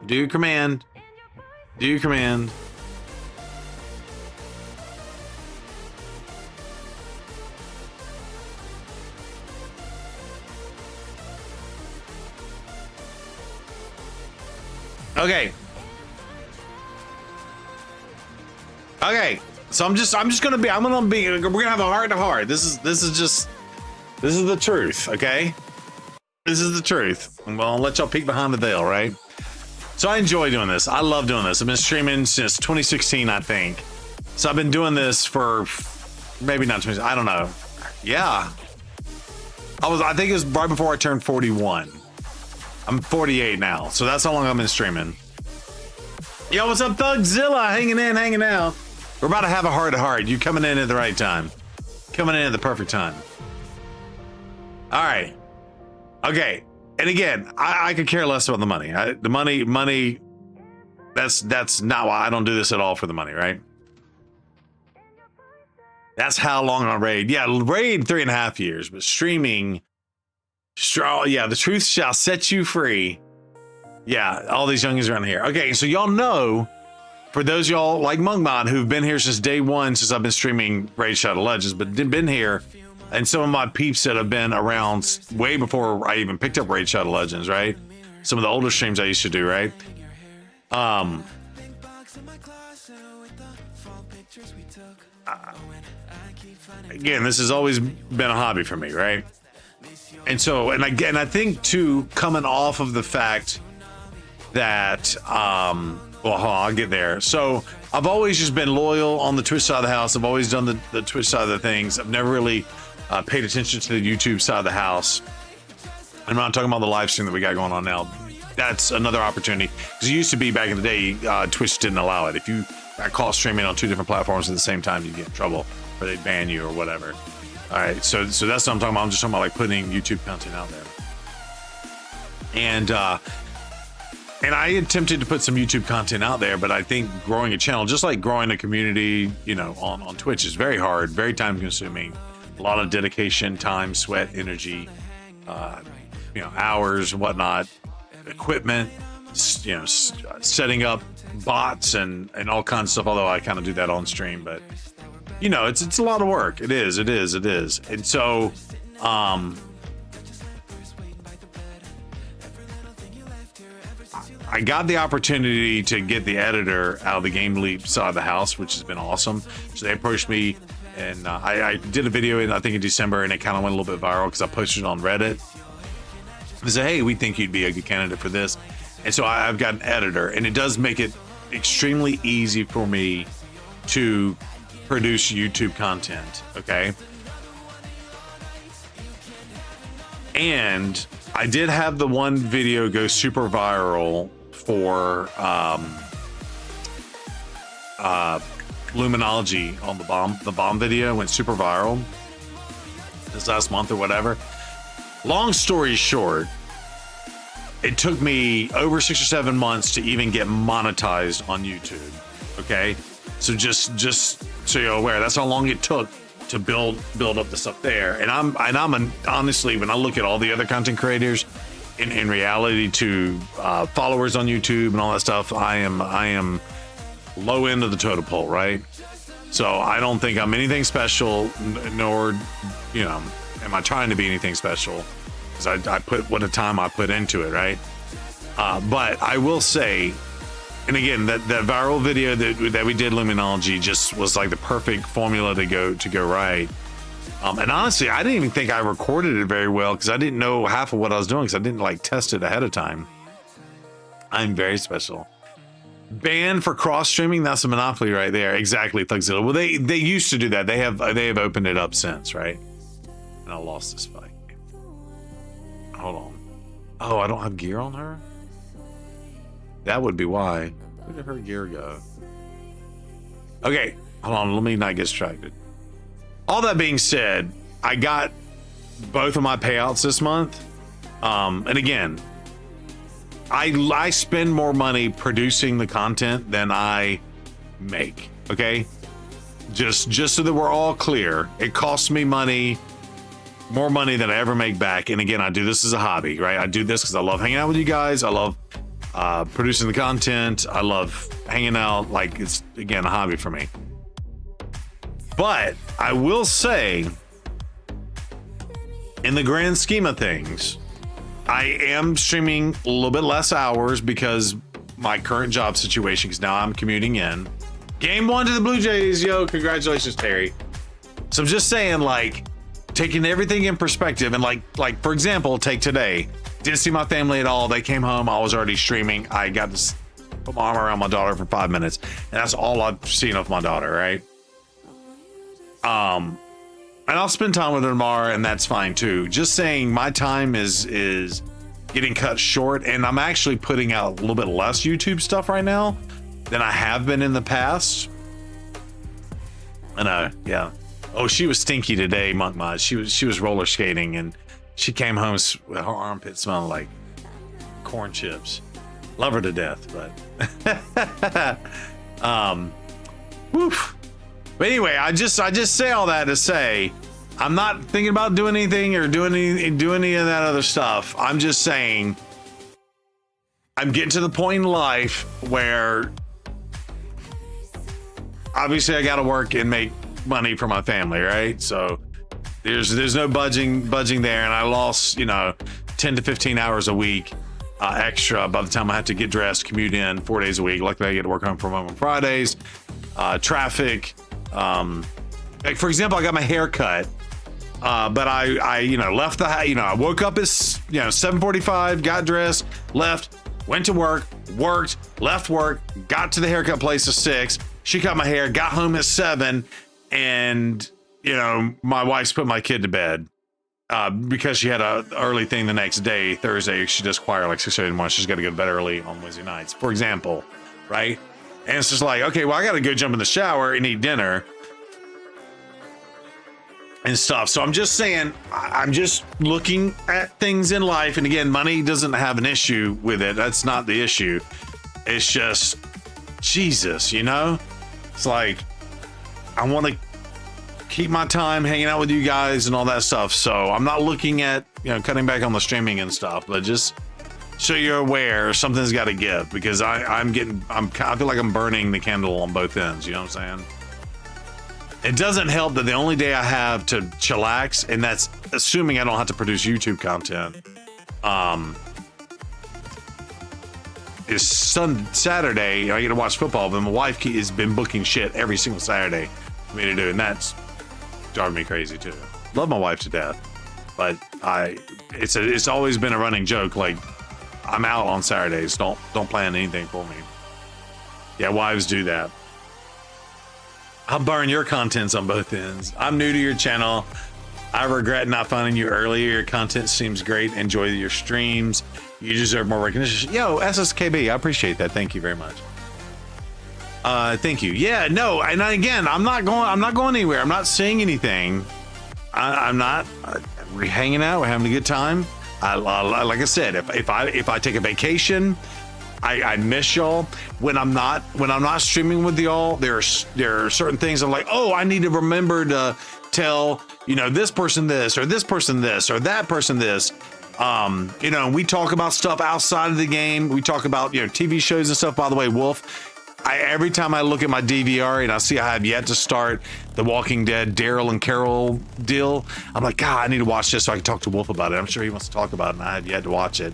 Do your command. Do your command. Okay. Okay. So we're gonna have a heart to heart. This is the truth, okay? This is the truth. I'm gonna let y'all peek behind the veil, right? So I enjoy doing this. I love doing this. I've been streaming since 2016, I think. So I've been doing this for maybe not 20, I don't know. Yeah. I think it was right before I turned 41. I'm 48 now, so that's how long I've been streaming. Yo, what's up, Thugzilla? Hanging in, hanging out. We're about to have a heart to heart. You coming in at the right time. Coming in at the perfect time. All right. Okay. And again, I could care less about the money. The money. That's not why I don't do this at all for the money, right? That's how long on Raid. Yeah, Raid 3.5 years, but streaming. Yeah, the truth shall set you free. Yeah, all these youngins around here. Okay, so y'all know, for those y'all like Mungmon who've been here since day one, since I've been streaming Raid Shadow Legends, but been here, and some of my peeps that have been around way before I even picked up Raid Shadow Legends, right? Some of the older streams I used to do, right? Again, this has always been a hobby for me, right? And so, and again, I think too, coming off of the fact that, well, I'll get there. So I've always just been loyal on the Twitch side of the house. I've always done the Twitch side of the things. I've never really paid attention to the YouTube side of the house. I'm not talking about the live stream that we got going on now. That's another opportunity. Because it used to be back in the day, Twitch didn't allow it. If you got caught streaming on 2 different platforms at the same time, you'd get in trouble, or they'd ban you or whatever. All right, so that's what I'm talking about. I'm just talking about like putting YouTube content out there. And I attempted to put some YouTube content out there, but I think growing a channel, just like growing a community, you know, on Twitch is very hard, very time consuming. A lot of dedication, time, sweat, energy, you know, hours, whatnot, equipment, you know, setting up bots and all kinds of stuff. Although I kind of do that on stream, but you know, it's a lot of work. It is. And so, I got the opportunity to get the editor out of the Game Leap side of the house, which has been awesome. So they approached me, and I did a video I think in December, and it kind of went a little bit viral because I posted it on Reddit. They said, hey, we think you'd be a good candidate for this. And so I've got an editor, and it does make it extremely easy for me to produce YouTube content, okay? And I did have the one video go super viral for Luminology on the bomb video went super viral this last month or whatever. Long story short, it took me over 6 or 7 months to even get monetized on YouTube, okay? So just so you're aware, that's how long it took to build up the stuff there. And I'm honestly, when I look at all the other content creators, in reality to followers on YouTube and all that stuff, I am low end of the totem pole, right? So I don't think I'm anything special, nor, you know, am I trying to be anything special, because I put what a time I put into it, right? But I will say, and again, that viral video that we did, Luminology, just was like the perfect formula to go right. And honestly, I didn't even think I recorded it very well because I didn't know half of what I was doing because I didn't like test it ahead of time. I'm very special. Banned for cross streaming, that's a monopoly right there. Exactly, Thugzilla. Well, they used to do that. They have opened it up since, right? And I lost this fight. Hold on. Oh, I don't have gear on her? That would be why. Where did her gear go? Okay, hold on. Let me not get distracted. All that being said, I got both of my payouts this month. And again, I spend more money producing the content than I make. Okay, just so that we're all clear, it costs me money, more money than I ever make back. And again, I do this as a hobby, right? I do this because I love hanging out with you guys. I love producing the content. I love hanging out. Like, it's again a hobby for me. But I will say, in the grand scheme of things, I am streaming a little bit less hours because my current job situation, because now I'm commuting in. Game 1 to the Blue Jays, yo, congratulations, Terry. So I'm just saying, like, taking everything in perspective, and like for example, take today. Didn't see my family at all. They came home, I was already streaming. I got to put my arm around my daughter for 5 minutes, and that's all I've seen of my daughter, right? And I'll spend time with her tomorrow, and that's fine too. Just saying, my time is getting cut short, and I'm actually putting out a little bit less YouTube stuff right now than I have been in the past. And yeah. Oh, she was stinky today, Monk Mod. She was roller skating, and she came home with her armpit smelling like corn chips. Love her to death, but woof. But anyway, I just say all that to say, I'm not thinking about doing anything or doing any of that other stuff. I'm just saying, I'm getting to the point in life where obviously I got to work and make money for my family, right? So there's no budging there, and I lost 10 to 15 hours a week extra by the time I have to get dressed, commute in 4 days a week. Luckily, I get to work home from home on Fridays. Traffic. Like, for example, I got my hair cut, but I left the I woke up at 7:45, got dressed, left, went to work, worked, left work, got to the haircut place at 6. She cut my hair, got home at 7, and my wife's put my kid to bed because she had a early thing the next day, Thursday. She does choir like 6:30 in the morning. She's got to go to bed early on Wednesday nights, for example, right? And it's just like, okay, well, I got to go jump in the shower and eat dinner and stuff. So I'm just saying, I'm just looking at things in life. And again, money doesn't have an issue with it. That's not the issue. It's just, Jesus, it's like, I want to keep my time hanging out with you guys and all that stuff. So I'm not looking at, cutting back on the streaming and stuff, but just so you're aware, something's got to give, because I feel like I'm burning the candle on both ends. You know what I'm saying? It doesn't help that the only day I have to chillax, and that's assuming I don't have to produce YouTube content, is Saturday. I get to watch football, but my wife has been booking shit every single Saturday for me to do, and that's driving me crazy too. Love my wife to death, but it's always been a running joke, like, I'm out on Saturdays. Don't plan anything for me. Yeah, wives do that. I'll burn your contents on both ends. I'm new to your channel. I regret not finding you earlier. Your content seems great. Enjoy your streams. You deserve more recognition. Yo, SSKB, I appreciate that. Thank you very much. Thank you. Yeah, no, and again, I'm not going anywhere. I'm not saying anything. I'm not. We're hanging out. We're having a good time. Like I said, if I take a vacation, I miss y'all. When I'm not streaming with y'all, there are certain things I'm like, oh, I need to remember to tell this person this, or this person this, or that person this. We talk about stuff outside of the game. We talk about TV shows and stuff. By the way, Wolf, every time I look at my DVR and I see I have yet to start the Walking Dead Daryl and Carol deal, I'm like, God, I need to watch this so I can talk to Wolf about it. I'm sure he wants to talk about it, and I have yet to watch it.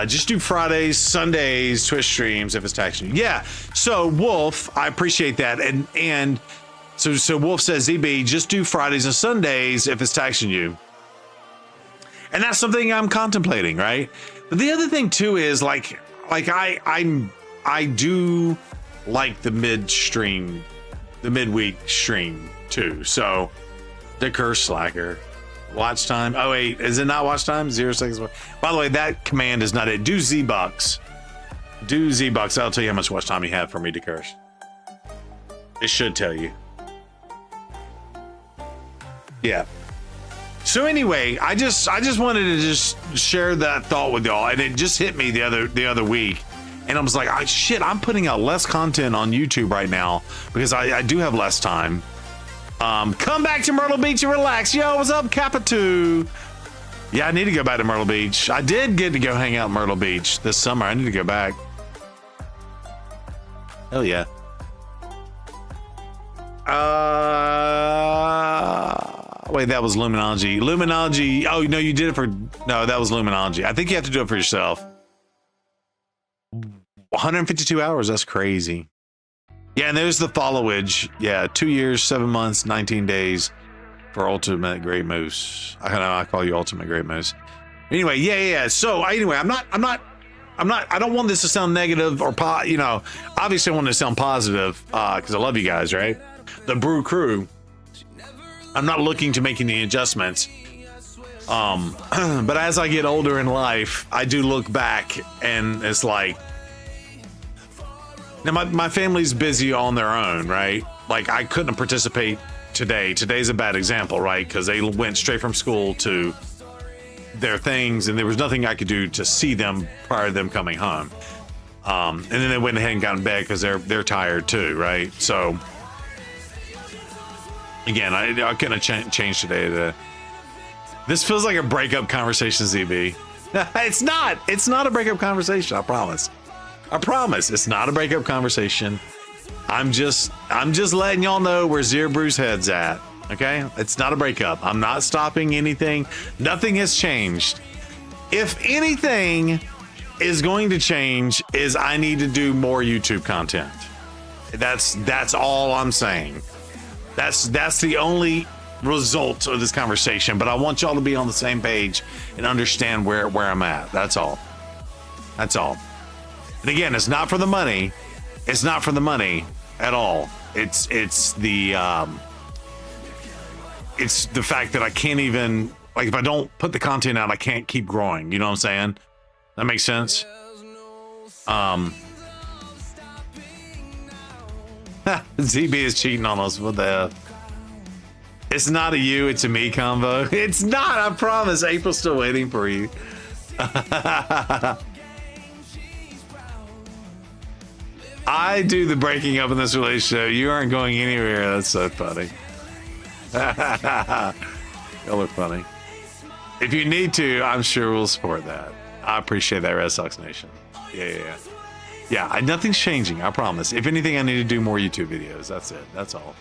Just do Fridays, Sundays, Twitch streams if it's taxing you. Yeah. So Wolf, I appreciate that, and so Wolf says, ZB, just do Fridays and Sundays if it's taxing you, and that's something I'm contemplating, right? But the other thing too is like I do like the midweek stream too. So the curse slacker. Watch time. Oh wait, is it not watch time? 0 seconds. By the way, that command is not it. Do Z-Bucks. Do Z-Bucks. I'll tell you how much watch time you have for me to curse. It should tell you. Yeah. So anyway, I just wanted to just share that thought with y'all, and it just hit me the other week, and I was like, oh, shit, I'm putting out less content on YouTube right now because I do have less time. Come back to Myrtle Beach and relax. Yo, what's up, Kappa2? Yeah, I need to go back to Myrtle Beach. I did get to go hang out in Myrtle Beach this summer. I need to go back. Hell yeah. Wait, that was Luminology. Luminology. Oh, no, you did it for... No, that was Luminology. I think you have to do it for yourself. 152 hours. That's crazy. Yeah, and there's the followage. Yeah, 2 years, 7 months, 19 days for Ultimate Great Moose. I call you Ultimate Great Moose. Anyway, yeah. So anyway, I don't want this to sound negative or obviously I want it to sound positive because I love you guys, right? The Brew Crew. I'm not looking to make any adjustments. But as I get older in life, I do look back and it's like, now my family's busy on their own, right? Like I couldn't participate today. Today's a bad example, right? Because they went straight from school to their things and there was nothing I could do to see them prior to them coming home. And then they went ahead and got in bed because they're tired too, right? So again, I couldn't have changed today. This feels like a breakup conversation, ZB. It's not. It's not a breakup conversation. I promise. It's not a breakup conversation. I'm just letting y'all know where Zero Brew's head's at. Okay? It's not a breakup. I'm not stopping anything. Nothing has changed. If anything is going to change is I need to do more YouTube content. That's all I'm saying. That's the only result of this conversation, but I want y'all to be on the same page and understand where I'm at. That's all. And again, it's not for the money. It's not for the money at all. It's the fact that I can't even, like, if I don't put the content out, I can't keep growing. You know what I'm saying? That makes sense. ZB is cheating on us. What the hell? It's not a you, it's a me combo. It's not, I promise. April's still waiting for you. I do the breaking up in this relationship. You aren't going anywhere. That's so funny. Y'all look funny. If you need to, I'm sure we'll support that. I appreciate that, Red Sox Nation. Yeah, nothing's changing, I promise. If anything, I need to do more YouTube videos. That's it. That's all.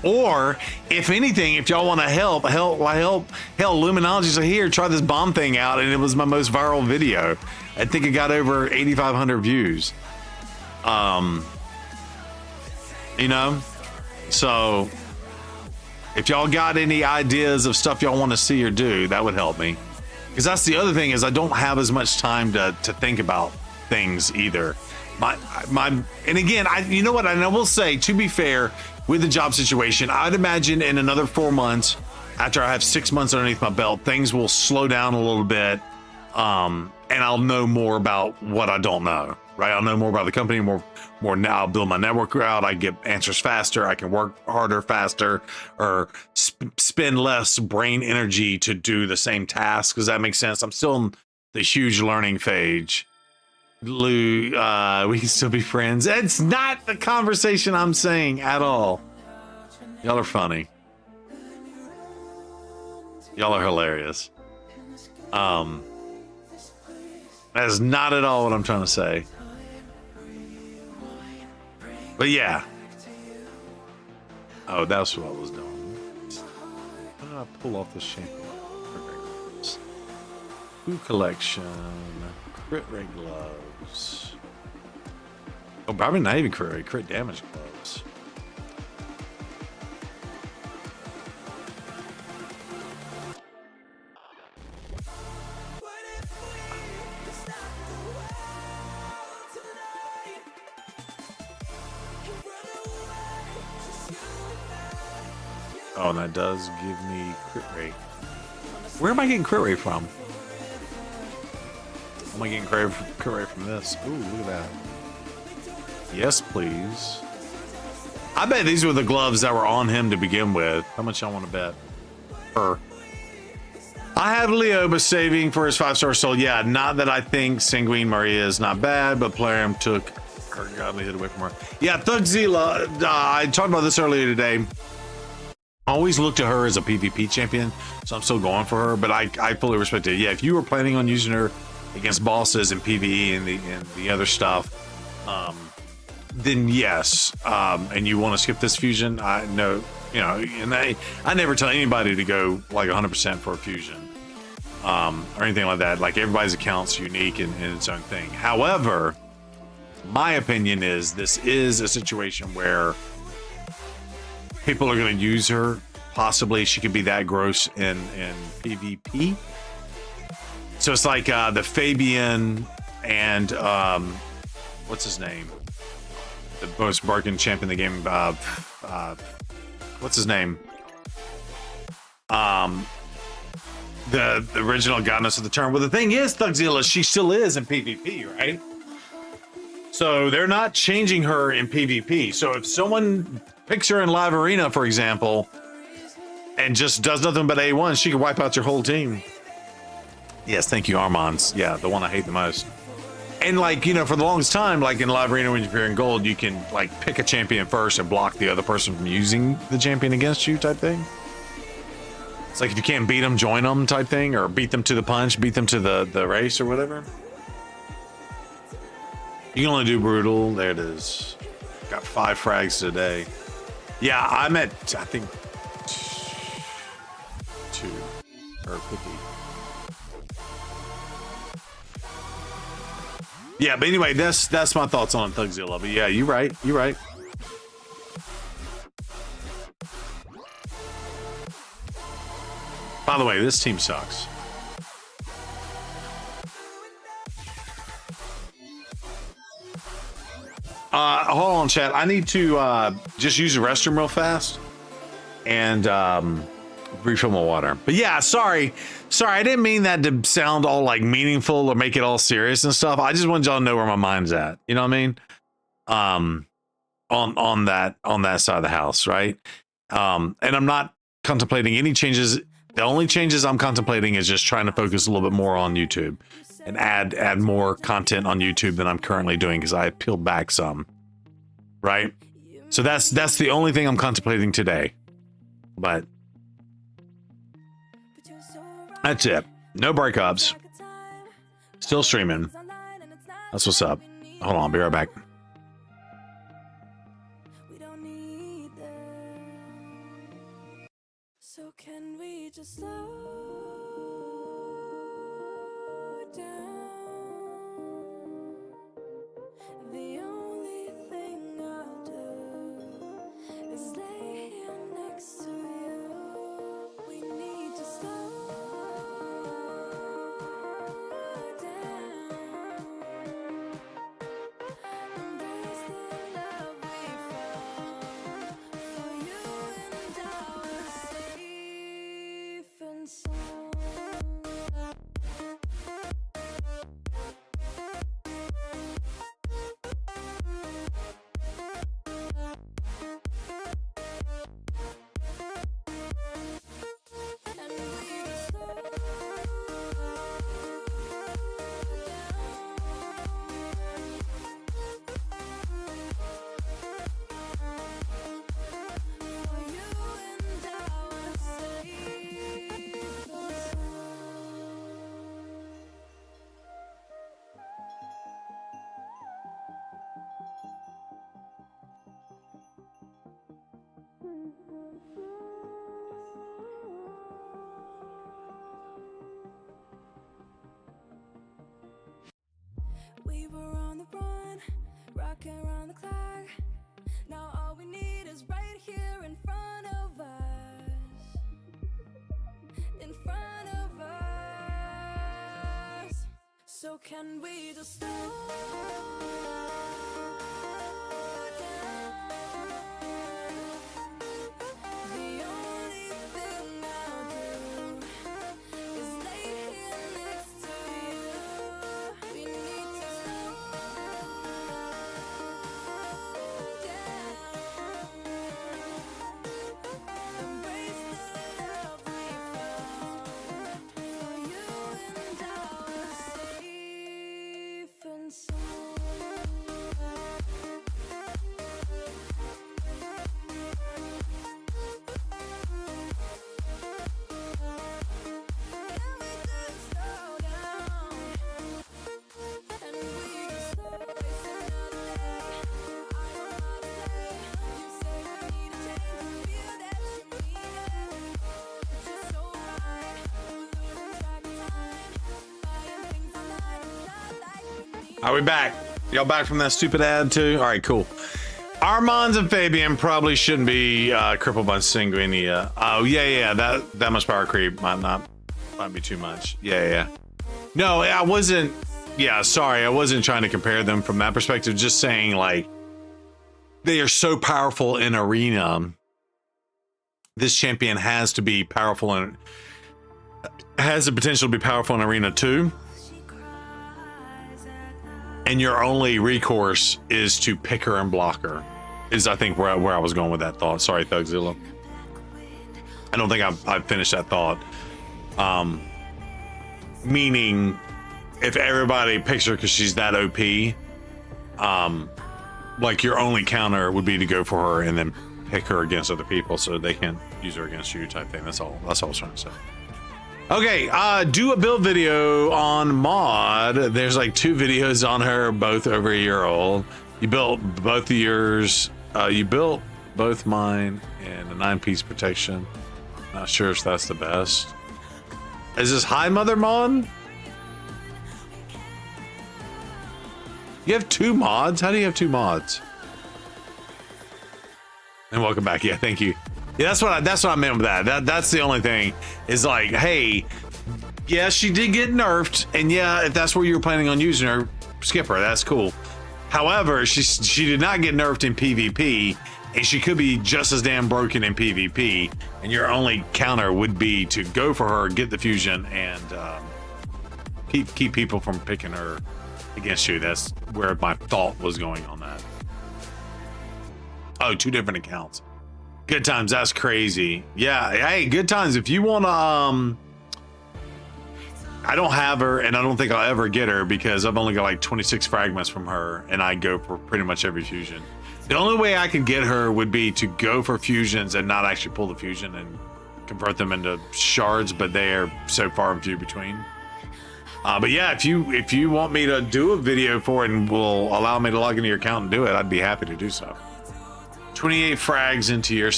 Or, if anything, if y'all want to help, hell, Luminology's here, try this bomb thing out, and it was my most viral video. I think it got over 8,500 views. So, if y'all got any ideas of stuff y'all want to see or do, that would help me. Because that's the other thing is I don't have as much time to think about things either. And again, you know what? And I will say, to be fair, with the job situation, I'd imagine in another 4 months, after I have 6 months underneath my belt, things will slow down a little bit. And I'll know more about what I don't know, right? I'll know more about the company, more now. I'll build my network out. I get answers faster. I can work harder, faster, or spend less brain energy to do the same task. Does that make sense? I'm still in the huge learning phase. Lou, we can still be friends. It's not the conversation I'm saying at all. Y'all are funny. Y'all are hilarious. That is not at all what I'm trying to say. But yeah. Oh, that's what I was doing. How did I pull off this shampoo? Food collection. Crit rate gloves. Oh, probably not even crit rate. Crit damage gloves. Oh, and that does give me crit rate. Where am I getting crit rate from? Am I getting crit rate from this? Ooh, look at that. Yes, please. I bet these were the gloves that were on him to begin with. How much y'all want to bet? I have Leoba saving for his 5-star soul. Yeah, not that I think Sanguine Maria is not bad, but Plarium took her godly hit away from her. Yeah, Thugzilla, I talked about this earlier today. I always looked at her as a PvP champion, so I'm still going for her, but I fully respect it. Yeah, if you were planning on using her against bosses and PvE and the other stuff, then yes, and you want to skip this fusion, I know, you know, and I never tell anybody to go like 100% for a fusion. Or anything like that. Like, everybody's account's unique in its own thing. However, my opinion is this is a situation where people are going to use her. Possibly she could be that gross in PvP. So it's like the Fabian and what's his name? The most broken champ in the game. What's his name? The original goddess of the turn. Well, the thing is, Thugzilla, she still is in PvP, right? So they're not changing her in PvP. So if someone picks her in Live Arena, for example, and just does nothing but A1, she could wipe out your whole team. Yes, thank you, Armand's. Yeah, the one I hate the most. And like, you know, for the longest time, like in Live Arena, when you're in gold, you can like pick a champion first and block the other person from using the champion against you type thing. It's like if you can't beat them, join them type thing, or beat them to the punch, beat them to the race or whatever. You can only do brutal. There it is. Got 5 frags today. Yeah, I'm at, I think, 2 or 50. Yeah, but anyway, that's my thoughts on Thugzilla. But yeah, you're right. You're right. By the way, this team sucks. Hold on, chat. I need to just use the restroom real fast and refill my water. But yeah, sorry, I didn't mean that to sound all like meaningful or make it all serious and stuff. I just wanted y'all to know where my mind's at. You know what I mean? On that side of the house, right? And I'm not contemplating any changes. The only changes I'm contemplating is just trying to focus a little bit more on YouTube and add more content on YouTube than I'm currently doing, because I peeled back some, right? So that's the only thing I'm contemplating today. But that's it. No breakups. Still streaming. That's what's up. Hold on, I'll be right back. So can we just slow down? The only thing I'll do is lay here next to you. We need to slow down. Embrace the love we found. For you and I were safe and sound. And we just slow For you and I were safe and sound. We were on the run, rocking around the clock. Now all we need is right here in front of us. In front of us. So can we just slow down? The only Are we back? Y'all back from that stupid ad too? All right, cool. Armand and Fabian probably shouldn't be crippled by Sanguinia. Oh yeah, that much power creep might be too much. Yeah. No, I wasn't. Yeah, sorry, I wasn't trying to compare them from that perspective. Just saying, like, they are so powerful in arena. This champion has to be powerful and has the potential to be powerful in arena too. And your only recourse is to pick her and block her. Is I think where I was going with that thought. Sorry, Thugzilla. I don't think I've finished that thought. Meaning, if everybody picks her because she's that OP, like your only counter would be to go for her and then pick her against other people so they can't use her against you type thing. That's all I was trying to say. Okay, do a build video on Maud. There's like 2 videos on her, both over a year old. You built both of yours. You built both mine and a 9-piece protection. Not sure if that's the best. Is this High Mother Maud? You have 2 mods? How do you have 2 mods? And welcome back. Yeah, thank you. Yeah, that's what I meant with that. That's the only thing. Is like, hey, yeah, she did get nerfed, and yeah, if that's where you were planning on using her, skip her. That's cool. However, she did not get nerfed in PvP, and she could be just as damn broken in PvP. And your only counter would be to go for her, get the fusion, and keep people from picking her against you. That's where my thought was going on that. Oh, 2 different accounts. Good times, that's crazy. Yeah, hey, good times. If you want to, I don't have her, and I don't think I'll ever get her because I've only got like 26 fragments from her, and I go for pretty much every fusion. The only way I could get her would be to go for fusions and not actually pull the fusion and convert them into shards, but they are so far and few between. But yeah, if you want me to do a video for it and will allow me to log into your account and do it, I'd be happy to do so. 28 frags into your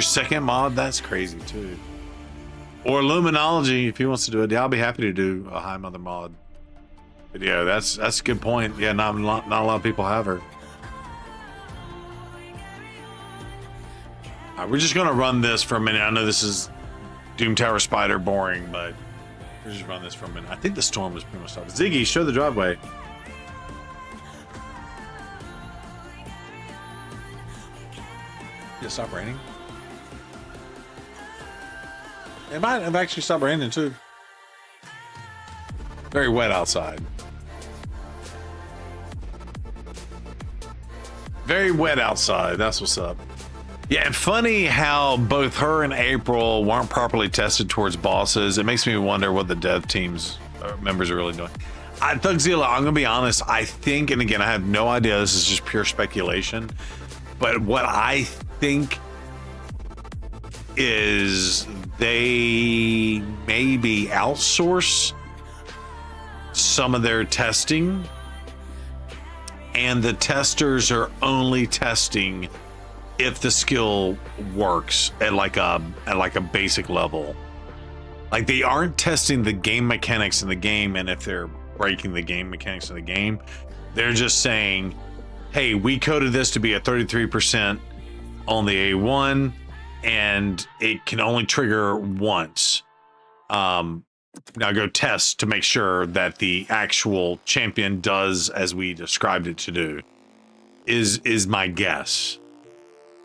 second mod. That's crazy too. Or Luminology, if he wants to do it, yeah, I'll be happy to do a High Mother mod video. That's a good point. Yeah, not a lot of people have her. All right, we're just gonna run this for a minute. I know this is Doom Tower Spider boring, but we'll just run this for a minute. I think the storm was pretty much stopped. Ziggy, show the driveway. Did it stop raining? It might have actually stopped raining too. Very wet outside. Very wet outside. That's what's up. Yeah, and funny how both her and April weren't properly tested towards bosses. It makes me wonder what the dev team's members are really doing. Thugzilla, I'm gonna be honest. I think, and again, I have no idea. This is just pure speculation. But what I think is they maybe outsource some of their testing, and the testers are only testing if the skill works at like a basic level. Like they aren't testing the game mechanics in the game, and if they're breaking the game mechanics in the game, they're just saying, hey, we coded this to be a 33% on the A1, and it can only trigger once. Now go test to make sure that the actual champion does as we described it to do, is my guess.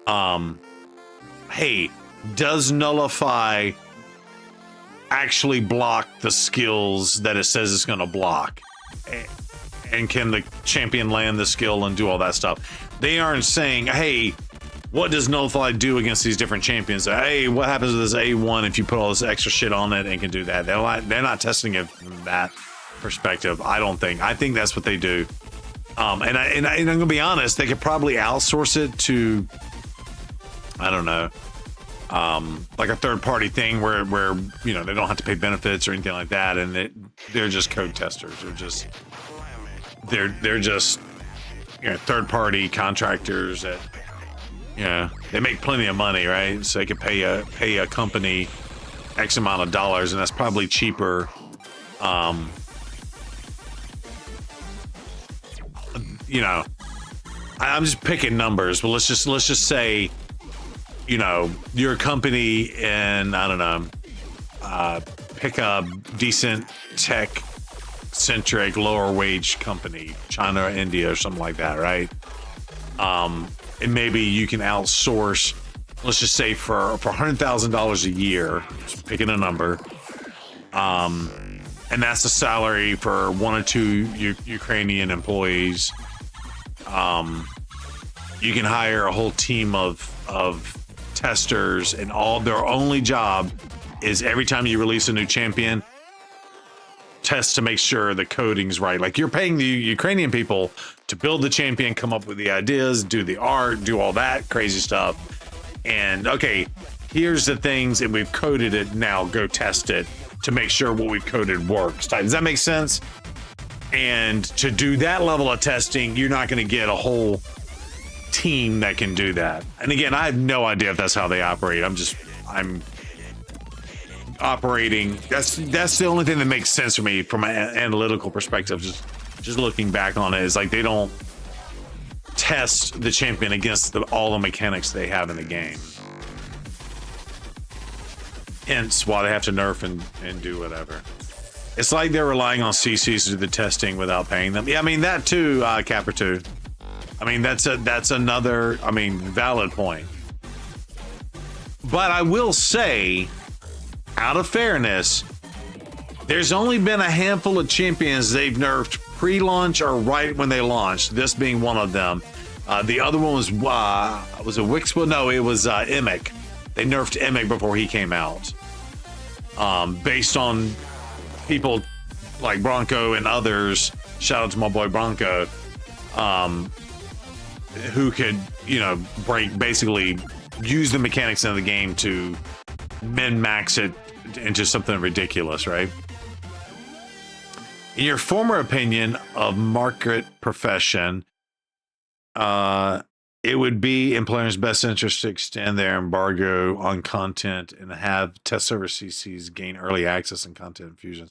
Hey, does Nullify actually block the skills that it says it's going to block? And can the champion land the skill and do all that stuff? They aren't saying, hey, what does Nullify do against these different champions? Hey, what happens with this A1 if you put all this extra shit on it and can do that? They're not testing it from that perspective, I don't think. I think that's what they do. And I'm gonna be honest, they could probably outsource it to, I don't know, like a third-party thing where you know they don't have to pay benefits or anything like that, and they're just code testers. They're just, you know, third-party contractors that, you know, they make plenty of money, right? So they can pay a company X amount of dollars, and that's probably cheaper you know, I'm just picking numbers, but let's just say, you know, you're a company and I don't know, pick a decent tech centric lower wage company, China or India or something like that, right? And maybe you can outsource, let's just say for $100,000 a year, just picking a number, and that's the salary for 1 or 2 Ukrainian employees. You can hire a whole team of testers, and all their only job is every time you release a new champion, test to make sure the coding's right. Like, you're paying the Ukrainian people to build the champion, come up with the ideas, do the art, do all that crazy stuff. And okay, here's the things, and we've coded it, now go test it to make sure what we've coded works. Does that make sense? And to do that level of testing, you're not going to get a whole team that can do that. And again, I have no idea if that's how they operate. I'm operating. That's the only thing that makes sense for me from an analytical perspective. Just looking back on it, is like they don't test the champion against all the mechanics they have in the game. Hence why they have to nerf and do whatever. It's like they're relying on CCs to do the testing without paying them. Yeah, I mean that too, Capper 2. I mean that's another, I mean, valid point. But I will say, out of fairness, there's only been a handful of champions they've nerfed pre-launch or right when they launched. This being one of them. The other one was it Wixwell? No, it was Emic. They nerfed Emic before he came out. Based on people like Bronco and others, shout out to my boy Bronco, who could, you know, basically use the mechanics of the game to min-max it into something ridiculous, right? In your former opinion of market profession, it would be in players' best interest to extend their embargo on content and have test server CCs gain early access and content infusions.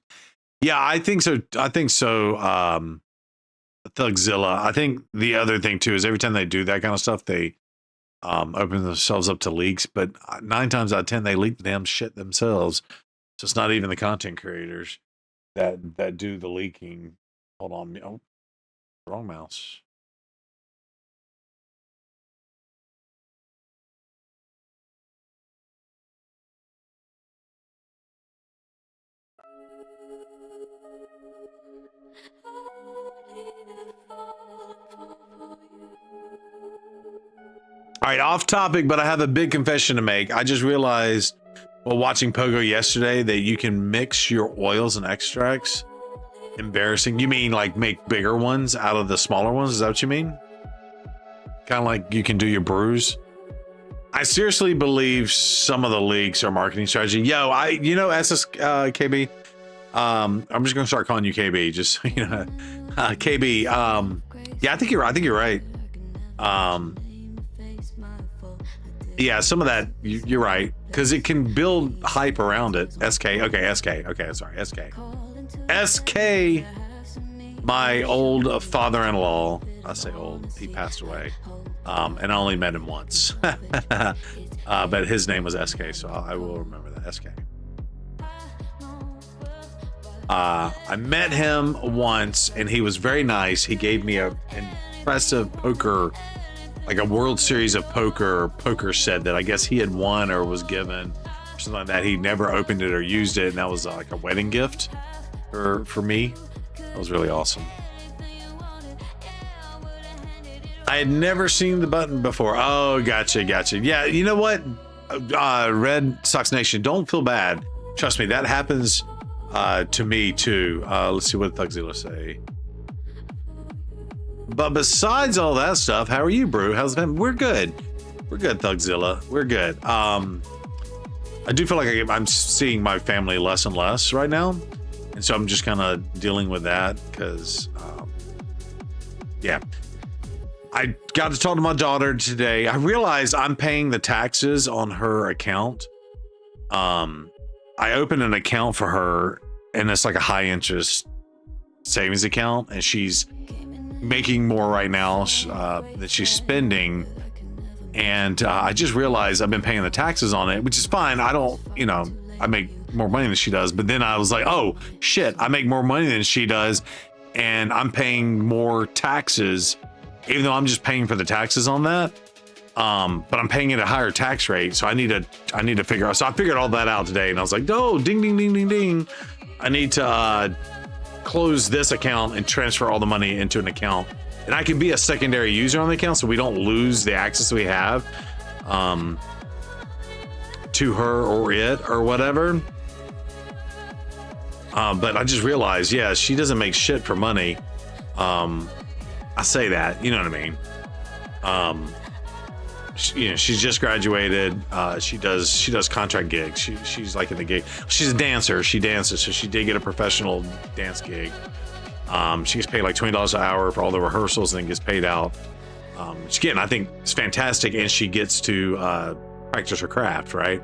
Yeah, I think so. Thugzilla. I think the other thing too is every time they do that kind of stuff, they open themselves up to leaks. But 9 times out of 10, they leak the damn shit themselves. So it's not even the content creators that do the leaking. Hold on. Oh, wrong mouse. All right, off topic, but I have a big confession to make. I just realized while watching Pogo yesterday that you can mix your oils and extracts. Embarrassing. You mean like make bigger ones out of the smaller ones? Is that what you mean? Kind of like you can do your brews. I seriously believe some of the leaks are marketing strategy. Yo, SSKB. I'm just gonna start calling you KB. Just so you know, KB. Yeah, I think you're right. Yeah, some of that you're right, because it can build hype around it. SK. Okay, SK. Okay, sorry, SK. My old father-in-law. I say old. He passed away, and I only met him once. But his name was SK, so I will remember that. SK. I met him once, and he was very nice. He gave me an impressive poker, like a World Series of poker set that I guess he had won or was given, or something like that. He never opened it or used it, and that was like a wedding gift for me. That was really awesome. I had never seen the button before. Oh, gotcha. Yeah, you know what? Red Sox Nation, don't feel bad. Trust me, that happens to me too. Let's see what Thugzilla say. But besides all that stuff, how are you, Brew? How's it been? We're good. We're good, Thugzilla. We're good. I do feel like I'm seeing my family less and less right now. And so I'm just kind of dealing with that because, yeah. I got to talk to my daughter today. I realized I'm paying the taxes on her account. I opened an account for her, and it's like a high interest savings account, and she's making more right now that she's spending. And I just realized I've been paying the taxes on it, which is fine. I don't, you know, I make more money than she does. But then I was like, oh, shit, I make more money than she does. And I'm paying more taxes, even though I'm just paying for the taxes on that. But I'm paying it at a higher tax rate. So I need to figure out. So I figured all that out today. And I was like, oh, ding, ding, ding, ding, ding. I need to close this account and transfer all the money into an account. And I can be a secondary user on the account so we don't lose the access we have to her or it or whatever. But I just realized, yeah, she doesn't make shit for money. I say that, you know what I mean? You know, she's just graduated. She does contract gigs. She's like in the gig. She's a dancer. She dances, so she did get a professional dance gig. She gets paid like $20 an hour for all the rehearsals and then gets paid out. Which again, I think is fantastic, and she gets to practice her craft, right?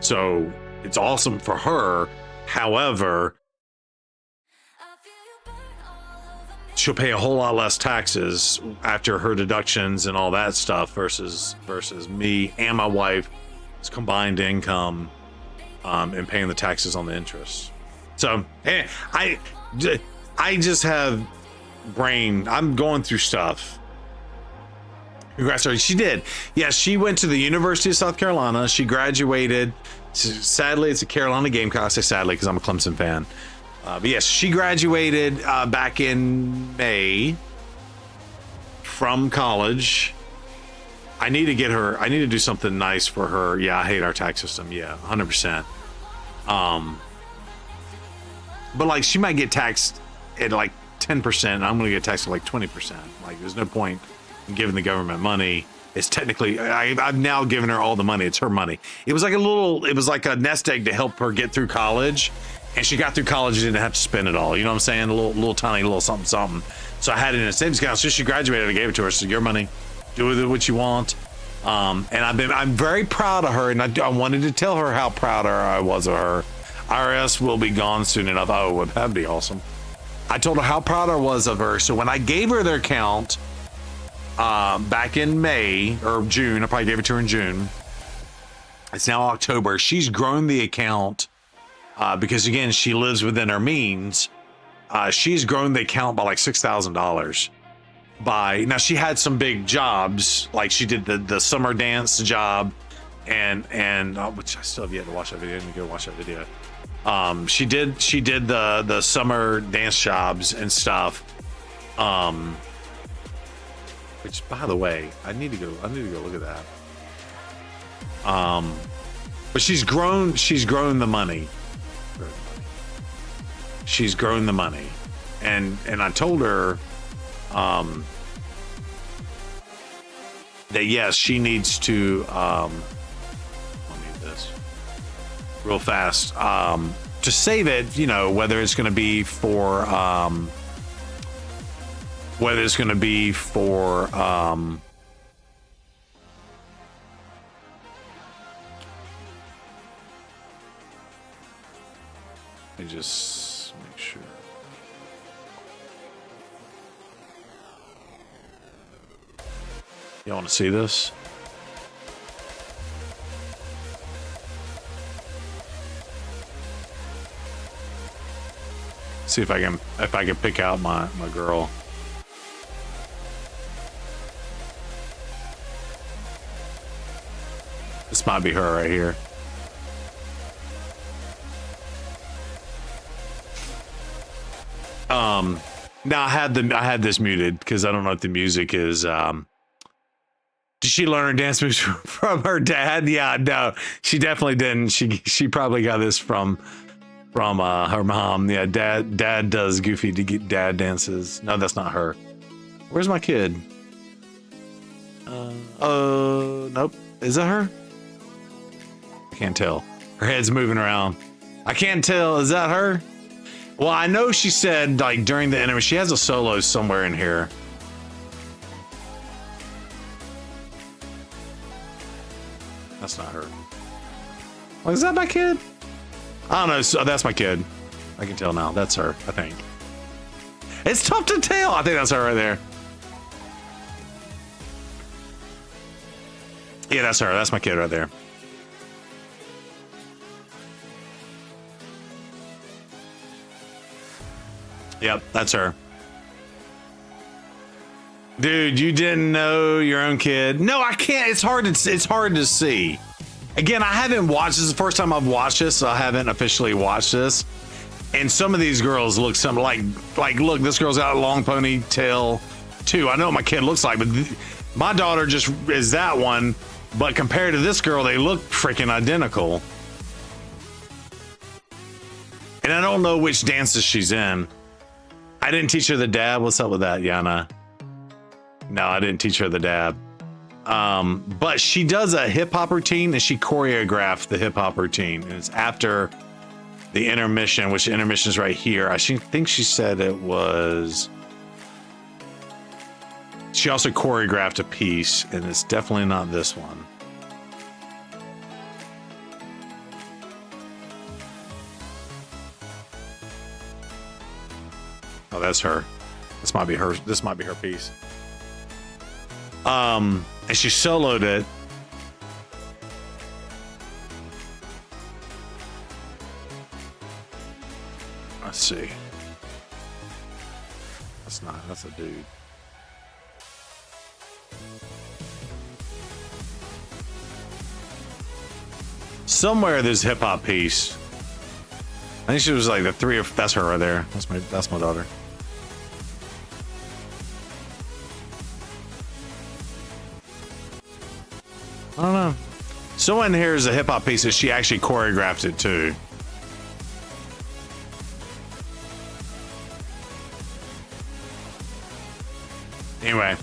So it's awesome for her. However, she'll pay a whole lot less taxes after her deductions and all that stuff versus me and my wife's combined income and paying the taxes on the interest. So I just have brain. I'm going through stuff. Congrats, her. She did. Yeah, she went to the University of South Carolina. She graduated. Sadly, it's a Carolina Gamecock. I say sadly because I'm a Clemson fan. But yes, she graduated back in May from college. I need to get her. I need to do something nice for her. Yeah, I hate our tax system. Yeah, 100%. But like, she might get taxed at like 10%. I'm going to get taxed at like 20%. Like, there's no point in giving the government money. It's technically, I've now given her all the money. It's her money. It was like a nest egg to help her get through college. And she got through college and didn't have to spend it all. You know what I'm saying? A little tiny little something. So I had it in a savings account. So she graduated, I gave it to her. So your money, do with it what you want. And I'm very proud of her. And I wanted to tell her how proud I was of her. IRS will be gone soon enough. Oh, well, that'd be awesome. I told her how proud I was of her. So when I gave her their account back in May or June, I probably gave it to her in June. It's now October. She's grown the account. Because again, she lives within her means. She's grown the account by like $6,000. Now she had some big jobs, like she did the summer dance job, and which I still have yet to watch that video. Let me go watch that video. She did the summer dance jobs and stuff. Which, by the way, I need to go look at that. But she's grown the money. She's grown the money, and I told her that yes, she needs to let me do this real fast to save it, you know, whether it's going to be for let me just make sure. You want to see this? See if I can pick out my girl. This might be her right here. Now I had this muted because I don't know if the music is did she learn her dance moves from her dad? Yeah, no, she definitely didn't. She probably got this from her mom. Yeah, dad does goofy dad dances. No, that's not her. Where's my kid? Nope. Is that her? I can't tell. Her head's moving around. I can't tell. Is that her? Well, I know she said, like, during the interview, she has a solo somewhere in here. That's not her. Oh, is that my kid? I don't know. So that's my kid. I can tell now. That's her, I think. It's tough to tell. I think that's her right there. Yeah, that's her. That's my kid right there. Yep, that's her. Dude, you didn't know your own kid? No, I can't. It's hard to see. Again, I haven't watched this. Is the first time I've watched this, so I haven't officially watched this. And some of these girls look something like look, this girl's got a long ponytail too. I know what my kid looks like, but my daughter just is that one. But compared to this girl, they look freaking identical. And I don't know which dances she's in. I didn't teach her the dab. What's up with that, Yana? No, I didn't teach her the dab. But she does a hip hop routine and she choreographed the hip hop routine. And it's after the intermission, which the intermission is right here. I think she said it was. She also choreographed a piece, and it's definitely not this one. Oh, that's her. This might be her. This might be her piece. And she soloed it. Let's see. That's not. That's a dude. Somewhere there's hip hop piece. I think she was like the three of. That's her right there. That's my daughter. I don't know. Someone here is a hip hop piece that she actually choreographed it too. Anyway,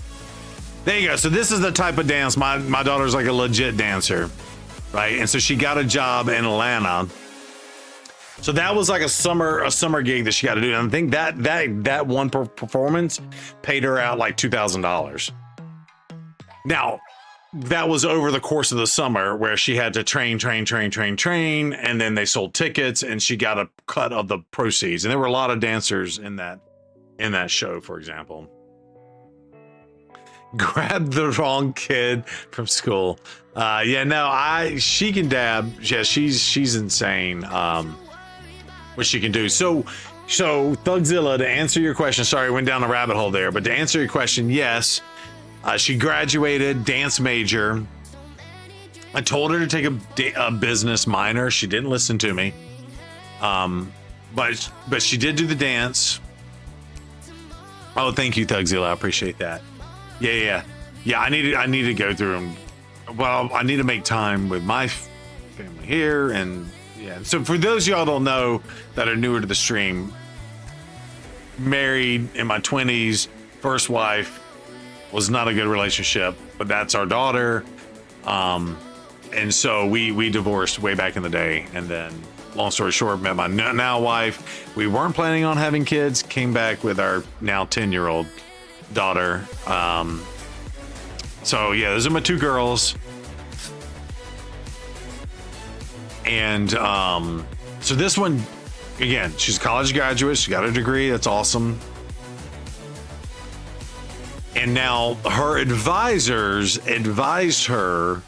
there you go. So this is the type of dance. My daughter's like a legit dancer, right? And so she got a job in Atlanta. So that was like a summer gig that she got to do. And I think that one performance paid her out like $2,000. Now, that was over the course of the summer where she had to train, and then they sold tickets and she got a cut of the proceeds. And there were a lot of dancers in that show, for example. Grab the wrong kid from school. Yeah, no, she can dab. Yeah, she's insane. What she can do. So Thugzilla, to answer your question, sorry, I went down a rabbit hole there, but to answer your question, yes. She graduated, dance major. I told her to take a business minor. She didn't listen to me. But she did do the dance. Oh, thank you, Thugzilla. I appreciate that. Yeah. I need to go through them. Well, I need to make time with my family here, and yeah. So for those of y'all don't know that are newer to the stream, married in my 20s, first wife. Was not a good relationship, but that's our daughter. And so we divorced way back in the day. And then long story short, met my now wife. We weren't planning on having kids, came back with our now 10-year-old daughter. So yeah, those are my two girls. And so this one, again, she's a college graduate. She got a degree. That's awesome. And now her advisors advised her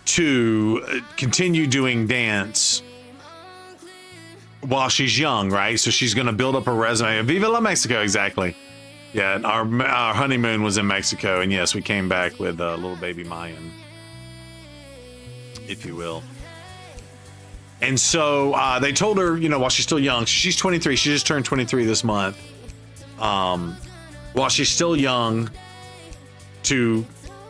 to continue doing dance while she's young, right? So she's going to build up her resume. Viva la Mexico, exactly. Yeah, our honeymoon was in Mexico. And yes, we came back with a little baby Mayan, if you will. And so they told her, while she's still young, she's 23. She just turned 23 this month. While she's still young, to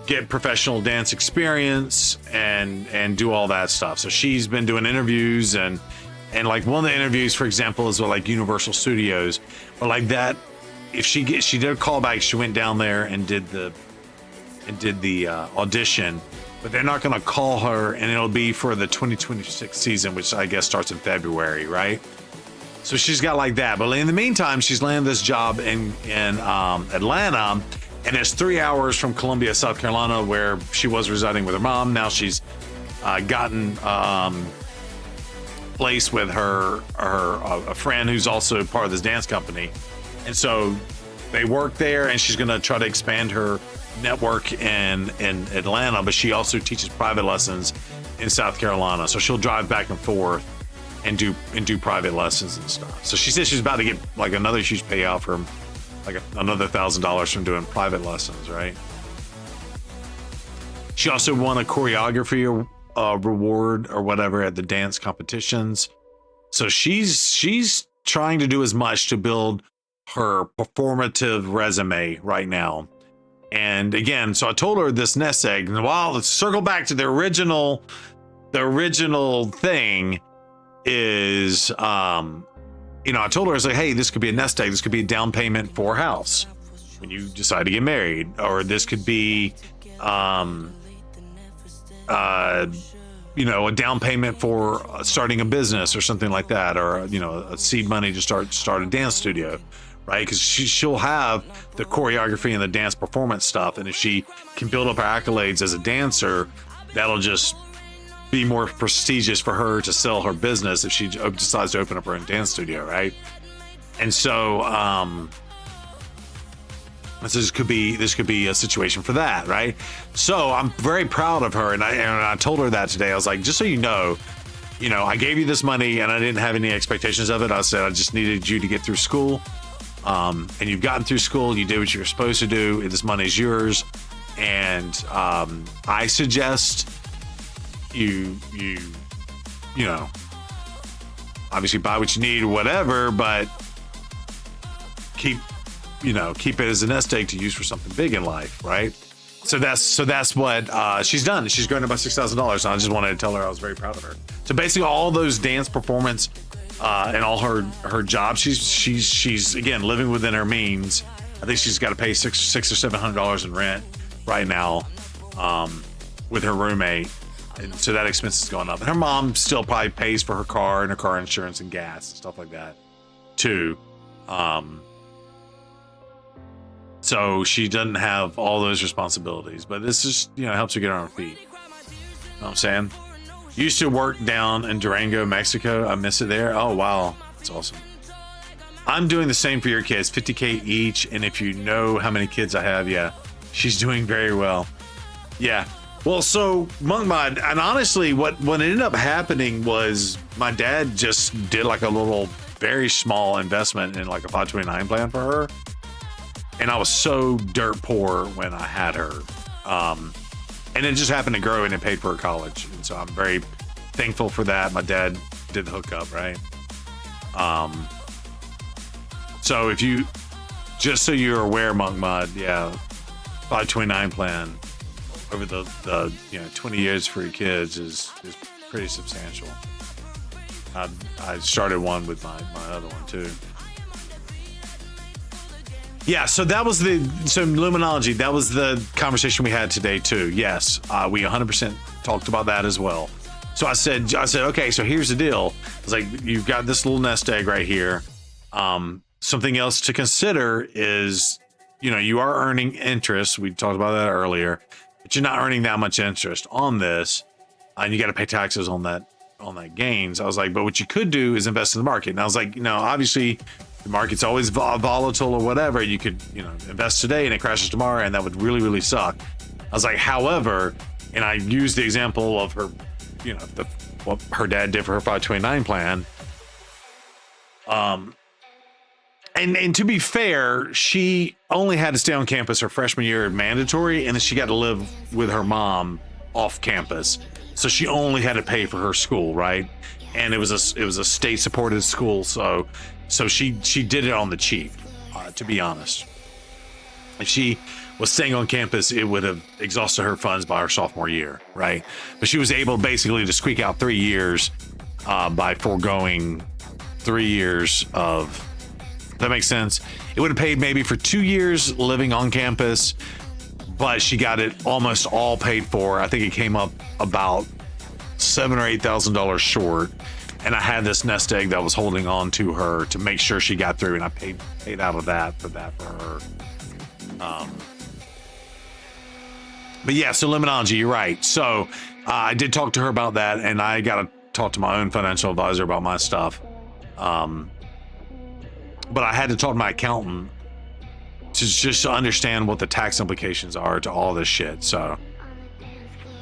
get professional dance experience and do all that stuff. So she's been doing interviews and like one of the interviews, for example, is with like Universal Studios or like that. If she did a callback, she went down there and did the audition, but they're not going to call her, and it'll be for the 2026 season, which I guess starts in February, right? So she's got like that. But in the meantime, she's landed this job in Atlanta, and it's 3 hours from Columbia, South Carolina, where she was residing with her mom. Now she's gotten place with a friend who's also part of this dance company. And so they work there, and she's going to try to expand her network in Atlanta, but she also teaches private lessons in South Carolina. So she'll drive back and forth and do private lessons and stuff. So she says she's about to get like another huge payout from like another $1,000 from doing private lessons, right? She also won a choreography reward or whatever at the dance competitions. So she's trying to do as much to build her performative resume right now. And again, so I told her this nest egg, and while let's circle back to the original thing is, you know, I told her, I was like, hey, this could be a nest egg. This could be a down payment for a house when you decide to get married, or this could be, you know, a down payment for starting a business or something like that, or, you know, a seed money to start a dance studio, right? Because she'll have the choreography and the dance performance stuff, and if she can build up her accolades as a dancer, that'll just be more prestigious for her to sell her business if she decides to open up her own dance studio, right? And so this could be a situation for that, right? So I'm very proud of her, and I told her that today. I was like, just so you know, I gave you this money and I didn't have any expectations of it. I said I just needed you to get through school, and you've gotten through school. You did what you were supposed to do. And this money's yours, and I suggest you know, obviously buy what you need or whatever, but keep it as a nest egg to use for something big in life, right? So that's what she's done. She's grown about $6,000, and I just wanted to tell her I was very proud of her. So basically, all those dance performance and all her jobs, she's again living within her means. I think she's got to pay $600 or $700 in rent right now with her roommate, and so that expense is going up. And her mom still probably pays for her car and her car insurance and gas and stuff like that too. So she doesn't have all those responsibilities, but this is, helps her get on her feet. You know what I'm saying? Used to work down in Durango, Mexico. I miss it there. Oh, wow. That's awesome. I'm doing the same for your kids, $50K each. And if you know how many kids I have, yeah, she's doing very well. Yeah. Well, so Monk Mod, and honestly, what ended up happening was my dad just did like a little, very small investment in like a 529 plan for her. And I was so dirt poor when I had her. And it just happened to grow and it paid for her college. And so I'm very thankful for that. My dad did the hookup, right? So if you, just so you're aware, Monk Mod, yeah, 529 plan over the 20 years for your kids is pretty substantial. I started one with my other one too. Yeah, so that was Luminology. That was the conversation we had today too. Yes, we 100% talked about that as well. So I said, okay, so here's the deal. I was like, you've got this little nest egg right here. Something else to consider is, you are earning interest. We talked about that earlier, but you're not earning that much interest on this, and you got to pay taxes on that gains. I was like, but what you could do is invest in the market. And I was like, obviously, the market's always volatile or whatever. You could, invest today and it crashes tomorrow, and that would really, really suck. I was like, however, and I used the example of her, what her dad did for her 529 plan. And to be fair, she only had to stay on campus her freshman year mandatory, and then she got to live with her mom off campus. So she only had to pay for her school, right? And it was a state supported school, so she did it on the cheap, to be honest. If she was staying on campus, it would have exhausted her funds by her sophomore year, right? But she was able basically to squeak out 3 years by foregoing 3 years of, if that makes sense. It would have paid maybe for 2 years living on campus, but she got it almost all paid for. I think it came up about $7,000 or $8,000 short. And I had this nest egg that was holding on to her to make sure she got through, and I paid out of that for her. But yeah, so Luminology, you're right. So I did talk to her about that, and I got to talk to my own financial advisor about my stuff. But I had to talk to my accountant just to understand what the tax implications are to all this shit. So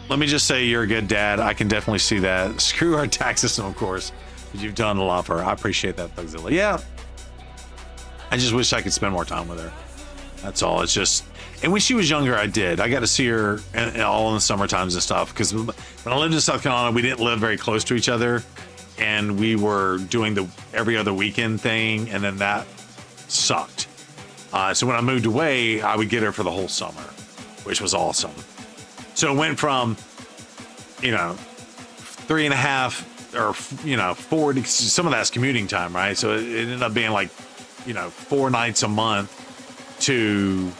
let me just say you're a good dad. I can definitely see that. Screw our tax system, of course, but you've done a lot for her. I appreciate that, Thugzilla. Yeah. I just wish I could spend more time with her. That's all. It's just, and when she was younger, I did. I got to see her all in the summer times and stuff. Because when I lived in South Carolina, we didn't live very close to each other. And we were doing the every other weekend thing. And then that sucked. So when I moved away, I would get her for the whole summer, which was awesome. So it went from, 3.5 or, 4, some of that's commuting time, right? So it ended up being like, 4 nights a month to,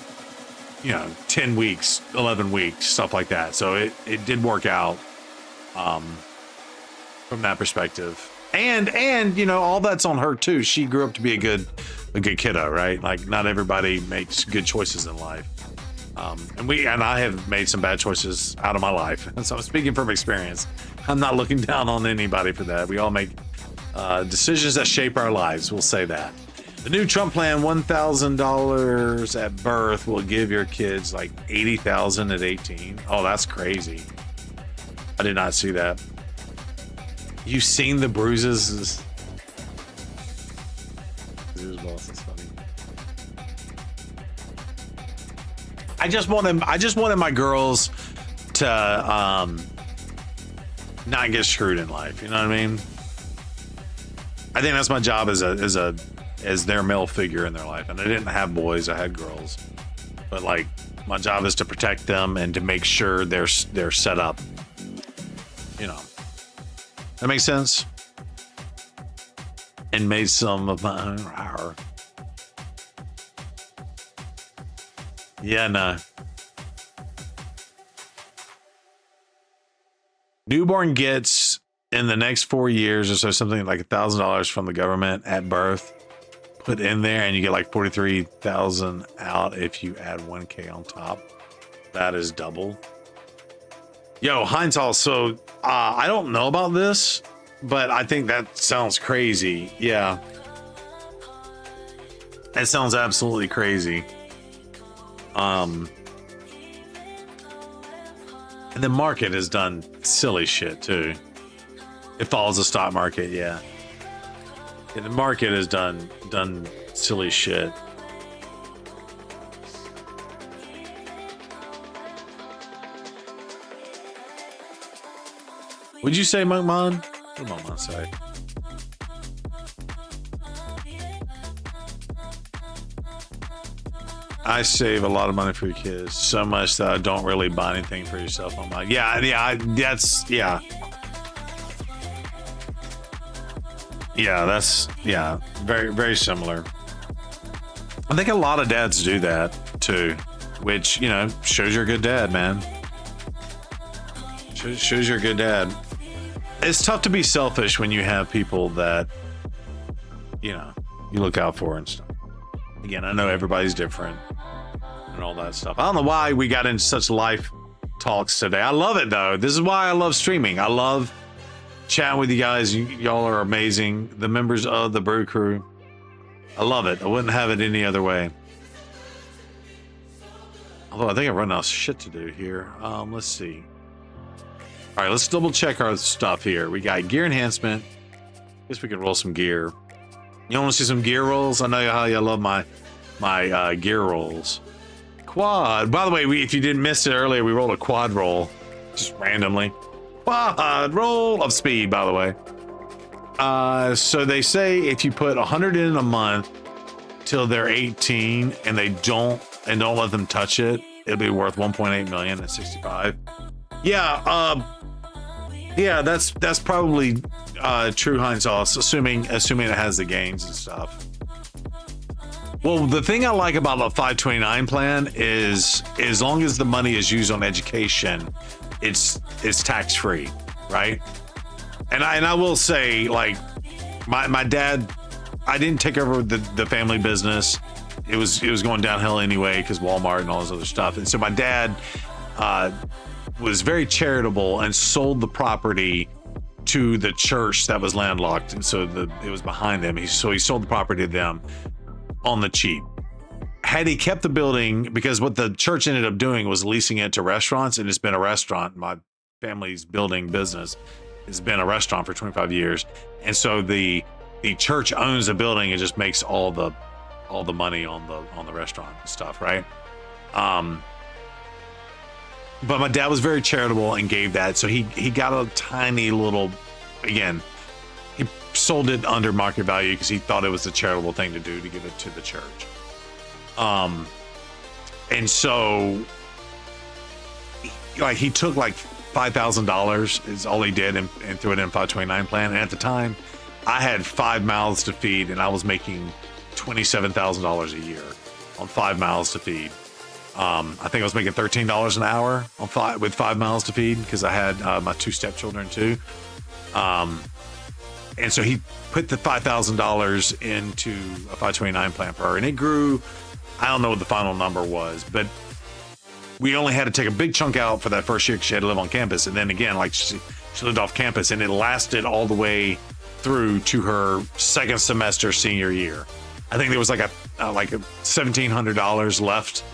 10 weeks, 11 weeks, stuff like that. So it did work out from that perspective. And all that's on her too. She grew up to be a good kiddo, right? Like not everybody makes good choices in life. And I have made some bad choices out of my life. And so I'm speaking from experience. I'm not looking down on anybody for that. We all make decisions that shape our lives. We'll say that. The new Trump plan, $1,000 at birth will give your kids like $80,000 at 18. Oh, that's crazy. I did not see that. You've seen the bruises? Boss is funny. I just wanted my girls to not get screwed in life. You know what I mean? I think that's my job as their male figure in their life. And I didn't have boys, I had girls. But like my job is to protect them and to make sure they're set up. That makes sense? And made some of my own hour. Yeah, no. Newborn gets in the next 4 years or so something like $1,000 from the government at birth. Put in there and you get like $43,000 out if you add $1,000 on top. That is double. Yo, Heinz, so I don't know about this, but I think that sounds crazy. Yeah. That sounds absolutely crazy. And the market has done silly shit too. It follows the stock market, yeah. The market has done silly shit. Would you say, Monkmon? What did Monkmon say? I save a lot of money for your kids, so much that I don't really buy anything for yourself. I'm like, yeah, that's very, very similar. I think a lot of dads do that too, which, shows you're a good dad, man. Shows you're a good dad. It's tough to be selfish when you have people that, you look out for and stuff. Again, I know everybody's different and all that stuff. I don't know why we got into such life talks today. I love it though. This is why I love streaming. I love chatting with you guys. Y'all are amazing. The members of the Brew Crew. I love it. I wouldn't have it any other way. Although I think I run out of shit to do here. Let's see. All right, let's double check our stuff here. We got gear enhancement. Guess we can roll some gear. You want to see some gear rolls? I know how you love my gear rolls. Quad. By the way, if you didn't miss it earlier, we rolled a quad roll just randomly. Quad roll of speed, by the way. So they say if you put 100 in a month till they're 18 and they don't let them touch it, it'll be worth 1.8 million at 65. Yeah, that's probably true, Heinz sauce, assuming it has the gains and stuff. Well, the thing I like about the 529 plan is as long as the money is used on education, it's tax free, right? And I will say, like, my dad, I didn't take over the family business. It was going downhill anyway because Walmart and all this other stuff. And so my dad was very charitable and sold the property to the church that was landlocked, and so it was behind them. So he sold the property to them on the cheap. had he kept the building, because what the church ended up doing was leasing it to restaurants, and it's been a restaurant. My family's building business has been a restaurant for 25 years. And so the church owns the building and just makes all the money on the restaurant stuff, right? But my dad was very charitable and gave that. So he got a tiny little, again, he sold it under market value because he thought it was a charitable thing to do, to give it to the church. And so like he took like $5,000 is all he did and threw it in 529 plan. And at the time I had 5 mouths to feed, and I was making $27,000 a year on 5 mouths to feed. I think I was making $13 an hour on with 5 mouths to feed, because I had my 2 stepchildren too. And so he put the $5,000 into a 529 plan for her, and it grew. I don't know what the final number was, but we only had to take a big chunk out for that first year because she had to live on campus. And then again, like she lived off campus, and it lasted all the way through to her second semester senior year. I think there was like a $1,700 left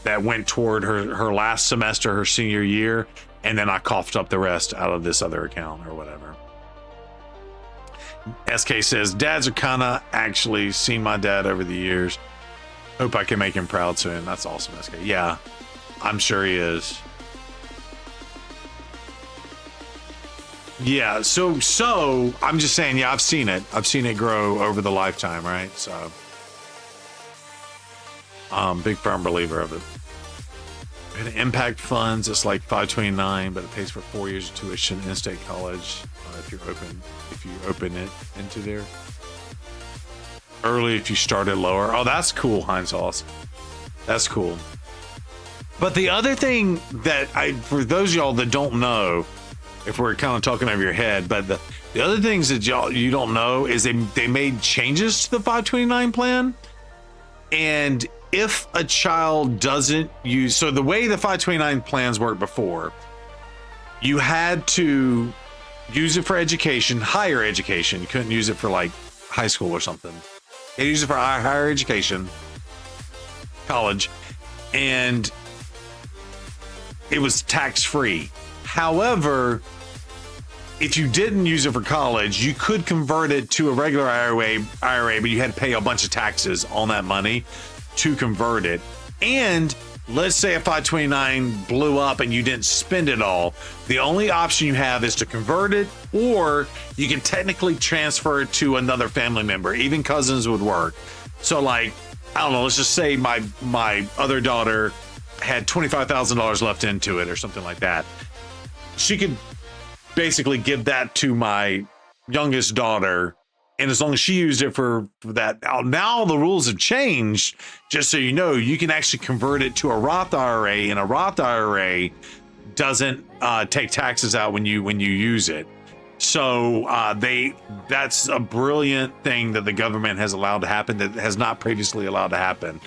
that went toward her last semester, her senior year. And then I coughed up the rest out of this other account or whatever. SK says, dads are kind of actually seen my dad over the years. Hope I can make him proud soon. That's awesome, SK. Yeah, I'm sure he is. Yeah, so I'm just saying, yeah, I've seen it. I've seen it grow over the lifetime, right? So big firm believer of it. And impact funds, it's like 529, but it pays for 4 years of tuition in state college if you open it into there. Early if you started lower. Oh, that's cool, Heinz Sauce. That's cool. But the other thing that for those of y'all that don't know, if we're kind of talking over your head, but the other things that you don't know is they made changes to the 529 plan. And if a child doesn't use, so the way the 529 plans worked before, you had to use it for education, higher education. You couldn't use it for like high school or something. You use it for higher education, college, and it was tax-free. However, if you didn't use it for college, you could convert it to a regular IRA, but you had to pay a bunch of taxes on that money to convert it. And let's say a 529 blew up and you didn't spend it all. The only option you have is to convert it, or you can technically transfer it to another family member. Even cousins would work. So like, I don't know, let's just say my other daughter had $25,000 left into it or something like that. She could basically give that to my youngest daughter, and as long as she used it for that. Now the rules have changed, just so you know. You can actually convert it to a Roth IRA, and a Roth IRA doesn't take taxes out when you use it. So that's a brilliant thing that the government has allowed to happen that has not previously allowed to happen.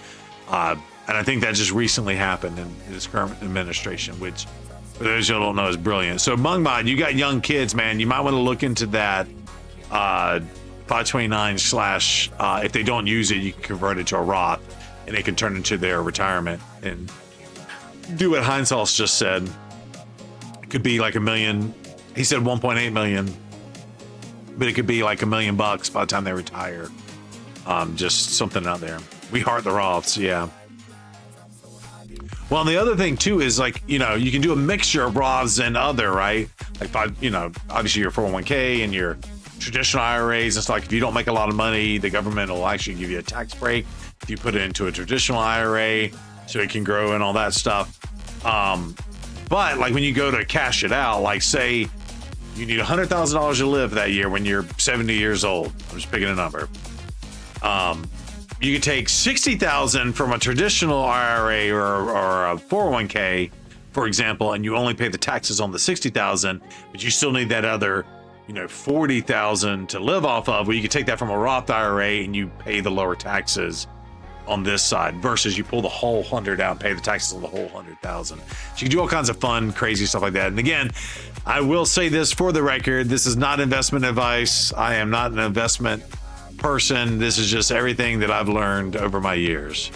And I think that just recently happened in this current administration, which for those who don't know is brilliant. So Mungmod, you got young kids, man. You might want to look into that 529 / if they don't use it, you can convert it to a Roth, and they can turn into their retirement and do what Heinz Sauce just said. It could be like $1 million. He said 1.8 million, but it could be like $1 million by the time they retire. Just something out there. We heart the Roths, yeah. Well, and the other thing too is like, you know, you can do a mixture of Roths and other, right? Like, obviously your 401k and your traditional IRAs. It's like if you don't make a lot of money, the government will actually give you a tax break if you put it into a traditional IRA, so it can grow and all that stuff. But like when you go to cash it out, like say you need $100,000 to live that year when you're 70 years old. I'm just picking a number. You could take $60,000 from a traditional IRA or a 401k, for example, and you only pay the taxes on the $60,000, but you still need that other, $40,000 to live off of. Well, you could take that from a Roth IRA and you pay the lower taxes on this side, versus you pull the whole 100 out and pay the taxes on the whole 100,000. So you can do all kinds of fun, crazy stuff like that. And again, I will say this for the record: this is not investment advice. I am not an investment person. This is just everything that I've learned over my years.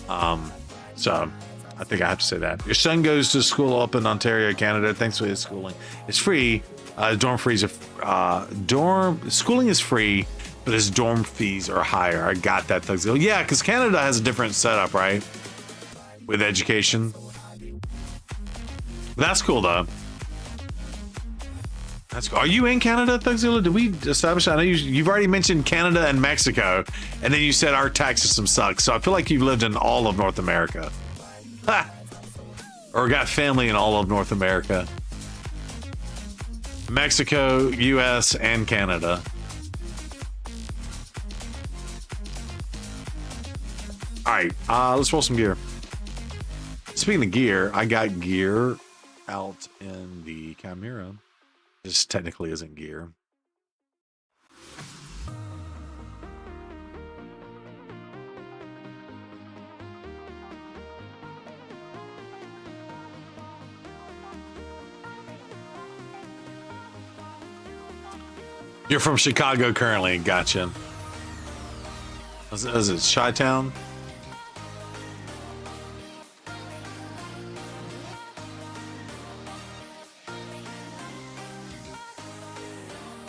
So I think I have to say that. Your son goes to school up in Ontario, Canada. Thanks for his schooling. It's free. Dorm schooling is free, but his dorm fees are higher. I got that. Yeah, because Canada has a different setup, right? With education. That's cool though. That's cool. Are you in Canada, Thugzilla? Did we establish? I know you've already mentioned Canada and Mexico, and then you said our tax system sucks. So I feel like you've lived in all of North America. Ha! Or got family in all of North America. Mexico, US, and Canada. All right, let's roll some gear. Speaking of gear, I got gear out in the Chimera. This technically isn't gear. You're from Chicago currently, gotcha. Is it Chi-Town?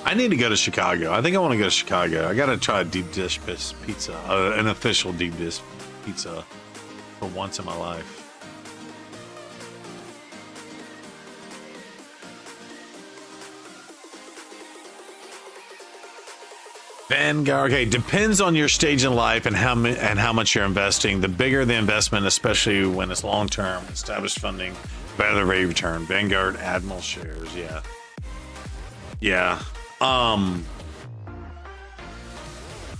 I need to go to Chicago. I think I want to go to Chicago. I got to try a deep dish pizza, an official deep dish pizza for once in my life. Vanguard. Okay, depends on your stage in life and how much you're investing. The bigger the investment, especially when it's long term, established funding, better the rate of return. Vanguard Admiral shares. Yeah. Yeah. Well,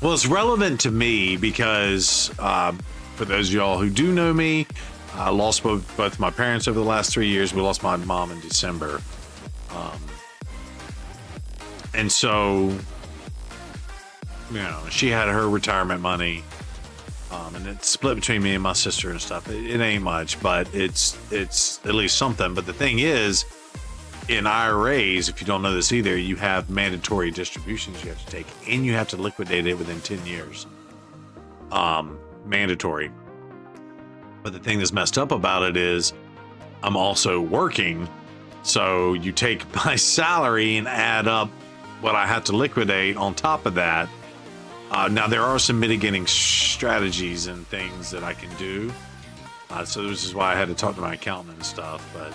it's relevant to me because for those of y'all who do know me, I lost both my parents over the last 3 years. We lost my mom in December. And so, you know, she had her retirement money, and it's split between me and my sister and stuff. It ain't much, but it's at least something. But the thing is, in IRAs, if you don't know this either, you have mandatory distributions you have to take, and you have to liquidate it within 10 years. Mandatory. But the thing that's messed up about it is I'm also working, so you take my salary and add up what I have to liquidate on top of that. Now there are some mitigating strategies and things that I can do. So this is why I had to talk to my accountant and stuff, but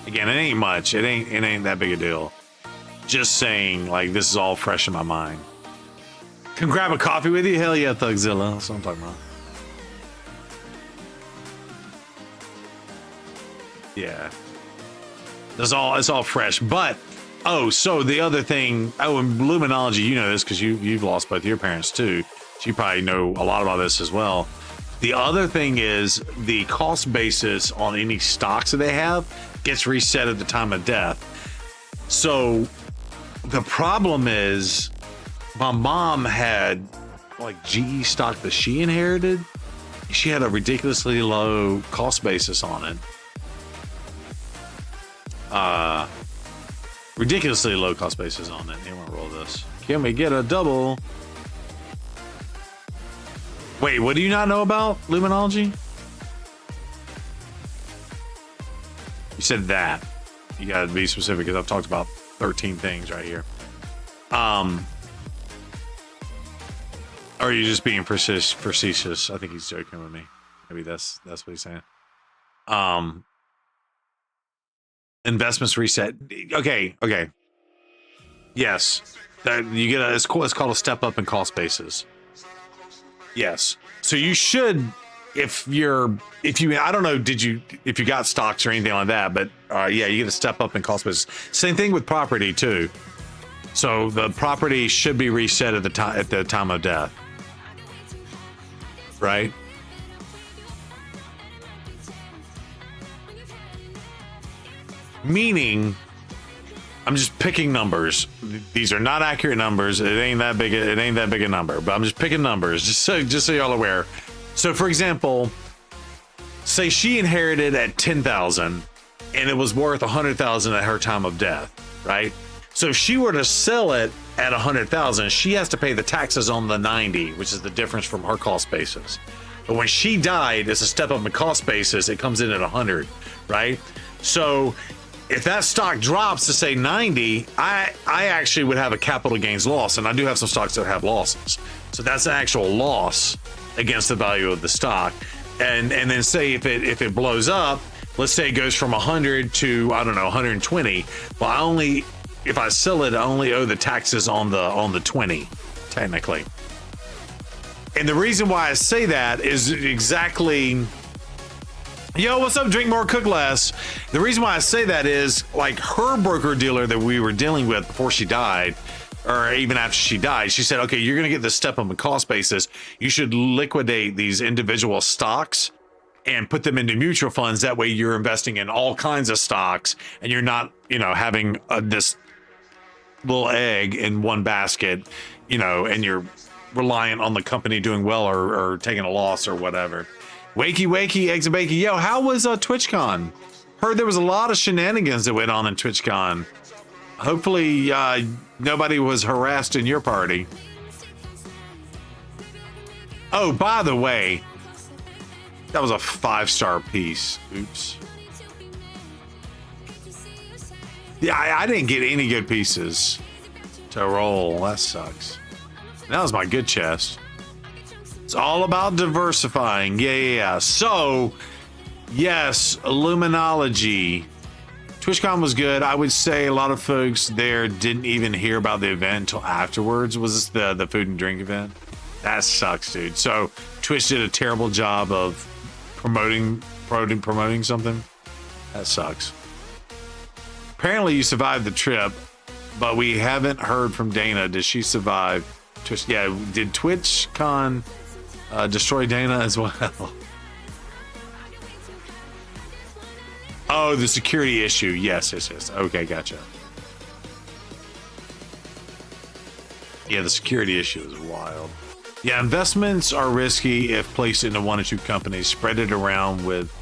again, it ain't much. It ain't that big a deal. Just saying, like, this is all fresh in my mind. Can grab a coffee with you? Hell yeah, Thugzilla. That's what I'm talking about. Yeah. It's all fresh. But so the other thing, in Luminology, you know this because you've lost both your parents too. So you probably know a lot about this as well. The other thing is the cost basis on any stocks that they have gets reset at the time of death. So the problem is my mom had like GE stock that she inherited. She had a ridiculously low cost basis on it. Ridiculously low cost basis on it. You want to roll this. Can we get a double? Wait, what do you not know about Luminology? You said that. You gotta be specific because I've talked about 13 things right here. Or are you just being facetious? I think he's joking with me. Maybe that's what he's saying. Investments reset. Okay. Yes. You get it's called a step up in cost basis. Yes. So you should, if you I don't know, if you got stocks or anything like that, but yeah, you get a step up in cost basis. Same thing with property too. So the property should be reset at the time of death. Right? Meaning, I'm just picking numbers. These are not accurate numbers. It ain't that big a number, but I'm just picking numbers just so y'all are aware. So for example, say she inherited at 10,000 and it was worth 100,000 at her time of death, right? So if she were to sell it at 100,000, she has to pay the taxes on the 90, which is the difference from her cost basis. But when she died, as a step up in cost basis, it comes in at 100, right? So if that stock drops to say 90, I actually would have a capital gains loss, and I do have some stocks that have losses. So that's an actual loss against the value of the stock. And then say if it blows up, let's say it goes from 100 to, I don't know, 120. Well, if I sell it, I only owe the taxes on the 20, technically. And the reason why I say that is exactly, yo, what's up, Drink More, Cook Less? The reason why I say that is, like, her broker dealer that we were dealing with before she died, or even after she died, she said, okay, you're going to get this step up in cost basis. You should liquidate these individual stocks and put them into mutual funds. That way you're investing in all kinds of stocks and you're not, having this little egg in one basket, and you're reliant on the company doing well or taking a loss or whatever. Wakey, eggs and bakey. Yo, how was TwitchCon? Heard there was a lot of shenanigans that went on in TwitchCon. Hopefully nobody was harassed in your party. Oh, by the way, that was a 5-star piece. Oops. Yeah, I didn't get any good pieces to roll. That sucks. That was my good chest. It's all about diversifying. Yeah. So, yes, Illuminology. TwitchCon was good. I would say a lot of folks there didn't even hear about the event until afterwards. Was this the food and drink event? That sucks, dude. So Twitch did a terrible job of promoting something. That sucks. Apparently you survived the trip, but we haven't heard from Dana. Did she survive Twitch? Yeah, did TwitchCon destroy Dana as well? Oh, the security issue. Yes. Okay, gotcha. Yeah, the security issue is wild. Yeah, investments are risky if placed into one or two companies. Spread it around with,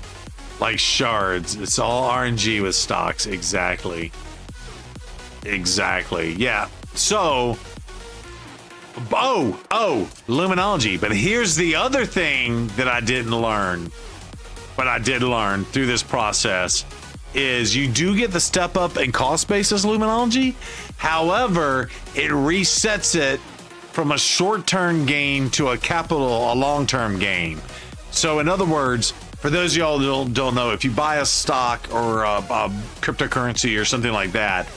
like, shards. It's all RNG with stocks. Exactly. Yeah. So, Luminology. But here's the other thing that I didn't learn, but I did learn through this process, is you do get the step up in cost basis Luminology. However, it resets it from a short-term gain to a long-term gain. So in other words, for those of y'all who don't know, if you buy a stock or a cryptocurrency or something like that,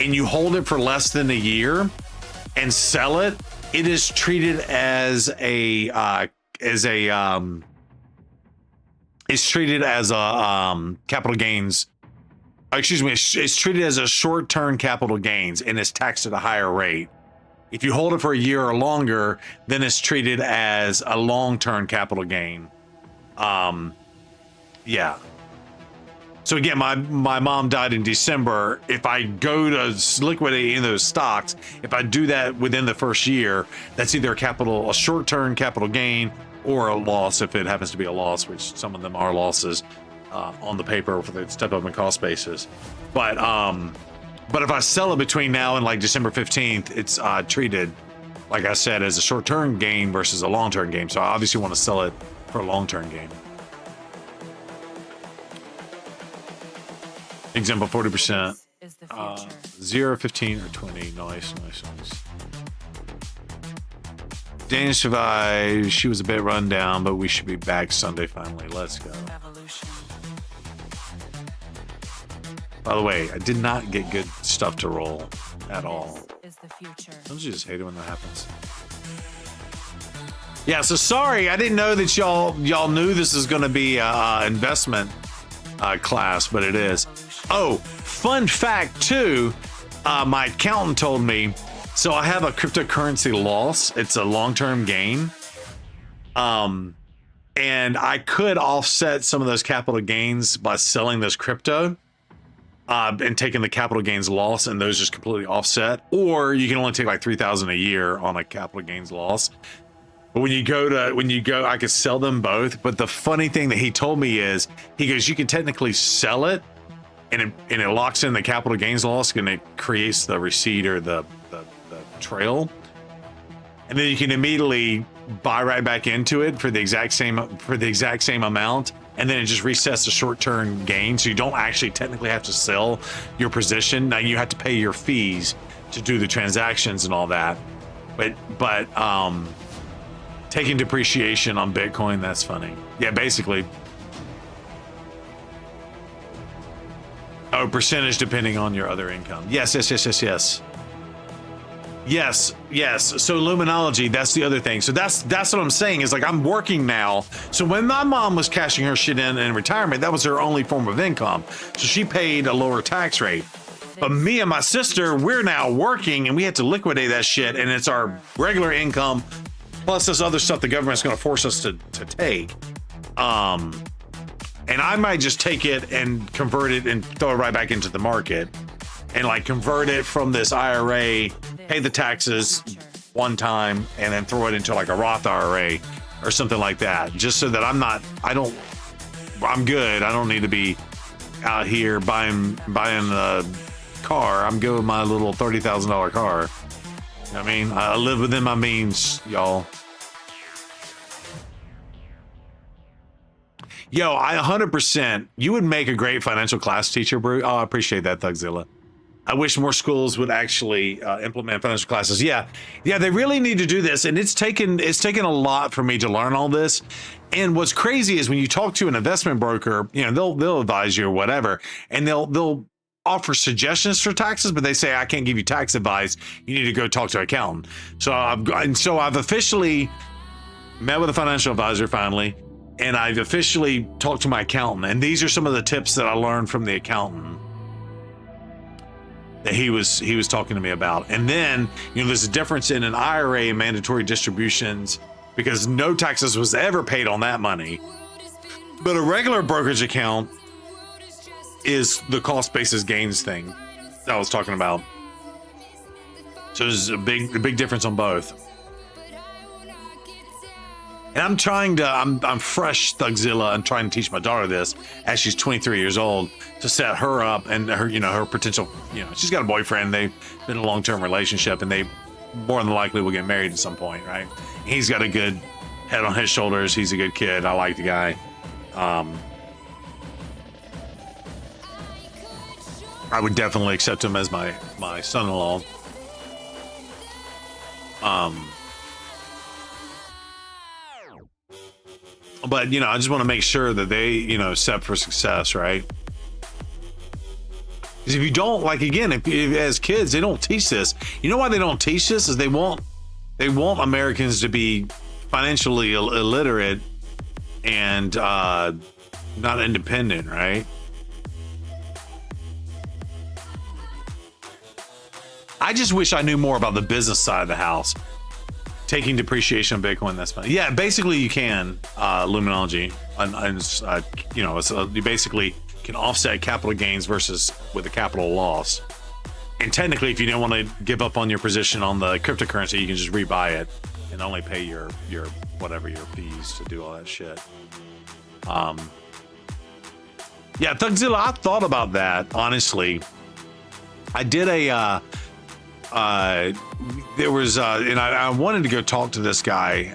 and you hold it for less than a year and sell it, it is treated as a capital gains. Excuse me, it's treated as a short-term capital gains and is taxed at a higher rate. If you hold it for a year or longer, then it's treated as a long-term capital gain. Yeah. So again, my mom died in December. If I go to liquidate any of those stocks, if I do that within the first year, that's either a short-term capital gain or a loss if it happens to be a loss, which some of them are losses on the paper for the step up in cost basis. But if I sell it between now and like December 15th, it's treated, like I said, as a short-term gain versus a long-term gain. So I obviously want to sell it for a long-term gain. Example 40%. 0, 15, or 20. Nice. Dana survived. She was a bit run down, but we should be back Sunday finally. Let's go. By the way, I did not get good stuff to roll at all. Don't you just hate it when that happens? Yeah, so sorry, I didn't know that y'all knew this is going to be a investment class, but it is. Oh, fun fact too, my accountant told me, so I have a cryptocurrency loss. It's a long-term gain. And I could offset some of those capital gains by selling this crypto. And taking the capital gains loss, and those just completely offset. Or you can only take like $3,000 a year on a capital gains loss. But when you go, I could sell them both. But the funny thing that he told me is, he goes, you can technically sell it, and it locks in the capital gains loss, and it creates the receipt or the trail. and then you can immediately buy right back into it for the exact same amount, and then it just resets the short-term gain, so you don't actually technically have to sell your position. Now you have to pay your fees to do the transactions and all that, but taking depreciation on Bitcoin, that's funny. Yeah, basically. Oh, percentage depending on your other income. Yes. So Luminology, that's the other thing. So that's what I'm saying is like, I'm working now. So when my mom was cashing her shit in retirement, that was her only form of income. So she paid a lower tax rate. But me and my sister, we're now working and we had to liquidate that shit, and it's our regular income plus this other stuff the government's going to force us to take. And I might just take it and convert it and throw it right back into the market, and like convert it from this IRA, pay the taxes one time, and then throw it into like a Roth IRA or something like that, just so that I'm good. I don't need to be out here buying a car. I'm good with my little $30,000 car. You know what I mean? I live within my means, y'all. Yo, I 100%. You would make a great financial class teacher, Brew. Oh, I appreciate that, Thugzilla. I wish more schools would actually implement financial classes. Yeah, they really need to do this, and it's taken a lot for me to learn all this. And what's crazy is when you talk to an investment broker, you know, they'll advise you or whatever, and they'll offer suggestions for taxes, but they say, I can't give you tax advice. You need to go talk to an accountant. So I've officially met with a financial advisor finally. And I've officially talked to my accountant, and these are some of the tips that I learned from the accountant that he was talking to me about. And then, you know, there's a difference in an IRA and mandatory distributions because no taxes was ever paid on that money. But a regular brokerage account is the cost basis gains thing that I was talking about. So there's a big difference on both. And I'm fresh, Thugzilla. I'm trying to teach my daughter this as she's 23 years old to set her up and her, you know, her potential, you know, she's got a boyfriend. They've been in a long-term relationship and they more than likely will get married at some point, right? He's got a good head on his shoulders. He's a good kid. I like the guy. I would definitely accept him as my son-in-law. But, you know, I just want to make sure that they, you know, set for success, right? Because if you don't, like, again, if as kids, they don't teach this. You know why they don't teach this? Is they want Americans to be financially illiterate and not independent, right? I just wish I knew more about the business side of the house. Taking depreciation on Bitcoin, that's fine. Yeah, basically you can, Luminology, and you know, you basically can offset capital gains versus with a capital loss. And technically, if you don't want to give up on your position on the cryptocurrency, you can just rebuy it and only pay your whatever your fees to do all that shit. Yeah, Thugzilla, I thought about that honestly. I did a. There was and I wanted to go talk to this guy,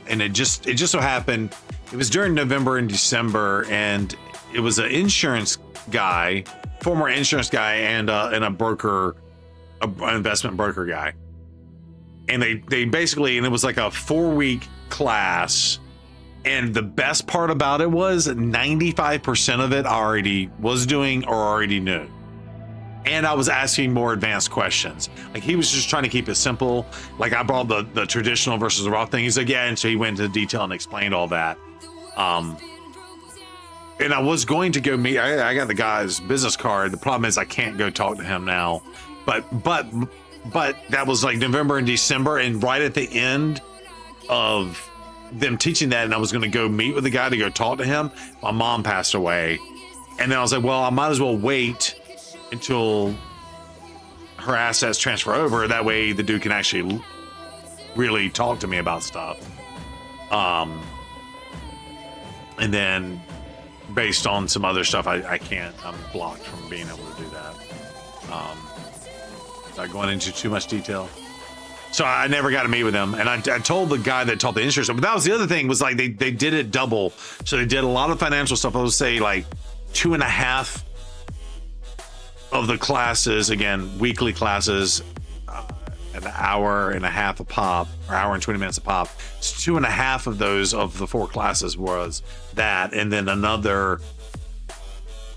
and it just so happened it was during November and December, and it was an insurance guy, former insurance guy, and a broker, an investment broker guy, and they basically, and it was like a 4-week class, and the best part about it was 95% of it I already was doing or already knew. And I was asking more advanced questions. Like, he was just trying to keep it simple. Like, I brought the traditional versus the Roth thing. He's like, yeah, and so he went into detail and explained all that. And I was going to go meet, I got the guy's business card. The problem is I can't go talk to him now. But that was like November and December, and right at the end of them teaching that, and I was going to go meet with the guy to go talk to him, my mom passed away. And then I was like, well, I might as well wait until her assets transfer over. That way the dude can actually really talk to me about stuff. And then based on some other stuff, I can't, I'm blocked from being able to do that. Is that going into too much detail? So I never got to meet with them. And I told the guy that taught the insurance, but that was the other thing, was like they did it double. So they did a lot of financial stuff. I would say like 2.5 of the classes, again, weekly classes, an hour and a half a pop, or hour and 20 minutes a pop. So 2.5 of those of the 4 classes was that. And then another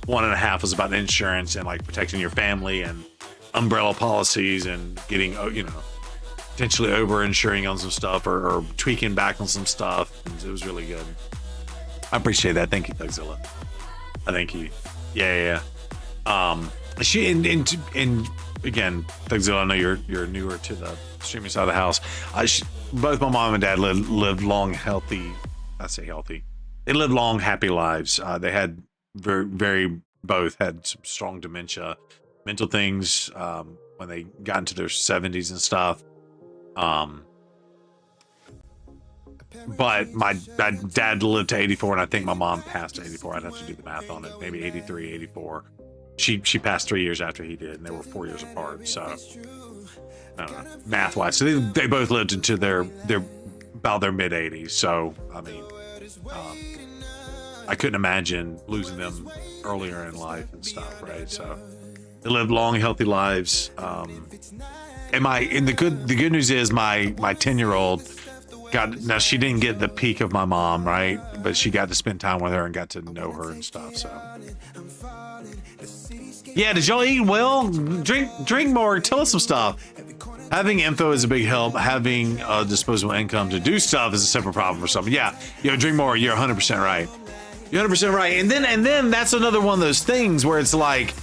1.5 was about insurance and like protecting your family and umbrella policies and getting, you know, potentially over insuring on some stuff or tweaking back on some stuff. It was really good. I appreciate that. Thank you, Thugzilla. Thank you. Yeah. She and again, Thugzilla, I know you're newer to the streaming side of the house. Both my mom and dad lived long, healthy. I say healthy. They lived long, happy lives. They had both had some strong dementia, mental things when they got into their 70s and stuff. But my dad lived to 84, and I think my mom passed to 84. I'd have to do the math on it. Maybe 83, 84. She passed 3 years after he did, and they were 4 years apart. So I don't know, math wise. So they both lived into their about their mid 80s. So I mean, I couldn't imagine losing them earlier in life and stuff, right? So they lived long, healthy lives. And the good news is my 10-year-old now she didn't get the peak of my mom, right? But she got to spend time with her and got to know her and stuff. So yeah, did y'all eat well? Drink more. Tell us some stuff. Having info is a big help. Having disposable income to do stuff is a separate problem or something. Yeah, drink more. You're 100% right. You're 100% right. And then that's another one of those things where it's like,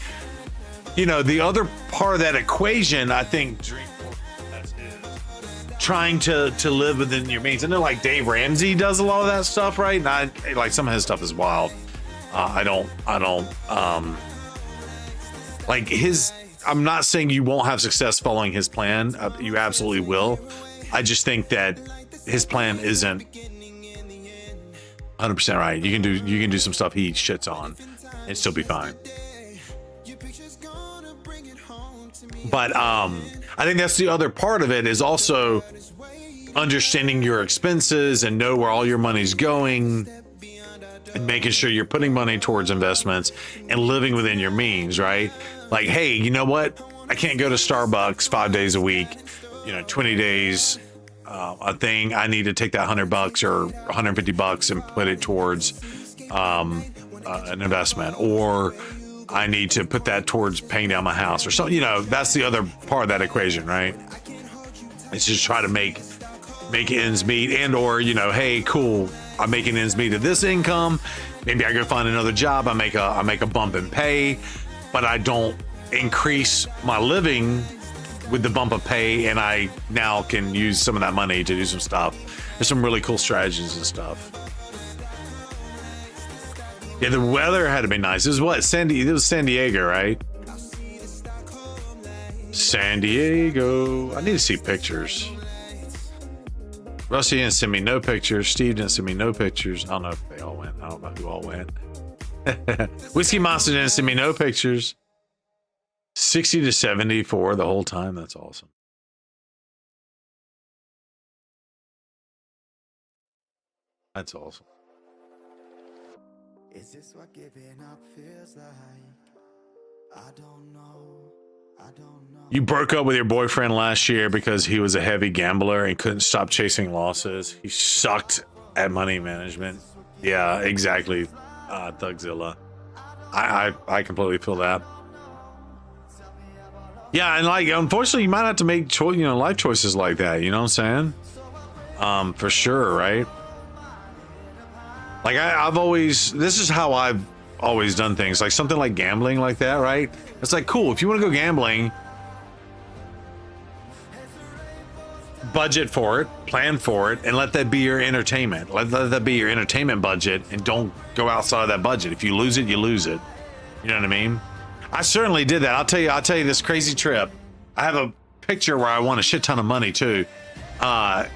you know, the other part of that equation, I think, trying to live within your means. I know like Dave Ramsey does a lot of that stuff, right? And like some of his stuff is wild. I don't like his. I'm not saying you won't have success following his plan. You absolutely will. I just think that his plan isn't 100% right. You can do some stuff he shits on and still be fine. But I think that's the other part of it, is also understanding your expenses and know where all your money's going and making sure you're putting money towards investments and living within your means, right? Like, hey, you know what? I can't go to Starbucks 5 days a week, 20 days a thing. I need to take that $100 or $150 and put it towards an investment, or I need to put that towards paying down my house or something. That's the other part of that equation, right? It's just try to make ends meet, and or hey, cool, I'm making ends meet at this income. Maybe I go find another job. I make a bump in pay, but I don't increase my living with the bump of pay, and I now can use some of that money to do some stuff. There's some really cool strategies and stuff. Yeah, the weather had to be nice. It was San Diego, right? San Diego. I need to see pictures. Rusty didn't send me no pictures. Steve didn't send me no pictures. I don't know if they all went. I don't know who all went. Whiskey Monster didn't send me no pictures. 60 to 74 the whole time. That's awesome. That's awesome. Is this what giving up feels like? I don't know. You broke up with your boyfriend last year because he was a heavy gambler and couldn't stop chasing losses. He sucked at money management. Yeah, exactly. Thugzilla. I completely feel that. Yeah, and like, unfortunately, you might have to make life choices like that. You know what I'm saying? For sure, right? Like this is how I've always done things. Like something like gambling like that, right? It's like, cool, if you want to go gambling, budget for it, plan for it, and let that be your entertainment. Let that be your entertainment budget, and don't go outside of that budget. If you lose it, you lose it. You know what I mean? I certainly did that. I'll tell you this crazy trip. I have a picture where I won a shit ton of money too. I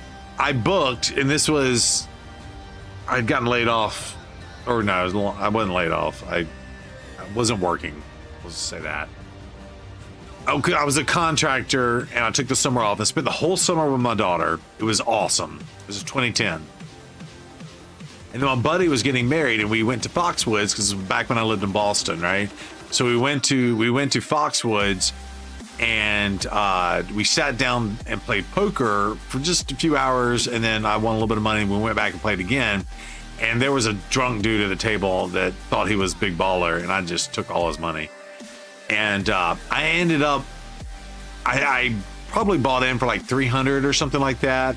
booked, and this was, I'd gotten laid off, or no, I wasn't laid off. I wasn't working. Let's say that. Okay, I was a contractor and I took the summer off and spent the whole summer with my daughter. It was awesome. This is 2010. And then my buddy was getting married and we went to Foxwoods because back when I lived in Boston, right? So we went to Foxwoods and we sat down and played poker for just a few hours, and then I won a little bit of money and we went back and played again. And there was a drunk dude at the table that thought he was big baller, and I just took all his money. And I ended up, I probably bought in for like 300 or something like that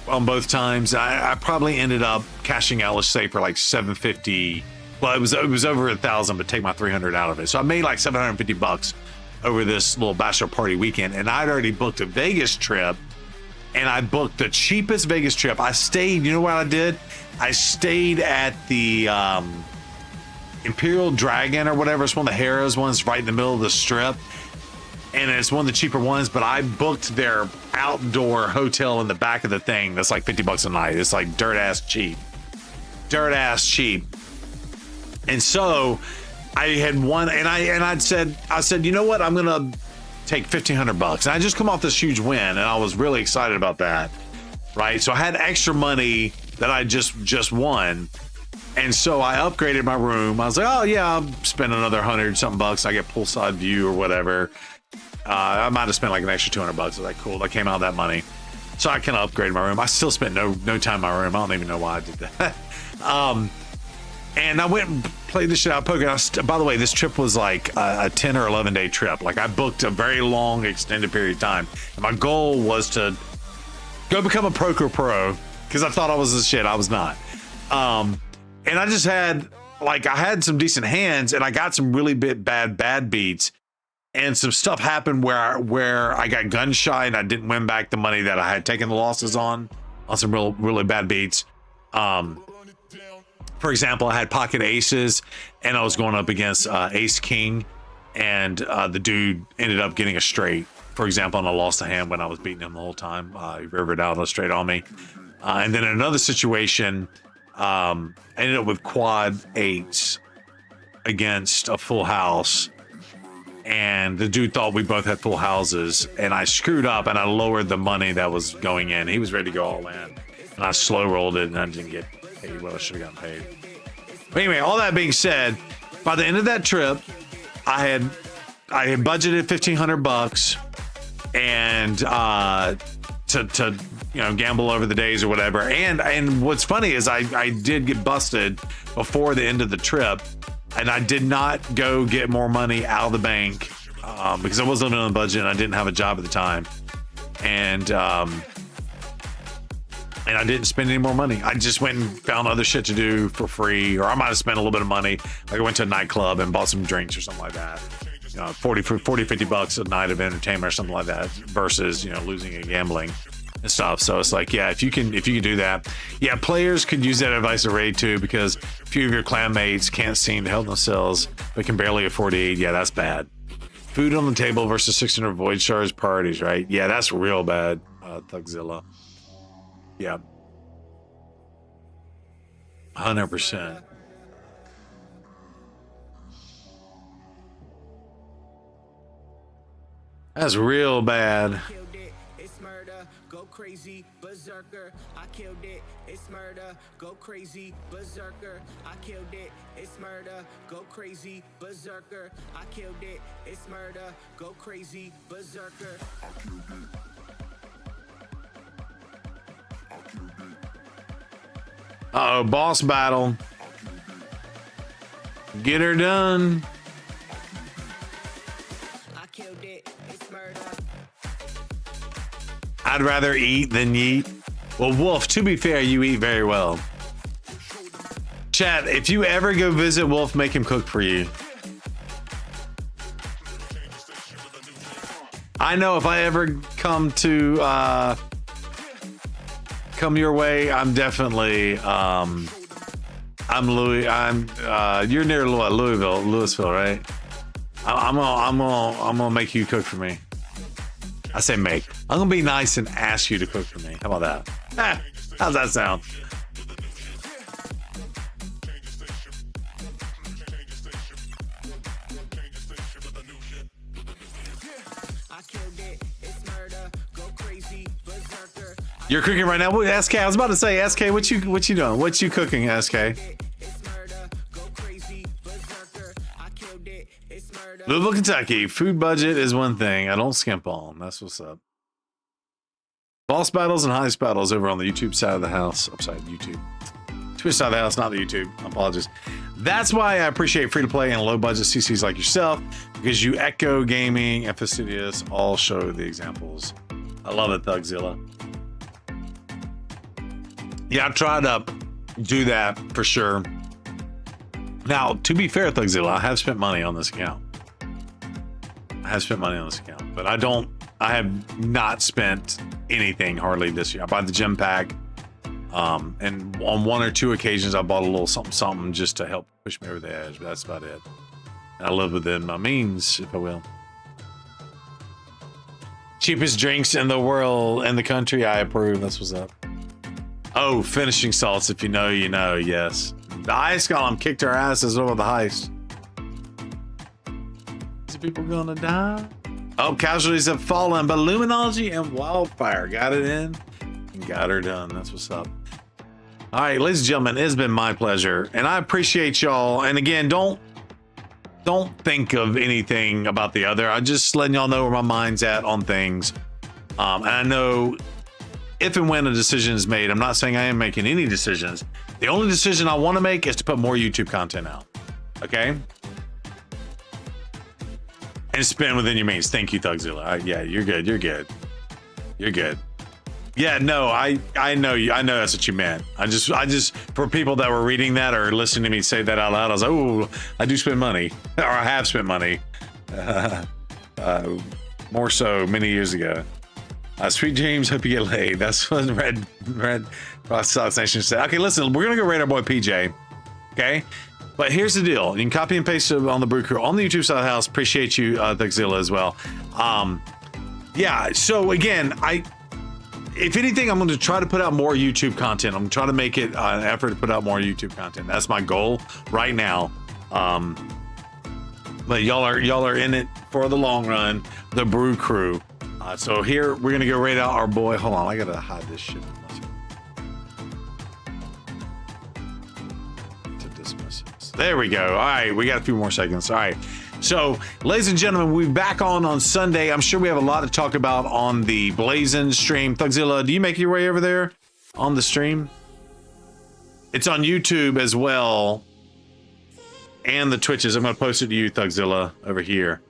on both times. I probably ended up cashing out, let's say, for like 750. Well, it was over 1,000, but take my 300 out of it. So I made like $750 over this little bachelor party weekend. And I'd already booked a Vegas trip, and I booked the cheapest Vegas trip. I stayed, you know what I did? I stayed at the Imperial Dragon or whatever. It's one of the Harrah's ones right in the middle of the strip. And it's one of the cheaper ones, but I booked their outdoor hotel in the back of the thing. That's like $50 a night. It's like dirt ass cheap. And so I had one, and I said, you know what? I'm going to take $1,500. And I just come off this huge win, and I was really excited about that. Right. So I had extra money that I just won. And so I upgraded my room. I was like, oh yeah, I'll spend another $100-something. I get poolside view or whatever. I might have spent like an extra $200. I was like, cool. That came out of that money. So I kind of upgraded my room. I still spent no time in my room. I don't even know why I did that. And I went and played this shit out of poker. By the way, this trip was like a 10 or 11 day trip. Like I booked a very long extended period of time. And my goal was to go become a poker pro, because I thought I was this shit. I was not. And I just had, like, I had some decent hands, and I got some really bad beats, and some stuff happened where I got gun shy and I didn't win back the money that I had taken the losses on some really bad beats. For example, I had pocket aces, and I was going up against ace king, and the dude ended up getting a straight, for example, and I lost a hand when I was beating him the whole time. He rivered out a straight on me. And then in another situation, I ended up with quad eights against a full house, and the dude thought we both had full houses, and I screwed up and I lowered the money that was going in. He was ready to go all in, and I slow rolled it, and I didn't get paid what I should have gotten paid. But anyway, all that being said, by the end of that trip, I had budgeted $1,500 and to gamble over the days or whatever. And what's funny is I did get busted before the end of the trip, and I did not go get more money out of the bank because I was living on a budget and I didn't have a job at the time. And I didn't spend any more money. I just went and found other shit to do for free, or I might have spent a little bit of money. Like I went to a nightclub and bought some drinks or something like that. You know, $40-50 a night of entertainment or something like that, versus, losing and gambling and stuff. So it's like, yeah, if you can do that, yeah, players could use that advice to raid too, because a few of your clanmates can't seem to help themselves but can barely afford to eat. Yeah, that's bad. Food on the table versus 600 void shards parties, right? Yeah, that's real bad. Thugzilla. Yeah. 100%. That's real bad. It's murder, go crazy, berserker. I killed it, it's murder, go crazy, berserker. I killed it, it's murder, go crazy, berserker. I killed it, it's murder, go crazy, berserker. Uh-oh, boss battle. Get her done. I'd rather eat than yeet. Well, Wolf, to be fair, you eat very well. Chat, if you ever go visit Wolf, make him cook for you. I know if I ever come your way, I'm definitely you're near Louisville, right? I'm gonna make you cook for me. I say make. I'm gonna be nice and ask you to cook for me. How about that? How's that sound? You're cooking right now. What, SK? I was about to say, SK, what you doing? What you cooking, SK? Louisville, Kentucky. Food budget is one thing I don't skimp on. That's what's up. Boss battles and heist battles over on the YouTube side of the house. Upside YouTube. Twitch side of the house, not the YouTube. I apologize. That's why I appreciate free-to-play and low-budget CCs like yourself, because you, Echo Gaming and Fastidious, all show the examples. I love it, Thugzilla. Yeah, I try to do that for sure. Now, to be fair, Thugzilla, I have spent money on this account. But I have not spent anything hardly this year. I bought the gem pack. And on one or two occasions, I bought a little something just to help push me over the edge, but that's about it. And I live within my means, if I will. Cheapest drinks in the world, in the country, I approve. That's what's up. Oh, finishing salts. If you know, you know. Yes. The ice column kicked our asses over the heist. Is people gonna die? Oh, casualties have fallen, but Luminology and Wildfire got it in and got her done. That's what's up. All right, ladies and gentlemen, it's been my pleasure, and I appreciate y'all. And again, don't think of anything about the other. I'm just letting y'all know where my mind's at on things. And I know if and when a decision is made, I'm not saying I am making any decisions. The only decision I want to make is to put more YouTube content out. Okay? And spend within your means. Thank you, Thugzilla. Yeah, you're good. You're good. You're good. Yeah, no, I know you. I know that's what you meant. I just for people that were reading that or listening to me say that out loud, I was like, oh, I do spend money, or I have spent money, more so many years ago. Sweet dreams, hope you get laid. That's what Red Sox Nation said. Okay, listen, we're gonna go rate our boy PJ. Okay, but here's the deal: you can copy and paste it on the Brew Crew on the YouTube side of the house. Appreciate you, Thugzilla, as well. Yeah. So again, if anything, I'm going to try to put out more YouTube content. I'm going to try to make it an effort to put out more YouTube content. That's my goal right now. But y'all are in it for the long run. The Brew Crew. So here we're going to go rate out our boy. Hold on, I got to hide this shit. To dismiss this. There we go. All right, we got a few more seconds. All right. So, ladies and gentlemen, we'll be back on Sunday. I'm sure we have a lot to talk about on the Blazing stream. Thugzilla, do you make your way over there on the stream? It's on YouTube as well. And the Twitches. I'm going to post it to you, Thugzilla, over here.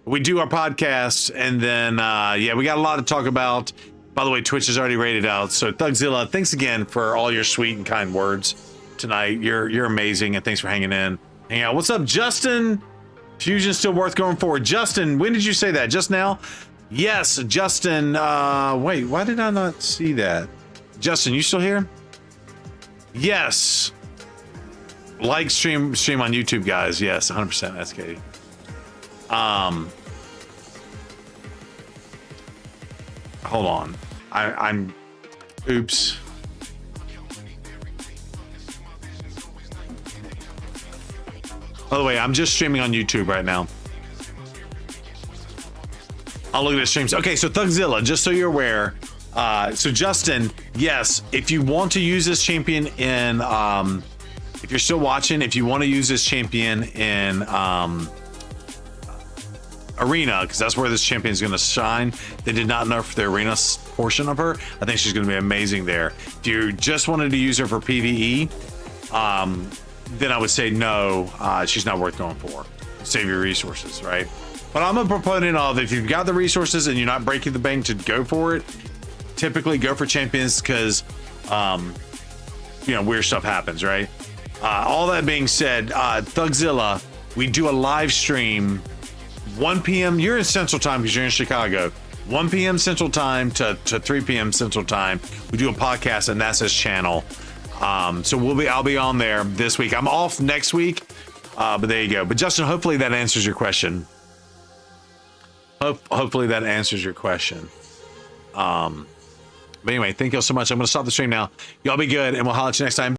We do our podcast, and then, yeah, we got a lot to talk about. By the way, Twitch is already rated out. So, Thugzilla, thanks again for all your sweet and kind words tonight. You're amazing, and thanks for hanging in. Hang out. What's up, Justin? Fusion's still worth going for. Justin, when did you say that? Just now? Yes, Justin. Wait, why did I not see that? Justin, you still here? Yes. Like stream on YouTube, guys. Yes, 100% SK. Hold on. I'm oops. By the way, I'm just streaming on YouTube right now. I'll look at the streams. Okay, so Thugzilla, just so you're aware. So Justin, yes, if you want to use this champion in, if you're still watching, if you want to use this champion in Arena, because that's where this champion is going to shine. They did not nerf the Arena portion of her. I think she's going to be amazing there. If you just wanted to use her for PvE, then I would say no, she's not worth going for. Save your resources, right? But I'm a proponent of, if you've got the resources and you're not breaking the bank to go for it, typically go for champions, because you know, weird stuff happens, right? All that being said, Thugzilla, we do a live stream 1 p.m. You're in Central Time because you're in Chicago. 1 p.m. Central Time to 3 p.m. Central Time. We do a podcast, and that's his channel. So I'll be on there this week. I'm off next week, but there you go. But Justin, hopefully that answers your question. Hopefully that answers your question. But anyway, thank you all so much. I'm going to stop the stream now. Y'all be good, and we'll holler at you next time.